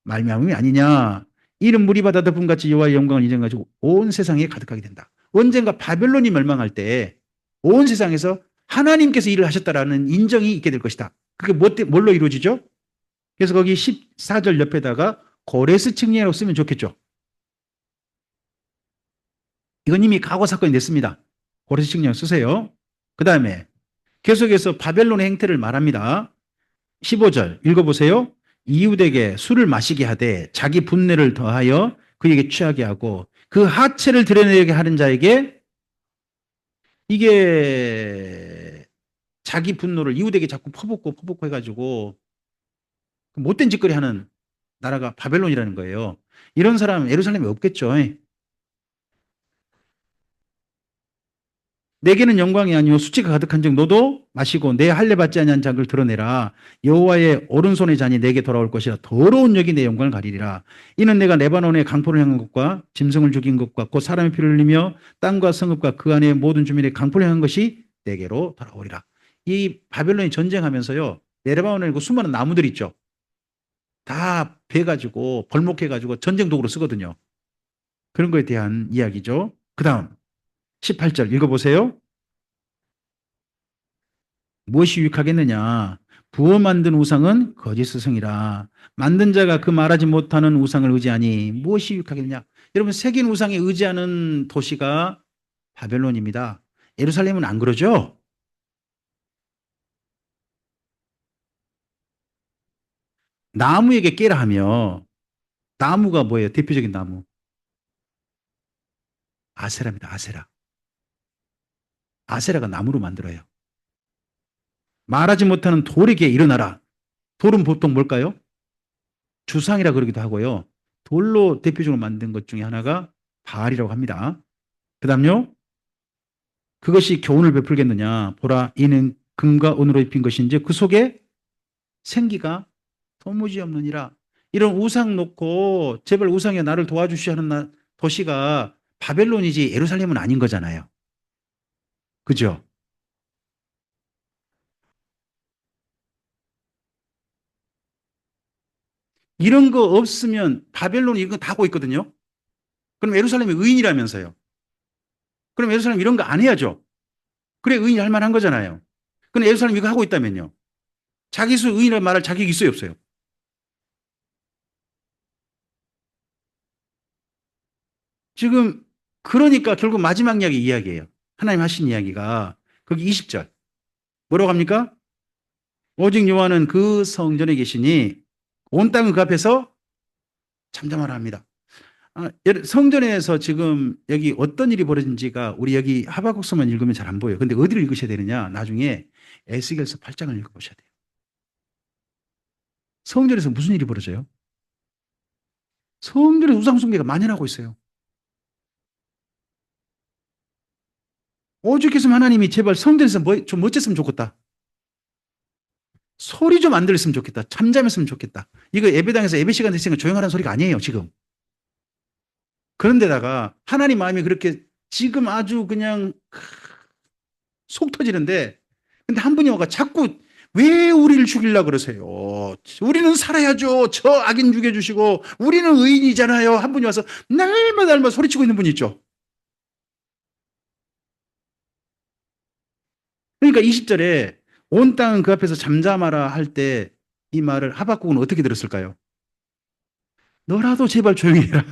말미암음이 아니냐. 이는 물이 바다 덮음같이 여호와의 영광을 인정가지고 온 세상에 가득하게 된다. 언젠가 바벨론이 멸망할 때 온 세상에서 하나님께서 일을 하셨다라는 인정이 있게 될 것이다. 그게 뭘로 이루어지죠? 그래서 거기 14절 옆에다가 고레스 칙령이라고 쓰면 좋겠죠. 이건 이미 과거 사건이 됐습니다. 고레스 칙령 쓰세요. 그 다음에 계속해서 바벨론의 행태를 말합니다. 15절 읽어보세요. 이웃에게 술을 마시게 하되 자기 분내를 더하여 그에게 취하게 하고 그 하체를 드러내게 하는 자에게 이게 자기 분노를 이웃에게 자꾸 퍼붓고 해가지고 못된 짓거리 하는 나라가 바벨론이라는 거예요. 이런 사람 예루살렘에 없겠죠. 내게는 영광이 아니요 수치가 가득한 즉 너도 마시고 내 할례 받지 아니한 자를 드러내라. 여호와의 오른손의 잔이 내게 돌아올 것이라. 더러운 역이 내 영광을 가리리라. 이는 내가 레바논의 강포를 향한 것과 짐승을 죽인 것과 곧 사람의 피를 흘리며 땅과 성읍과 그 안의 모든 주민의 강포를 향한 것이 내게로 돌아오리라. 이 바벨론이 전쟁하면서요, 레바논에 그 수많은 나무들 있죠. 다 베가지고 벌목해가지고 전쟁 도구로 쓰거든요. 그런 거에 대한 이야기죠. 그 다음 18절 읽어보세요. 무엇이 유익하겠느냐? 부어 만든 우상은 거짓 스승이라. 만든 자가 그 말하지 못하는 우상을 의지하니 무엇이 유익하겠느냐? 여러분, 새긴 우상에 의지하는 도시가 바벨론입니다. 예루살렘은 안 그러죠? 나무에게 깨라 하며, 나무가 뭐예요? 대표적인 나무. 아세라입니다. 아세라. 아세라가 나무로 만들어요. 말하지 못하는 돌에게 일어나라. 돌은 보통 뭘까요? 주상이라 그러기도 하고요. 돌로 대표적으로 만든 것 중에 하나가 바알이라고 합니다. 그 다음요. 그것이 교훈을 베풀겠느냐. 보라, 이는 금과 은으로 입힌 것인지 그 속에 생기가 도무지 없느니라. 이런 우상 놓고 제발 우상이여 나를 도와주시오 하는 도시가 바벨론이지 예루살렘은 아닌 거잖아요. 그죠? 이런 거 없으면 바벨론이 이런 거 다 하고 있거든요. 그럼 예루살렘이 의인이라면서요. 그럼 예루살렘 이런 거 안 해야죠. 그래 의인이 할 만한 거잖아요. 근데 예루살렘 이거 하고 있다면요. 자기 수 의인이라는 말할 자격이 있어요, 없어요? 지금 그러니까 결국 마지막 이야기예요. 하나님 하신 이야기가 거기 20절. 뭐라고 합니까? 오직 여호와는 그 성전에 계시니 온 땅은 그 앞에서 잠잠하라 합니다. 성전에서 지금 여기 어떤 일이 벌어진지가 우리 여기 하박국서만 읽으면 잘 안 보여요. 근데 어디를 읽으셔야 되느냐? 나중에 에스겔서 8장을 읽어보셔야 돼요. 성전에서 무슨 일이 벌어져요? 성전에서 우상숭배가 만연하고 있어요. 오죽했으면 하나님이 제발 성전에서 좀 어쨌으면 좋겠다. 소리 좀 안 들렸으면 좋겠다. 잠잠했으면 좋겠다. 이거 예배당에서 예배 시간 됐으니까 조용하라는 소리가 아니에요, 지금. 그런데다가 하나님 마음이 그렇게 지금 아주 그냥 속 터지는데, 근데 한 분이 와가 자꾸 왜 우리를 죽이려고 그러세요? 우리는 살아야죠. 저 악인 죽여주시고 우리는 의인이잖아요. 한 분이 와서 날마다 소리치고 있는 분이 있죠. 그러니까 20절에 온 땅은 그 앞에서 잠잠하라 할 때 이 말을 하박국은 어떻게 들었을까요? 너라도 제발 조용히 해라.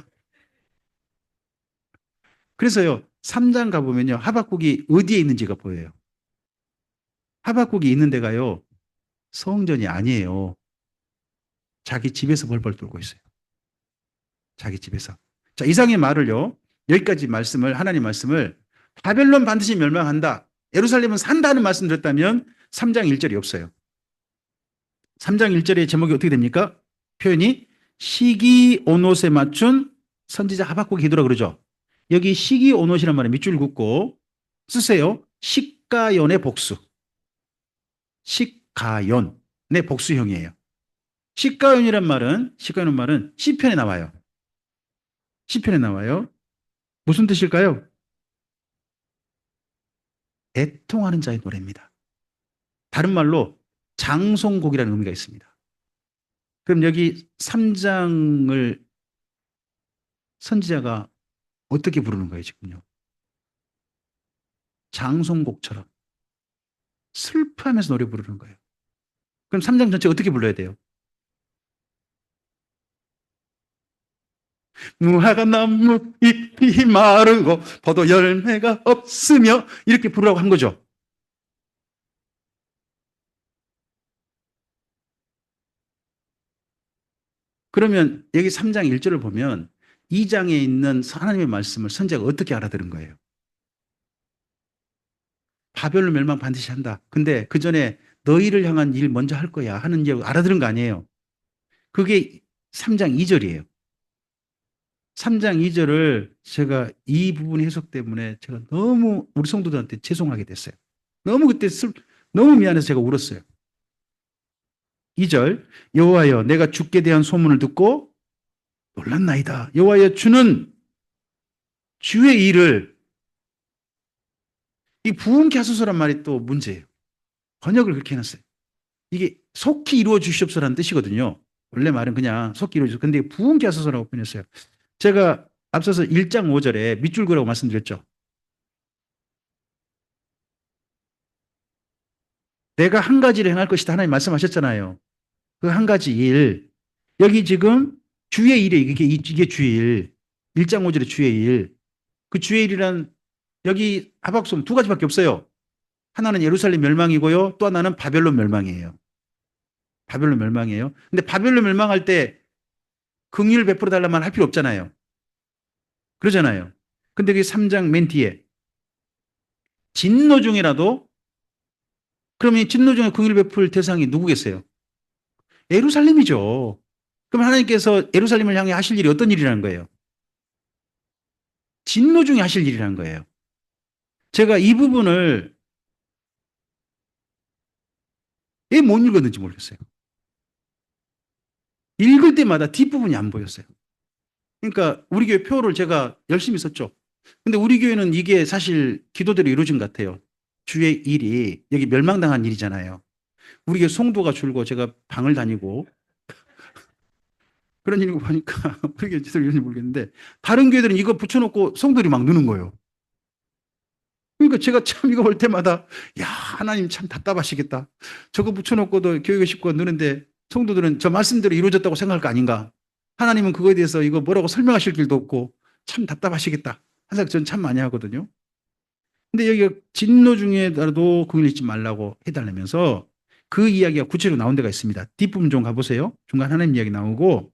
그래서요, 3장 가보면요, 하박국이 어디에 있는지가 보여요. 하박국이 있는 데가요, 성전이 아니에요. 자기 집에서 벌벌 떨고 있어요. 자기 집에서. 자, 이상의 말을요, 여기까지 말씀을, 하나님 말씀을 바벨론 반드시 멸망한다. 예루살렘은 산다는 말씀 드렸다면 3장 1절이 없어요. 3장 1절의 제목이 어떻게 됩니까? 표현이 시기 온옷에 맞춘 선지자 하박국의 기도라 그러죠. 여기 시기 온옷이란 말에 밑줄 긋고 쓰세요. 식가연의 복수. 식가연의 복수형이에요. 식가연이란 말은 시편에 나와요. 시편에 나와요. 무슨 뜻일까요? 애통하는 자의 노래입니다. 다른 말로 장송곡이라는 의미가 있습니다. 그럼 여기 3장을 선지자가 어떻게 부르는 거예요, 지금요? 장송곡처럼 슬퍼하면서 노래 부르는 거예요. 그럼 3장 전체 어떻게 불러야 돼요? 무화과 나무 잎이 마르고 포도 열매가 없으며 이렇게 부르라고 한 거죠. 그러면 여기 3장 1절을 보면 2장에 있는 하나님의 말씀을 선지자가 어떻게 알아들은 거예요? 바벨론 멸망 반드시 한다. 근데 그 전에 너희를 향한 일 먼저 할 거야 하는 게 알아들은 거 아니에요. 그게 3장 2절이에요. 3장 2절을 제가 이 부분 해석 때문에 제가 너무 우리 성도들한테 죄송하게 됐어요. 너무 그때 너무 미안해서 제가 울었어요. 2절 여호와여 내가 주께 대한 소문을 듣고 놀랐나이다. 여호와여 주는 주의 일을 이 부흥케 하소서란 말이 또 문제예요. 번역을 그렇게 해놨어요. 이게 속히 이루어 주시옵소라는 뜻이거든요. 원래 말은 그냥 속히 이루어 주시옵소서. 근데 부흥케 하소서라고 표현했어요. 제가 앞서서 1장 5절에 밑줄 그라고 말씀드렸죠. 내가 한 가지를 행할 것이다 하나님 말씀하셨잖아요. 그 한 가지 일. 여기 지금 주의 일이에요. 이게 주의 일. 1장 5절의 주의 일. 그 주의 일이란 여기 하박손 두 가지밖에 없어요. 하나는 예루살렘 멸망이고요. 또 하나는 바벨론 멸망이에요. 바벨론 멸망이에요. 근데 바벨론 멸망할 때 긍휼 베풀어 달라만 할 필요 없잖아요. 그러잖아요. 근데 그 3장 맨 뒤에 진노 중이라도 그러면 이 진노 중에 긍휼 베풀 대상이 누구겠어요? 예루살렘이죠. 그럼 하나님께서 예루살렘을 향해 하실 일이 어떤 일이라는 거예요? 진노 중에 하실 일이라는 거예요. 제가 이 부분을 왜 못 읽었는지 모르겠어요. 읽을 때마다 뒷부분이 안 보였어요. 그러니까 우리 교회 표를 제가 열심히 썼죠. 근데 우리 교회는 이게 사실 기도대로 이루어진 것 같아요. 주의 일이 여기 멸망당한 일이잖아요. 우리 교회 성도가 줄고 제가 방을 다니고 그런 일이 보니까 우리 교회 제대로 이런지 모르겠는데 다른 교회들은 이거 붙여놓고 성도들이 막 느는 거예요. 그러니까 제가 참 이거 볼 때마다 야 하나님 참 답답하시겠다. 저거 붙여놓고도 교회가 식구가 느는데 성도들은 저 말씀대로 이루어졌다고 생각할 거 아닌가. 하나님은 그거에 대해서 이거 뭐라고 설명하실 길도 없고 참 답답하시겠다. 항상 전 참 많이 하거든요. 근데 여기가 진노 중에라도 긍휼 잊지 말라고 해달라면서 그 이야기가 구체적으로 나온 데가 있습니다. 뒷부분 좀 가보세요. 중간 하나님 이야기 나오고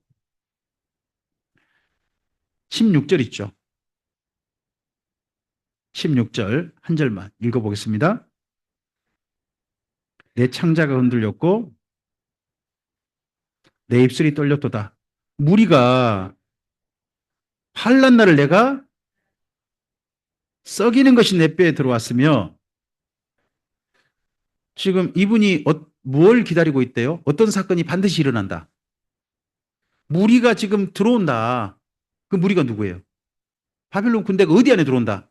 16절 있죠. 16절 한 절만 읽어보겠습니다. 내 창자가 흔들렸고 내 입술이 떨렸도다. 무리가 환난 날을 내가 썩이는 것이 내 뼈에 들어왔으며 지금 이분이 뭘 기다리고 있대요? 어떤 사건이 반드시 일어난다. 무리가 지금 들어온다. 그 무리가 누구예요? 바빌론 군대가 어디 안에 들어온다.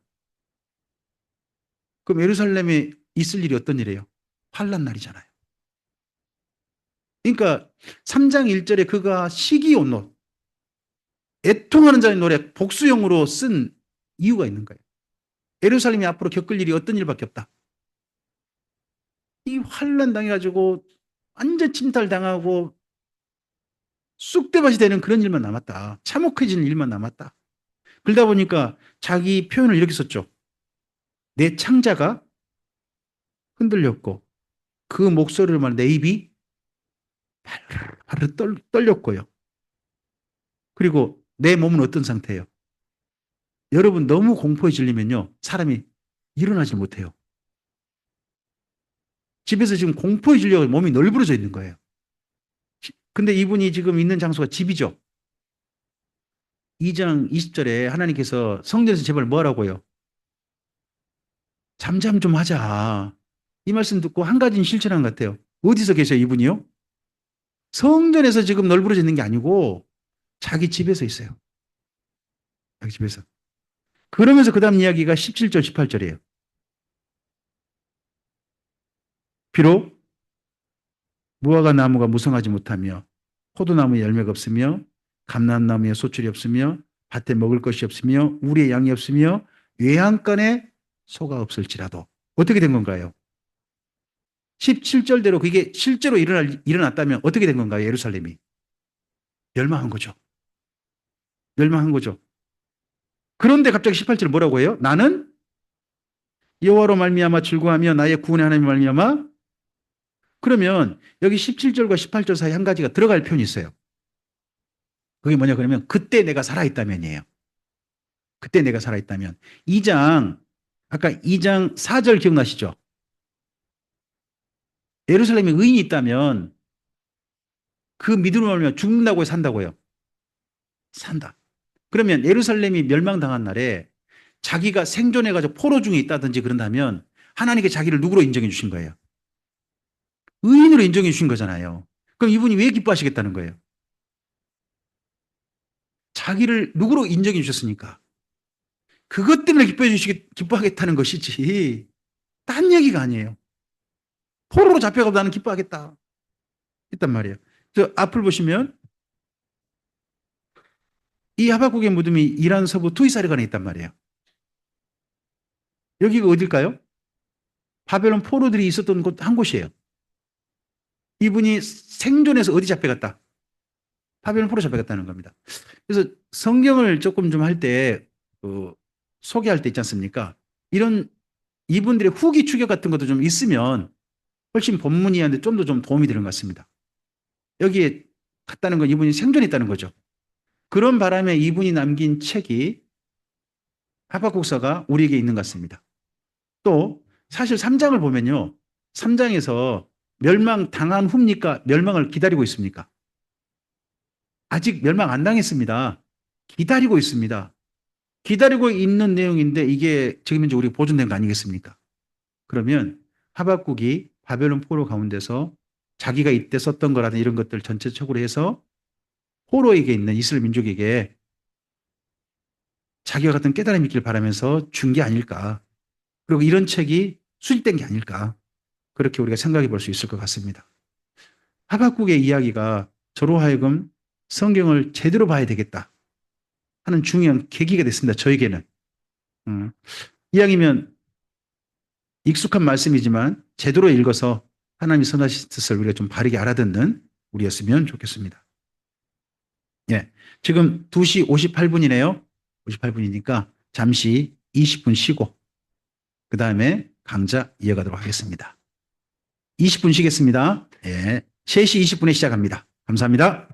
그럼 예루살렘에 있을 일이 어떤 일이에요? 환난 날이잖아요. 그러니까 3장 1절에 그가 시기온노 애통하는 자의 노래 복수형으로 쓴 이유가 있는 거예요. 예루살렘이 앞으로 겪을 일이 어떤 일밖에 없다. 이 환난 당해가지고 완전 침탈당하고 쑥대밭이 되는 그런 일만 남았다. 참혹해지는 일만 남았다. 그러다 보니까 자기 표현을 이렇게 썼죠. 내 창자가 흔들렸고 그 목소리를 말해 내 입이 발을 떨렸고요. 그리고 내 몸은 어떤 상태예요? 여러분 너무 공포에 질리면요. 사람이 일어나지 못해요. 집에서 지금 공포에 질려 몸이 널브러져 있는 거예요. 근데 이분이 지금 있는 장소가 집이죠. 2장 20절에 하나님께서 성전에서 제발 뭐 하라고요? 잠잠 좀 하자. 이 말씀 듣고 한 가지는 실천한 것 같아요. 어디서 계세요, 이분이요? 성전에서 지금 널브러져 있는 게 아니고 자기 집에서 있어요. 자기 집에서. 그러면서 그 다음 이야기가 17절, 18절이에요. 비록 무화과 나무가 무성하지 못하며 포도나무에 열매가 없으며 감람나무에 소출이 없으며 밭에 먹을 것이 없으며 우리의 양이 없으며 외양간에 소가 없을지라도 어떻게 된 건가요? 17절대로 그게 실제로 일어났다면 어떻게 된 건가요? 예루살렘이 멸망한 거죠. 멸망한 거죠. 그런데 갑자기 18절 뭐라고 해요? 나는 여호와로 말미암아 즐거하며 나의 구원의 하나님 말미암아. 그러면 여기 17절과 18절 사이 한 가지가 들어갈 표현이 있어요. 그게 뭐냐 그러면 그때 내가 살아있다면이에요. 그때 내가 살아있다면. 2장 아까 2장 4절 기억나시죠? 예루살렘에 의인이 있다면 그 믿음을 알면 죽는다고 해서 산다고요. 산다. 그러면 예루살렘이 멸망당한 날에 자기가 생존해가지고 포로 중에 있다든지 그런다면 하나님께 자기를 누구로 인정해 주신 거예요? 의인으로 인정해 주신 거잖아요. 그럼 이분이 왜 기뻐하시겠다는 거예요? 자기를 누구로 인정해 주셨으니까. 그것 때문에 기뻐하겠다는 것이지. 딴 얘기가 아니에요. 포로로 잡혀가도 나는 기뻐하겠다. 했단 말이에요. 저 앞을 보시면 이 하박국의 무덤이 이란 서부 투이사르간에 있단 말이에요. 여기가 어딜까요? 바벨론 포로들이 있었던 곳 한 곳이에요. 이분이 생존해서 어디 잡혀갔다? 바벨론 포로 잡혀갔다는 겁니다. 그래서 성경을 조금 좀 할 때 소개할 때 있지 않습니까? 이런 이분들의 후기 추격 같은 것도 좀 있으면 훨씬 본문 이해하는데 좀 더 좀 도움이 되는 것 같습니다. 여기에 갔다는 건 이분이 생존했다는 거죠. 그런 바람에 이분이 남긴 책이 하박국서가 우리에게 있는 것 같습니다. 또 사실 3장을 보면요. 3장에서 멸망 당한 후입니까? 멸망을 기다리고 있습니까? 아직 멸망 안 당했습니다. 기다리고 있습니다. 기다리고 있는 내용인데 이게 지금 이제 우리가 보존된 거 아니겠습니까? 그러면 하박국이 바벨론 포로 가운데서 자기가 이때 썼던 거라든 이런 것들 전체적으로 해서 포로에게 있는 이스라엘 민족에게 자기와 같은 깨달음이 있길 바라면서 준 게 아닐까. 그리고 이런 책이 수집된 게 아닐까. 그렇게 우리가 생각해 볼 수 있을 것 같습니다. 하박국의 이야기가 저로 하여금 성경을 제대로 봐야 되겠다 하는 중요한 계기가 됐습니다. 저에게는. 이왕이면 익숙한 말씀이지만 제대로 읽어서 하나님이 선하신 뜻을 우리가 좀 바르게 알아듣는 우리였으면 좋겠습니다. 예. 지금 2시 58분이네요. 58분이니까 잠시 20분 쉬고 그 다음에 강좌 이어가도록 하겠습니다. 20분 쉬겠습니다. 예. 3시 20분에 시작합니다. 감사합니다.